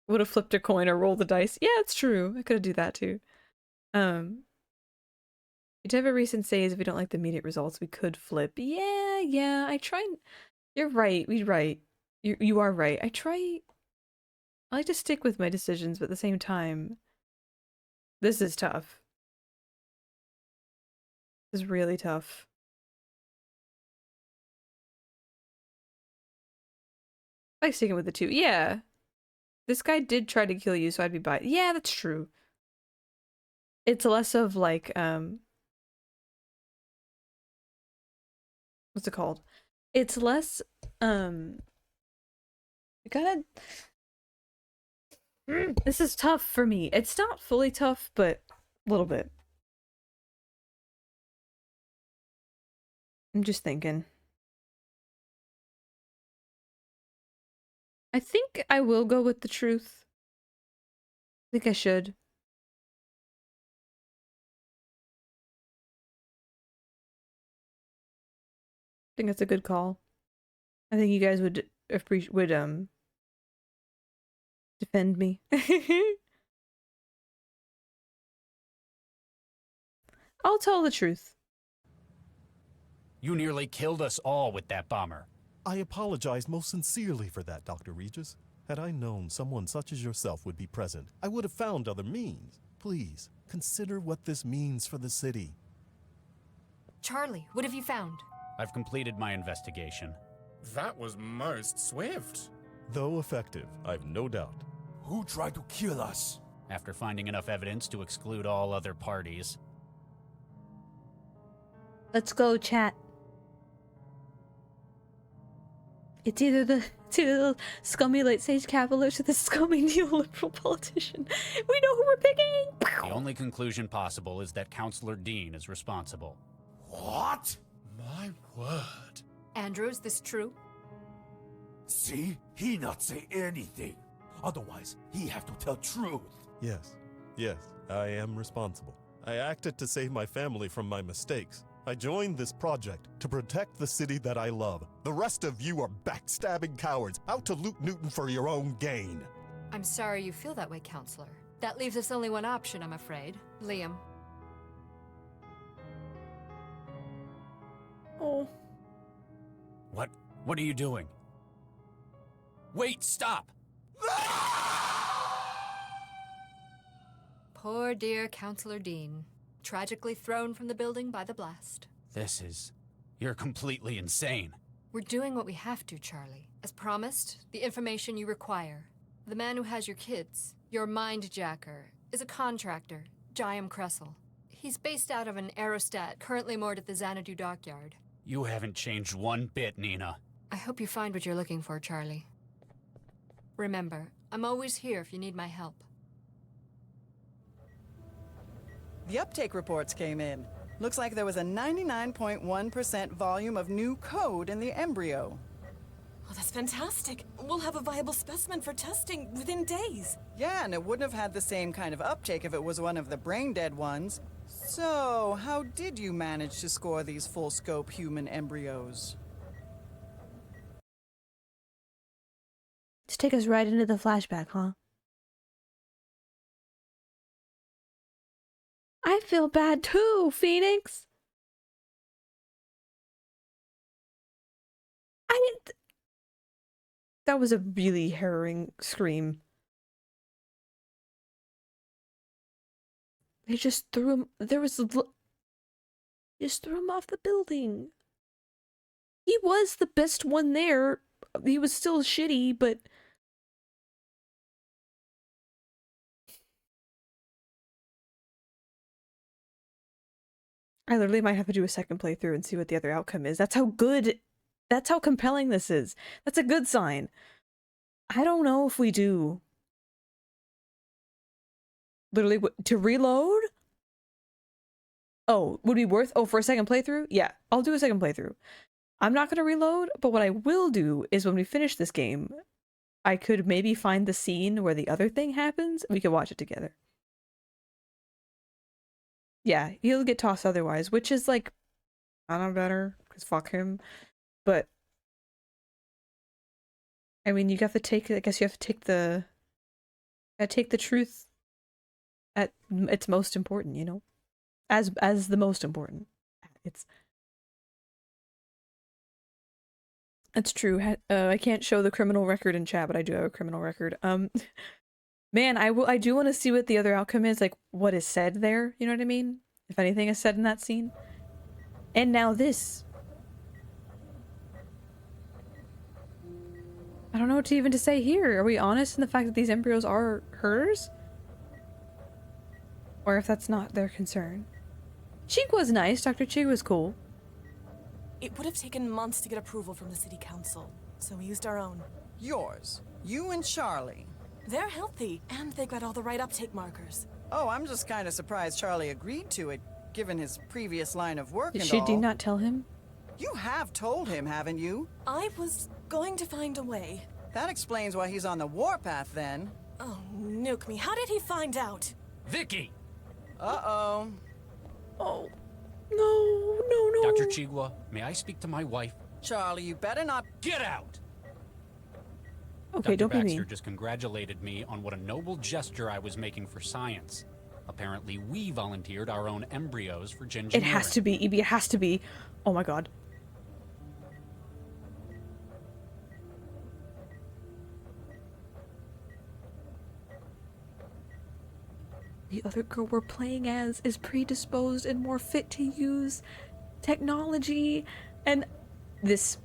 Would have flipped a coin or rolled the dice. Yeah, it's true. I could have do that too. You'd have a recent saves if we don't like the immediate results. We could flip. Yeah. I try. You're right. We're right. You are right. I like to stick with my decisions, but at the same time, this is tough. This is really tough. I like sticking with the 2. Yeah. This guy did try to kill you, so I'd be by. Yeah, that's true. It's less of like, what's it called? It's less, you gotta... This is tough for me. It's not fully tough, but a little bit. I'm just thinking. I think I will go with the truth. I think I should. I think that's a good call. I think you guys would defend me. I'll tell the truth. You nearly killed us all with that bomber. I apologize most sincerely for that, Dr. Regis. Had I known someone such as yourself would be present, I would have found other means. Please, consider what this means for the city. Charlie, what have you found? I've completed my investigation. That was most swift. Though effective, I've no doubt. Who tried to kill us? After finding enough evidence to exclude all other parties. Let's go, chat. It's either the scummy late stage capitalist or the scummy neoliberal politician. We know who we're picking! The only conclusion possible is that Counselor Dean is responsible. What? My word. Andrew, is this true? See? He not say anything. Otherwise, he have to tell truth. Yes, I am responsible. I acted to save my family from my mistakes. I joined this project to protect the city that I love. The rest of you are backstabbing cowards, out to loot Newton for your own gain. I'm sorry you feel that way, Counselor. That leaves us only one option, I'm afraid. Liam. Oh. What are you doing? Wait, stop! Poor dear Counselor Dean. Tragically thrown from the building by the blast. You're completely insane. We're doing what we have to, Charlie. As promised, the information you require. The man who has your kids, your mind-jacker, is a contractor, Jayam Kressel. He's based out of an aerostat currently moored at the Xanadu dockyard. You haven't changed one bit, Nina. I hope you find what you're looking for, Charlie. Remember, I'm always here if you need my help. The uptake reports came in. Looks like there was a 99.1% volume of new code in the embryo. Oh, that's fantastic. We'll have a viable specimen for testing within days. Yeah, and it wouldn't have had the same kind of uptake if it was one of the brain-dead ones. So, how did you manage to score these full-scope human embryos? Just take us right into the flashback, huh? I feel bad too, Phoenix. That was a really harrowing scream. They just threw him. Just threw him off the building. He was the best one there. He was still shitty, but. I literally might have to do a second playthrough and see what the other outcome is. That's how compelling this is. That's a good sign. I don't know if we do. Literally, to reload? Oh, would be worth... Oh, for a second playthrough? Yeah, I'll do a second playthrough. I'm not going to reload, but what I will do is when we finish this game, I could maybe find the scene where the other thing happens, and we could watch it together. Yeah, he'll get tossed otherwise, which is like, I don't know, better, because fuck him. But, I mean, you have to take, I guess you have to take the truth at its most important, you know? As the most important. It's true. I can't show the criminal record in chat, but I do have a criminal record. Man, I do want to see what the other outcome is, like what is said there, you know what I mean? If anything is said in that scene. And now this. I don't know what to even to say here. Are we honest in the fact that these embryos are hers? Or if that's not their concern. Chig was nice. Dr. Chig was cool. It would have taken months to get approval from the city council, so we used our own. Yours. You and Charlie. They're healthy, and they got all the right uptake markers. Oh, I'm just kind of surprised Charlie agreed to it, given his previous line of work and all. Did she not tell him? You have told him, haven't you? I was going to find a way. That explains why he's on the warpath, then. Oh, nuke me. How did he find out? Vicky! Uh-oh. Oh. No. Dr. Chigwa, may I speak to my wife? Charlie, you better not... Get out! Okay, Dr. don't be Baxter mean. just congratulated me on what a noble gesture I was making for science. Apparently, we volunteered our own embryos for gingerbread. It has to be, EB, it has to be. Oh my god. The other girl we're playing as is predisposed and more fit to use technology, and this...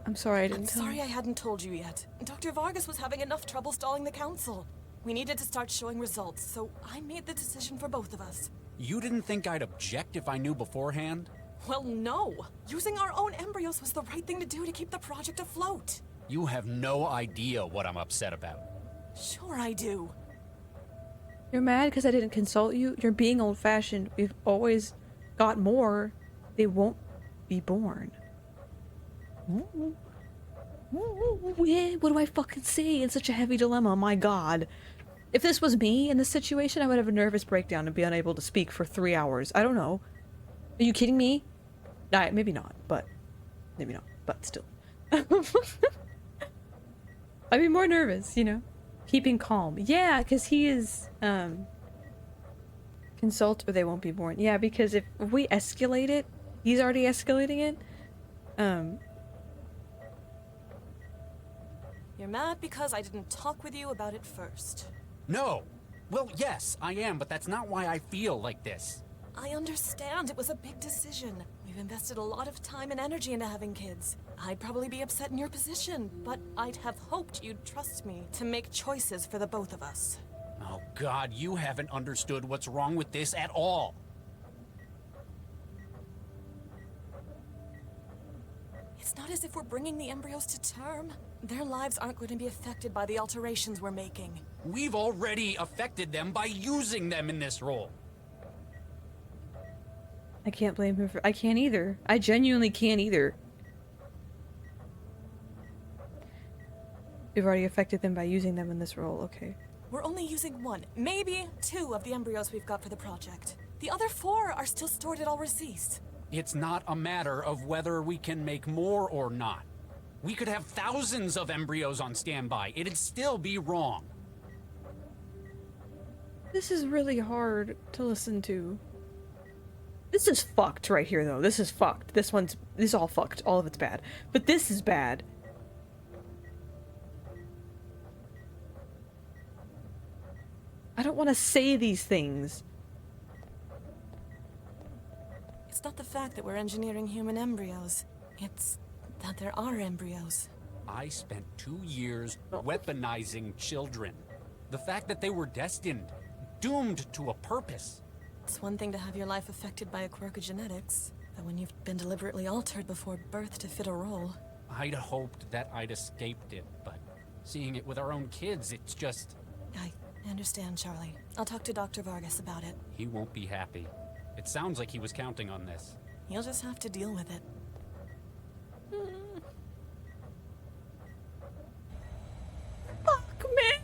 I'm sorry I didn't tell Sorry you. I hadn't told you yet. Dr. Vargas was having enough trouble stalling the council. We needed to start showing results, so I made the decision for both of us. You didn't think I'd object if I knew beforehand? Well, no. Using our own embryos was the right thing to do to keep the project afloat. You have no idea what I'm upset about. Sure I do. You're mad because I didn't consult you? You're being old-fashioned. We've always got more. They won't be born. Yeah, what do I fucking say in such a heavy dilemma? My god. If this was me in this situation, I would have a nervous breakdown and be unable to speak for 3 hours. I don't know. Are you kidding me? Nah, maybe not, but... Maybe not, but still. I'd be more nervous, you know? Keeping calm. Yeah, because he is, consult or they won't be born. Yeah, because if we escalate it, he's already escalating it, You're mad because I didn't talk with you about it first. No! Well, yes, I am, but that's not why I feel like this. I understand it was a big decision. We've invested a lot of time and energy into having kids. I'd probably be upset in your position, but I'd have hoped you'd trust me to make choices for the both of us. Oh god, you haven't understood what's wrong with this at all. It's not as if we're bringing the embryos to term. Their lives aren't going to be affected by the alterations we're making. We've already affected them by using them in this role. I can't blame him for- I can't either. I genuinely can't either. We've already affected them by using them in this role, okay. We're only using 1, maybe 2 of the embryos we've got for the project. The other 4 are still stored at Alrecis. It's not a matter of whether we can make more or not. We could have thousands of embryos on standby. It'd still be wrong. This is really hard to listen to. This is fucked right here, though. This is fucked. This is all fucked. All of it's bad. But this is bad. I don't want to say these things. It's not the fact that we're engineering human embryos. It's that there are embryos. I spent 2 years weaponizing children. The fact that they were destined, doomed to a purpose. It's one thing to have your life affected by a quirk of genetics, but when you've been deliberately altered before birth to fit a role. I'd hoped that I'd escaped it, but seeing it with our own kids, it's just... I understand, Charlie. I'll talk to Dr. Vargas about it. He won't be happy. It sounds like he was counting on this. You'll just have to deal with it. Fuck, man.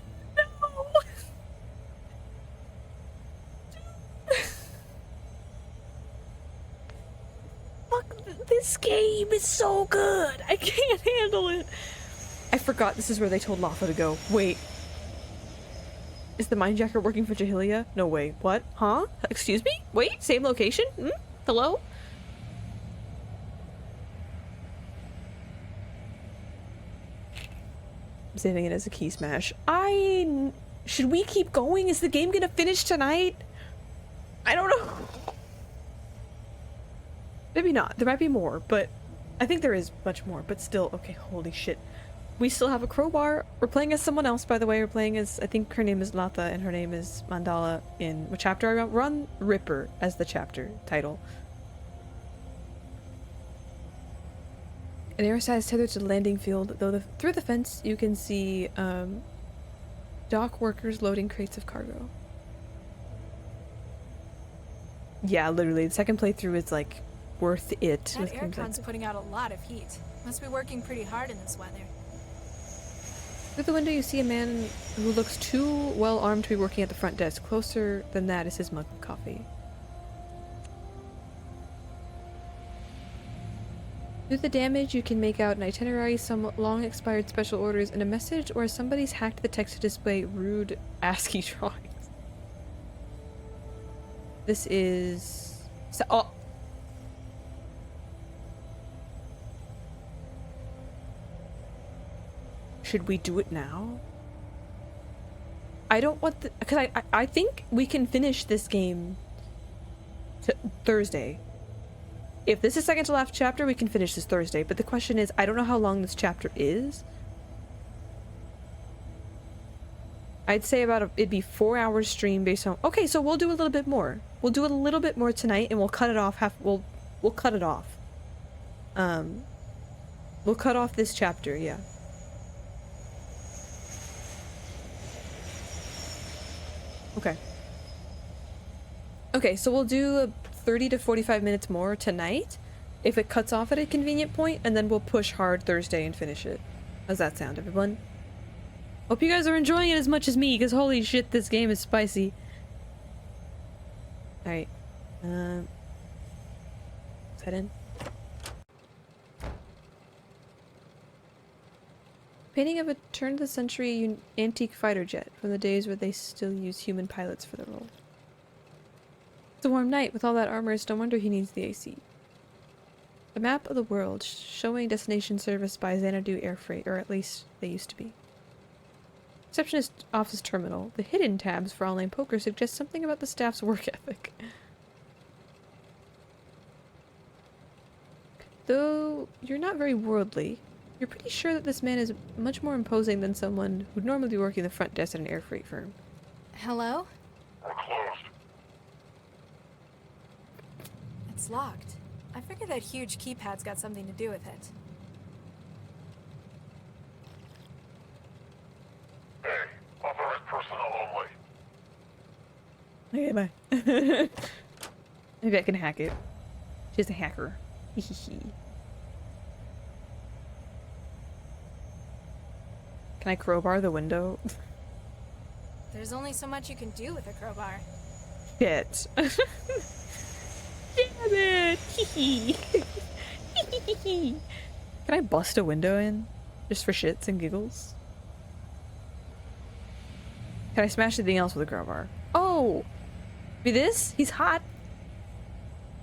This game is so good. I can't handle it. I forgot this is where they told Latha to go. Wait. Is the mindjacker working for Jahilia? No way. What? Huh? Excuse me? Wait, same location? Hmm? Hello? I'm saving it as a key smash. Should we keep going? Is the game gonna finish tonight? I don't know. Maybe not. There might be more, but I think there is much more, but still. Okay, holy shit. We still have a crowbar. We're playing as someone else, by the way. We're playing as, I think her name is Latha and her name is Mandala in what chapter are we on? We're on Ripper as the chapter title. An aerostat is tethered to the landing field, though through the fence you can see dock workers loading crates of cargo. Yeah, literally. The second playthrough is like worth it. That aircon's putting out a lot of heat. Must be working pretty hard in this weather. Through the window you see a man who looks too well armed to be working at the front desk. Closer than that is his mug of coffee. Through the damage you can make out an itinerary, some long expired special orders, and a message where somebody's hacked the text to display rude ASCII drawings. This is... oh! Should we do it now? I don't want the... because I think we can finish this game Thursday. If this is second to last chapter, we can finish this Thursday. But the question is, I don't know how long this chapter is. I'd say it'd be 4 hours stream based on... Okay, so we'll do a little bit more. We'll do a little bit more tonight and we'll cut it off we'll cut it off. We'll cut off this chapter, yeah. Okay. Okay, so we'll do 30 to 45 minutes more tonight if it cuts off at a convenient point, and then we'll push hard Thursday and finish it. How's that sound, everyone? Hope you guys are enjoying it as much as me, because holy shit, this game is spicy. Alright. Let's head in. Painting of a turn-of-the-century antique fighter jet from the days where they still use human pilots for the role. It's a warm night. With all that armor, it's no wonder he needs the AC. A map of the world showing destination serviced by Xanadu Air Freight, or at least they used to be. Receptionist office terminal. The hidden tabs for online poker suggest something about the staff's work ethic. Though you're not very worldly, you're pretty sure that this man is much more imposing than someone who'd normally be working the front desk at an air freight firm. Hello? We're closed. It's locked. I figured that huge keypad's got something to do with it. Hey, authorized personnel only. Okay, bye. Maybe I can hack it. She's a hacker. Can I crowbar the window? There's only so much you can do with a crowbar. Shit. Damn it! Can I bust a window in? Just for shits and giggles? Can I smash anything else with a crowbar? Oh! Be this? He's hot!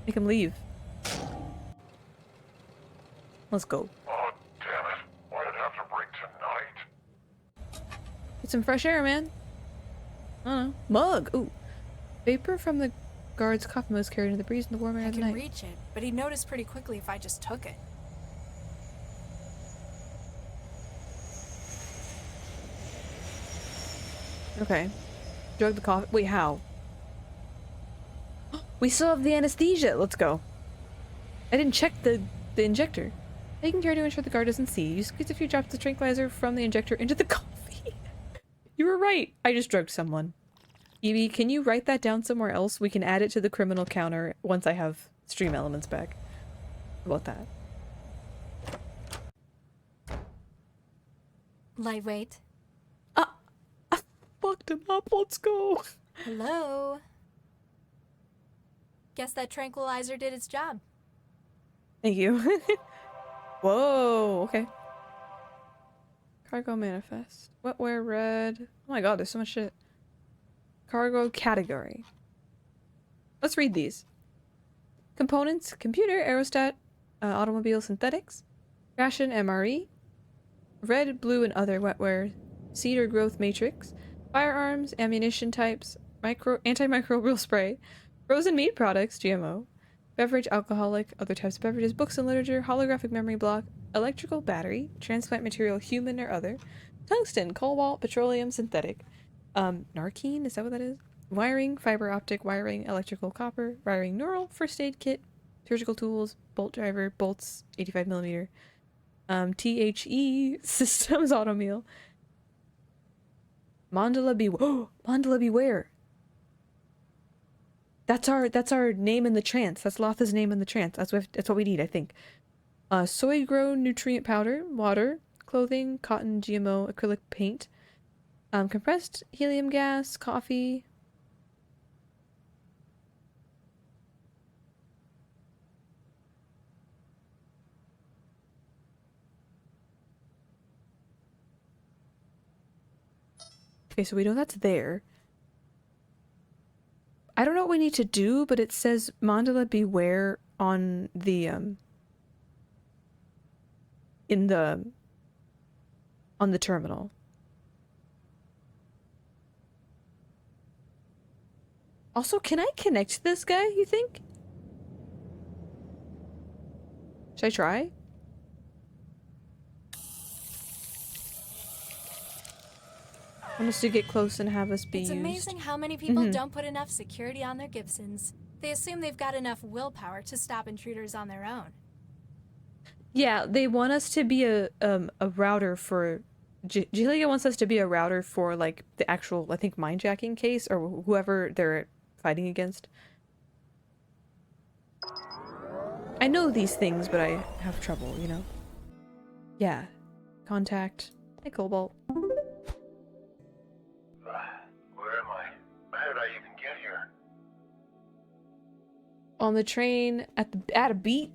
Make him leave. Let's go. Oh, damn it. Why'd it have to break tonight? Get some fresh air, man. I don't know. Mug! Ooh. Vapor from the guard's coffee mug is carried in the breeze in the warm air I of the can night. reach it, but he'd notice pretty quickly if I just took it. Okay. Drug the coffee. Wait, how? We still have the anesthesia. Let's go. I didn't check the injector. Taking care to ensure the guard doesn't see. You squeeze a few drops of tranquilizer from the injector into the coffee. You were right. I just drugged someone. Evie, can you write that down somewhere else? We can add it to the criminal counter once I have stream elements back. How about that? Lightweight. I fucked him up. Let's go. Hello? Guess that tranquilizer did its job. Thank you. Whoa, okay. Cargo manifest. Wetware red. Oh my god, there's so much shit. Cargo category. Let's read these. Components, computer, aerostat, automobile synthetics, fashion, MRE, red, blue, and other wetware, cedar growth matrix, firearms, ammunition types, antimicrobial spray, frozen meat products, GMO, beverage, alcoholic, other types of beverages, books and literature, holographic memory block, electrical battery, transplant material, human or other, tungsten, cobalt, petroleum, synthetic, narkine, is that what that is? Wiring, fiber optic, wiring, electrical copper, wiring neural, first aid kit, surgical tools, bolt driver, bolts, 85mm, THE, systems automeal, Mandala beware. That's our name in the trance. That's Lotha's name in the trance. That's what we need, I think. Soy grown nutrient powder, water, clothing, cotton, GMO, acrylic paint, compressed helium gas, coffee. Okay, so we know that's there. I don't know what we need to do, but it says Mandala beware on the on the terminal. Also, can I connect this guy, you think? Should I try? I want us to get close and have us be It's used. amazing how many people don't put enough security on their Gibsons. They assume they've got enough willpower to stop intruders on their own. Yeah, they want us to be a router for... Julia wants us to be a router for, like, the actual, I think, mindjacking case, or whoever they're fighting against. I know these things, but I have trouble, you know? Yeah. Contact. Hey, Cobalt. Where am I? How did I even get here? On the train,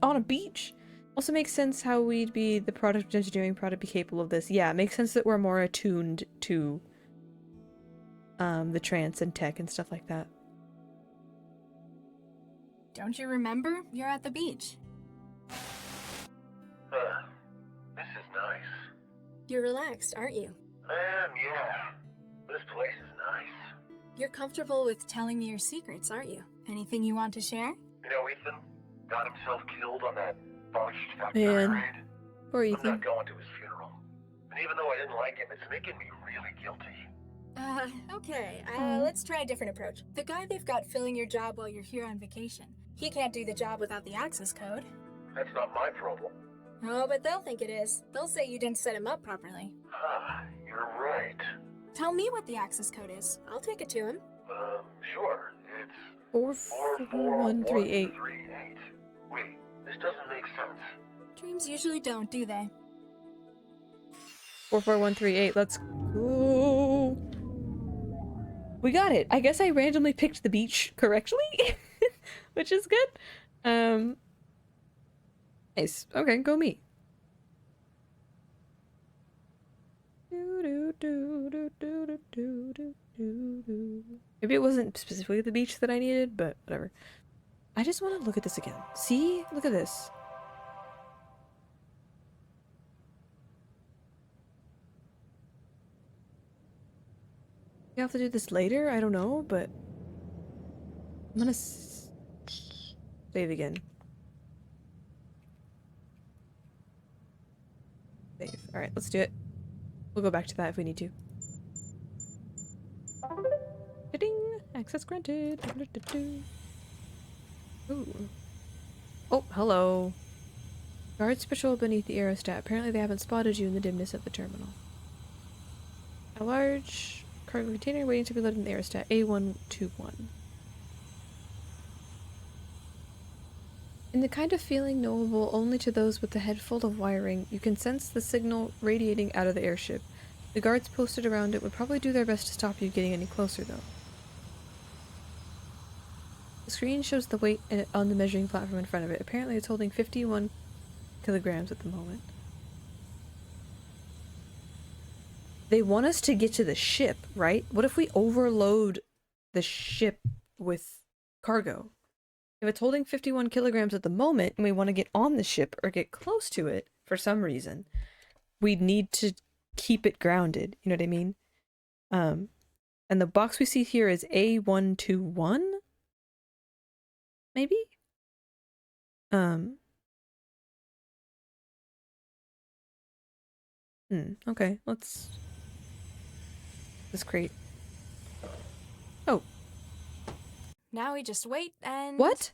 on a beach. Also makes sense how we'd be the product engineering product be capable of this. Yeah, it makes sense that we're more attuned to the trance and tech and stuff like that. Don't you remember? You're at the beach. This is nice. You're relaxed, aren't you? Yeah. This place is nice. You're comfortable with telling me your secrets, aren't you? Anything you want to share? You know, Ethan got himself killed on that botched factory Man. raid. Poor I'm Ethan. not going to his funeral. And even though I didn't like him, it's making me really guilty. Okay. Let's try a different approach. The guy they've got filling your job while you're here on vacation. He can't do the job without the access code. That's not my problem. Oh, but they'll think it is. They'll say you didn't set him up properly. You're right. Tell me what the access code is. I'll take it to him. Sure. It's 44138. Wait, this doesn't make sense. Dreams usually don't, do they? 44138. Let's go. We got it. I guess I randomly picked the beach correctly, which is good. Nice. Okay, go me. Maybe it wasn't specifically the beach that I needed, but whatever. I just want to look at this again. See? Look at this. You have to do this later? I don't know, but I'm gonna save again. Save. Alright, let's do it. We'll go back to that if we need to. Ding! Access granted. Ooh. Oh, hello. Guards patrol beneath the aerostat. Apparently they haven't spotted you in the dimness of the terminal. A large cargo container waiting to be loaded in the aerostat. A121. In the kind of feeling knowable only to those with the head full of wiring, you can sense the signal radiating out of the airship. The guards posted around it would probably do their best to stop you getting any closer, though. The screen shows the weight on the measuring platform in front of it. Apparently it's holding 51 kilograms at the moment. They want us to get to the ship, right? What if we overload the ship with cargo? If it's holding 51 kilograms at the moment and we want to get on the ship or get close to it for some reason, we'd need to keep it grounded. You know what I mean? And the box we see here is A121? Maybe? Okay, let's... This crate. Oh. Now we just wait and... What?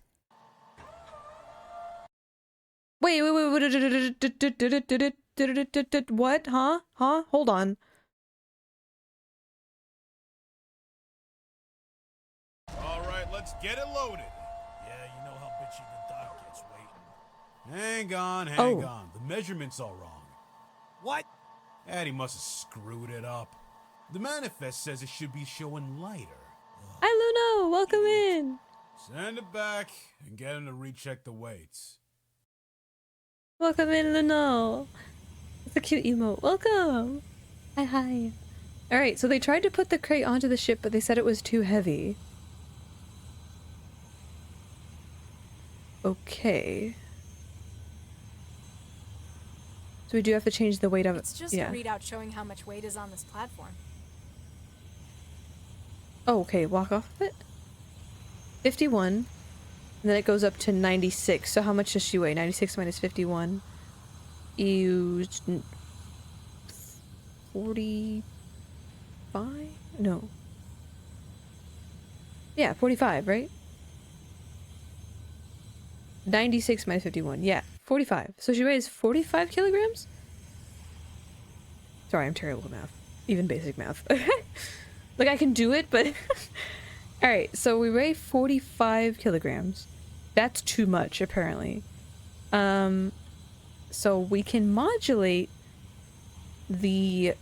Wait. What? Huh? Hold on. Alright, let's get it loaded. Yeah, you know how bitchy the doc gets waiting. Hang on. The measurement's all wrong. What? Addy must have screwed it up. The manifest says it should be showing lighter. Hi, Luno! Welcome in! Send it back and get him to recheck the weights. Welcome in, Luno! That's a cute emote. Welcome! Hi. Alright, so they tried to put the crate onto the ship, but they said it was too heavy. Okay. So we do have to change the weight of it. It's just a readout showing how much weight is on this platform. Oh, okay, walk off of it. 51. And then it goes up to 96. So how much does she weigh? 96 minus 51. 45? No. Yeah, 45, right? 96 minus 51. Yeah, 45. So she weighs 45 kilograms? Sorry, I'm terrible at math. Even basic math. Like, I can do it, but... Alright, so we weigh 45 kilograms. That's too much, apparently. So we can modulate the,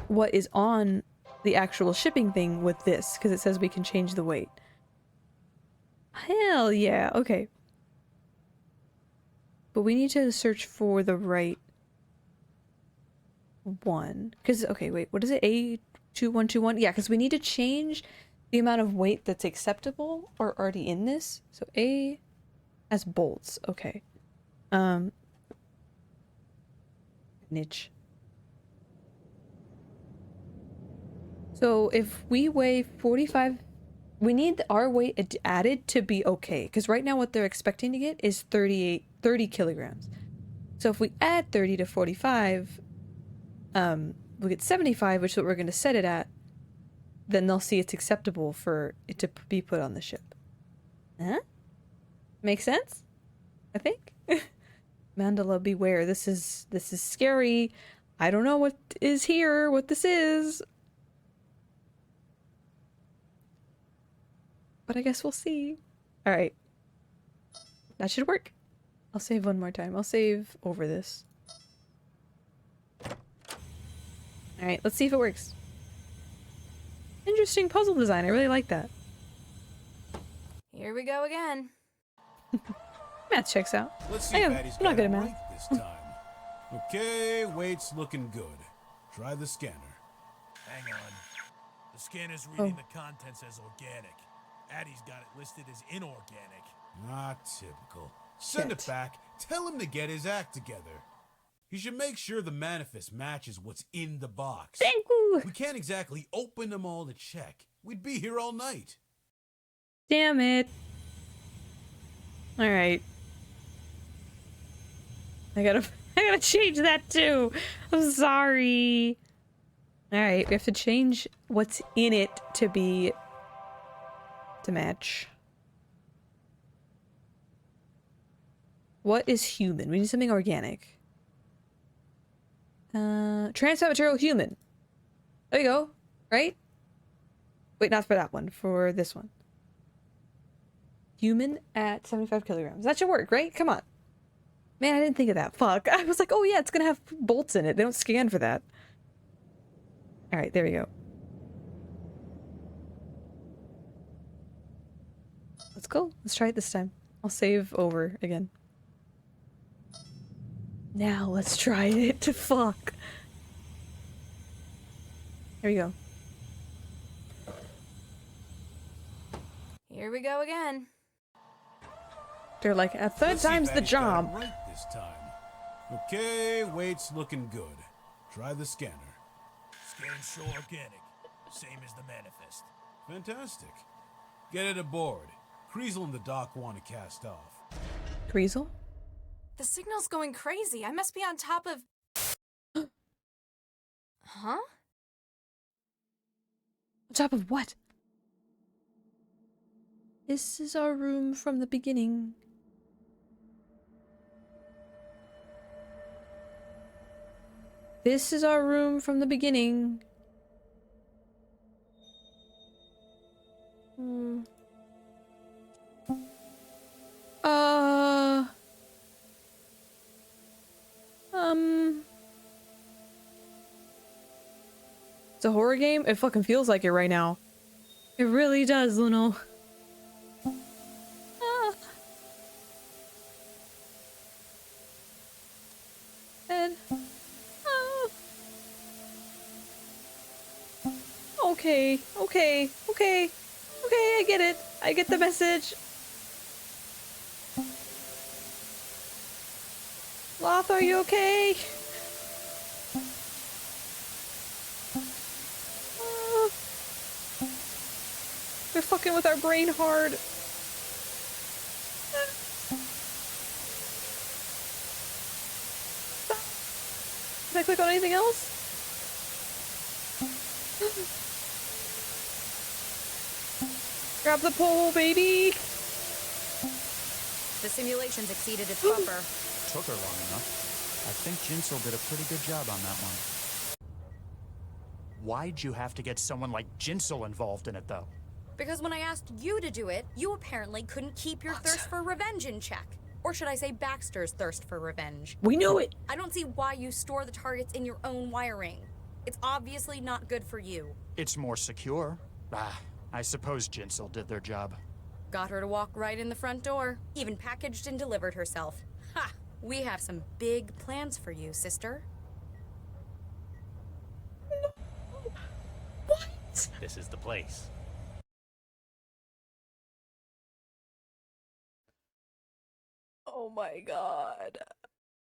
what is on the actual shipping thing with this, because it says we can change the weight. Hell yeah, okay. But we need to search for the right one. Because, okay, wait, what is it? A2121? Yeah, because we need to change the amount of weight that's acceptable or already in this. So A as bolts, okay. Niche. So if we weigh 45, we need our weight added to be okay. Because right now what they're expecting to get is 30 kilograms. So if we add 30 to 45, we get 75, which is what we're going to set it at. Then they'll see it's acceptable for it to be put on the ship. Huh? Make sense? I think. Mandala, beware. This is scary. I don't know what is here, what this is. But I guess we'll see. Alright. That should work. I'll save one more time. I'll save over this. Alright, let's see if it works. Interesting puzzle design. I really like that. Here we go again. Math checks out. Let's see if Addie's I'm not good at got it math. right this time. Okay, weight's looking good. Try the scanner. Hang on. The scanner's reading the contents as organic. Addie's got it listed as inorganic. Not typical. Send it back. Tell him to get his act together. He should make sure the manifest matches what's in the box. Thank you. We can't exactly open them all to check. We'd be here all night. Damn it. Alright. I gotta change that too. I'm sorry. Alright, we have to change what's in it to match. What is human? We need something organic. Transplant material human. There you go. Right? Wait, not for that one. For this one. Human at 75 kilograms. That should work, right? Come on. Man, I didn't think of that. Fuck. I was like, oh yeah, it's gonna have bolts in it. They don't scan for that. Alright, there we go. Let's go. Let's try it this time. I'll save over again. Now let's try it. Fuck. Here we go. Here we go again. They're like, a third time's the charm. Right this time. Okay, weight's looking good. Try the scanner. Scan show organic, same as the manifest. Fantastic. Get it aboard. Kreisel and the doc want to cast off. Kreisel? The signal's going crazy. I must be on top of... Huh? On top of what? This is our room from the beginning. This is our room from the beginning. It's a horror game? It fucking feels like it right now. It really does, Luno. And okay, I get it. I get the message. Loth, are you okay? They're fucking with our brain hard. Can I click on anything else? Grab the pole, baby! The simulations exceeded its buffer. Took her long enough. I think Jinsel did a pretty good job on that one. Why'd you have to get someone like Jinsel involved in it, though? Because when I asked you to do it, you apparently couldn't keep your thirst for revenge in check. Or should I say Baxter's thirst for revenge? We knew it! I don't see why you store the targets in your own wiring. It's obviously not good for you. It's more secure. I suppose Jinsel did their job. Got her to walk right in the front door. Even packaged and delivered herself. Ha! We have some big plans for you, sister. What? This is the place. Oh my god.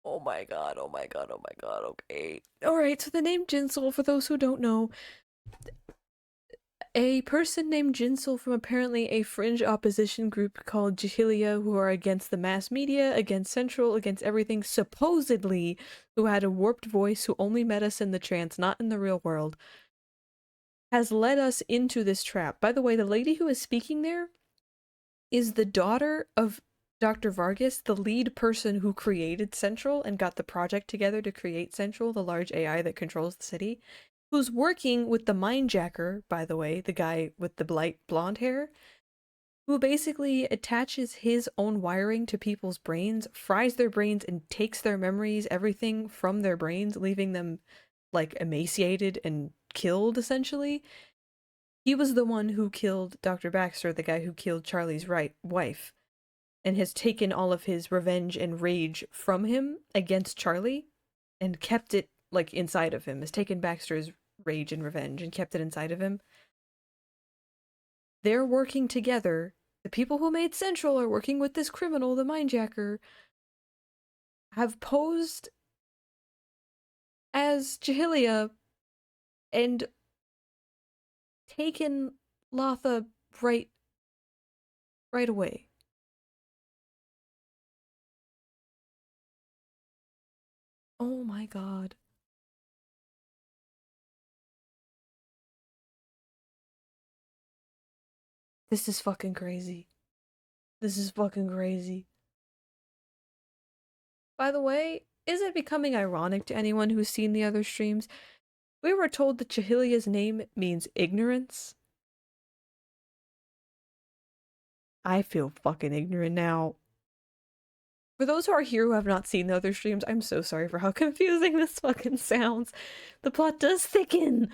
Oh my god, oh my god, oh my god, okay. Alright, so the name Jinsel, for those who don't know, a person named Jinsel from apparently a fringe opposition group called Jahilia, who are against the mass media, against Central, against everything, supposedly, who had a warped voice, who only met us in the trance, not in the real world, has led us into this trap. By the way, the lady who is speaking there is the daughter of Dr. Vargas, the lead person who created Central and got the project together to create Central, the large AI that controls the city, who's working with the Mindjacker, by the way, the guy with the light blonde hair, who basically attaches his own wiring to people's brains, fries their brains, and takes their memories, everything from their brains, leaving them, like, emaciated and killed, essentially. He was the one who killed Dr. Baxter, the guy who killed Charlie's wife, and has taken all of his revenge and rage from him against Charlie and kept it, like, inside of him, has taken Baxter's rage and revenge and kept it inside of him. They're working together. The people who made Central are working with this criminal, the Mindjacker, have posed as Jahilia and taken Latha right away. Oh my god. This is fucking crazy. This is fucking crazy. By the way, is it becoming ironic to anyone who's seen the other streams? We were told that Jahilia's name means ignorance. I feel fucking ignorant now. For those who are here who have not seen the other streams, I'm so sorry for how confusing this fucking sounds. The plot does thicken.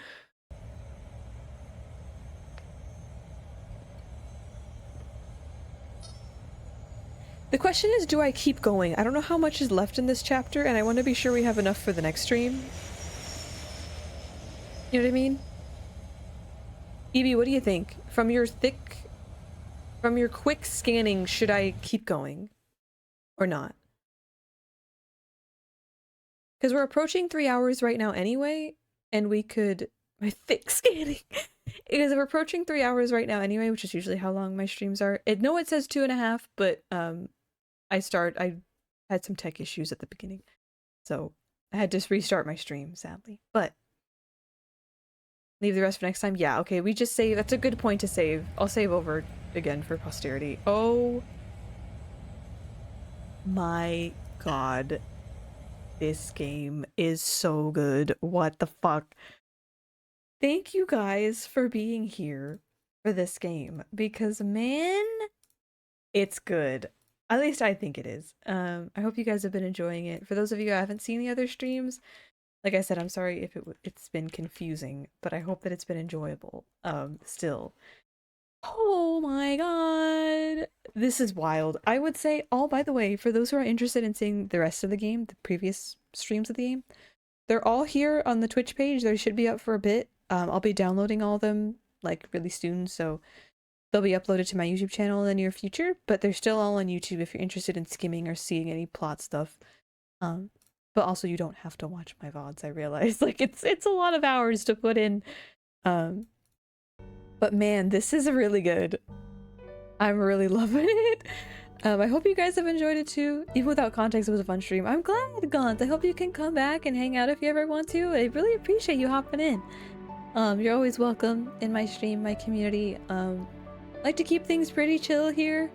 The question is, do I keep going? I don't know how much is left in this chapter, and I want to be sure we have enough for the next stream. You know what I mean? Evie, what do you think? From your quick scanning, should I keep going? Or not? Because we're approaching 3 hours right now anyway, and we could... My thick scanning! Because we're approaching 3 hours right now anyway, which is usually how long my streams are. No, it says 2.5, but I had some tech issues at the beginning, so I had to restart my stream, sadly. But leave the rest for next time. Yeah, okay, we just save. That's a good point to save. I'll save over again for posterity. Oh my god, this game is so good. What the fuck? Thank you guys for being here for this game, because man, it's good. At least I think it is. I hope you guys have been enjoying it. For those of you who haven't seen the other streams, like I said, I'm sorry if it's been confusing, but I hope that it's been enjoyable. Still. Oh my god. This is wild. I would say, oh, by the way, for those who are interested in seeing the rest of the game, the previous streams of the game, they're all here on the Twitch page. They should be up for a bit. I'll be downloading all of them, like, really soon, so they'll be uploaded to my YouTube channel in the near future, but they're still all on YouTube if you're interested in skimming or seeing any plot stuff. But also you don't have to watch my VODs, I realize. Like, it's a lot of hours to put in. But man, this is really good. I'm really loving it. I hope you guys have enjoyed it too. Even without context, it was a fun stream. I'm glad, Gaunt. I hope you can come back and hang out if you ever want to. I really appreciate you hopping in. You're always welcome in my stream, my community. I like to keep things pretty chill here.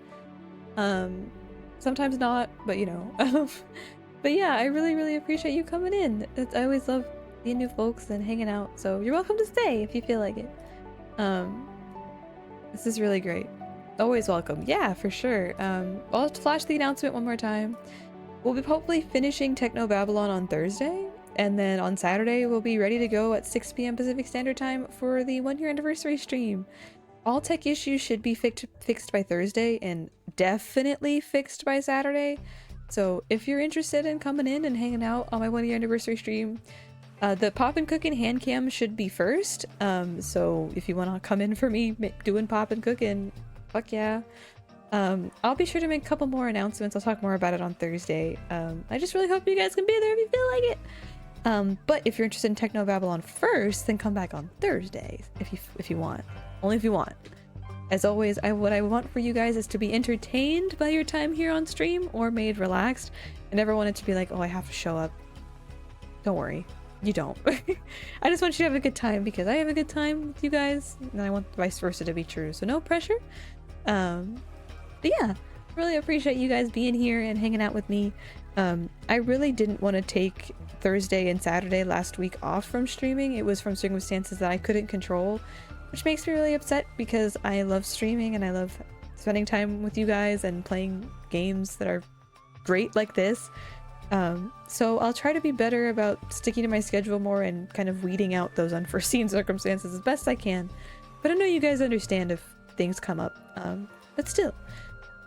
Sometimes not, but you know. But yeah, I really appreciate you coming in. I always love seeing new folks and hanging out, so you're welcome to stay if you feel like it. This is really great. Always welcome. Yeah, for sure. I'll flash the announcement one more time. We'll be hopefully finishing Technobabylon on Thursday, and then on Saturday we'll be ready to go at 6 p.m. Pacific Standard Time for the 1-year anniversary stream. All tech issues should be fixed by Thursday, and definitely fixed by Saturday. So if you're interested in coming in and hanging out on my 1-year anniversary stream, the Poppin' Cookin' hand cam should be first. So if you want to come in for me doing Poppin' Cookin', fuck yeah. I'll be sure to make a couple more announcements. I'll talk more about it on Thursday. I just really hope you guys can be there if you feel like it. But if you're interested in Technobabylon first, then come back on Thursday if you want. Only if you want. As always, what I want for you guys is to be entertained by your time here on stream or made relaxed. I never want it to be like, oh, I have to show up. Don't worry. You don't. I just want you to have a good time because I have a good time with you guys, and I want vice versa to be true, so no pressure. But yeah, really appreciate you guys being here and hanging out with me. I really didn't want to take Thursday and Saturday last week off from streaming. It was from circumstances that I couldn't control, which makes me really upset because I love streaming and I love spending time with you guys and playing games that are great like this. So I'll try to be better about sticking to my schedule more and kind of weeding out those unforeseen circumstances as best I can. But I know you guys understand if things come up. But still,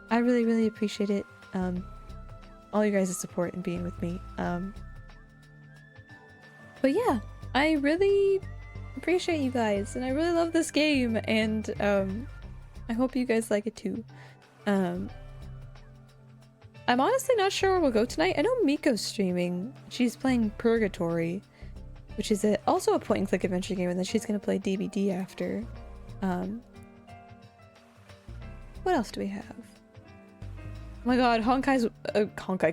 I really appreciate it. All you guys' support and being with me. But yeah, I really appreciate you guys and I really love this game, and I hope you guys like it too. I'm honestly not sure where we'll go tonight. I know Miko's streaming. She's playing Purgatory, which is also a point-and-click adventure game, and then she's gonna play DBD after. What else do we have? Oh my god,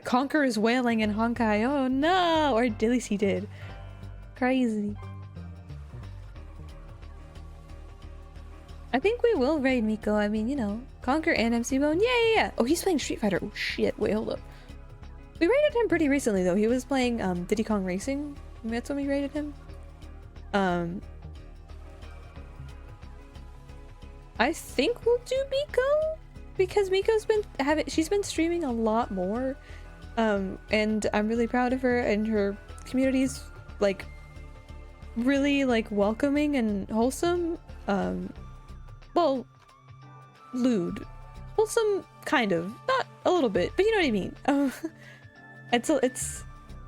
Conquer is wailing in Honkai. Oh no! Or at least he did. Crazy. I think we will raid Miko. I mean, you know, Conquer and MC Bone. Yeah. Oh, he's playing Street Fighter. Oh shit, wait, hold up. We raided him pretty recently though. He was playing Diddy Kong Racing. I mean, that's when we raided him. I think we'll do Miko because Miko's been she's been streaming a lot more. And I'm really proud of her, and her community's like really like welcoming and wholesome. Well, lewd. Wholesome, kind of. Not a little bit, but you know what I mean.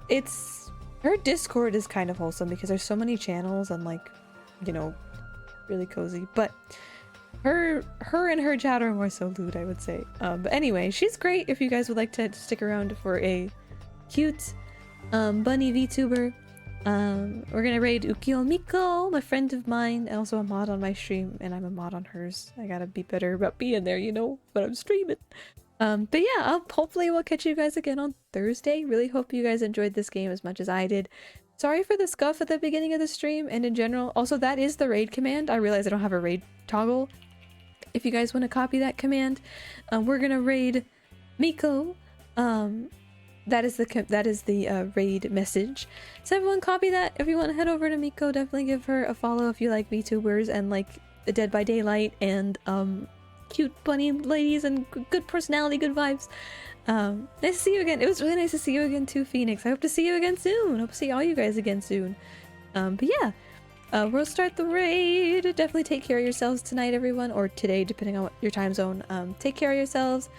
It's her Discord is kind of wholesome because there's so many channels and like, you know, really cozy. But her and her chat are more so lewd, I would say. But anyway, she's great if you guys would like to stick around for a cute bunny VTuber. We're gonna raid Ukio Miko, my friend of mine, and also a mod on my stream, and I'm a mod on hers. I gotta be better about being there, you know, but I'm streaming. But yeah, hopefully we'll catch you guys again on Thursday. Really hope you guys enjoyed this game as much as I did. Sorry for the scuff at the beginning of the stream and in general. Also, that is the raid command. I realize I don't have a raid toggle. If you guys want to copy that command, we're gonna raid Miko. That is the raid message. So everyone copy that. If you want to head over to Miko, definitely give her a follow if you like VTubers and like the Dead by Daylight and cute bunny ladies and good personality, good vibes. Nice to see you again. It was really nice to see you again too, Phoenix. I hope to see you again soon. Hope to see all you guys again soon. But yeah, we'll start the raid. Definitely take care of yourselves tonight, everyone, or today, depending on your time zone. Take care of yourselves.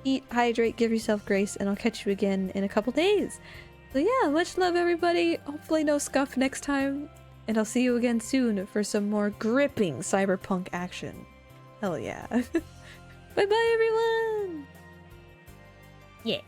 Eat, hydrate, give yourself grace, and I'll catch you again in a couple days. So yeah, much love, everybody. Hopefully no scuff next time, and I'll see you again soon for some more gripping cyberpunk action. Hell yeah. Bye bye, everyone. Yeah.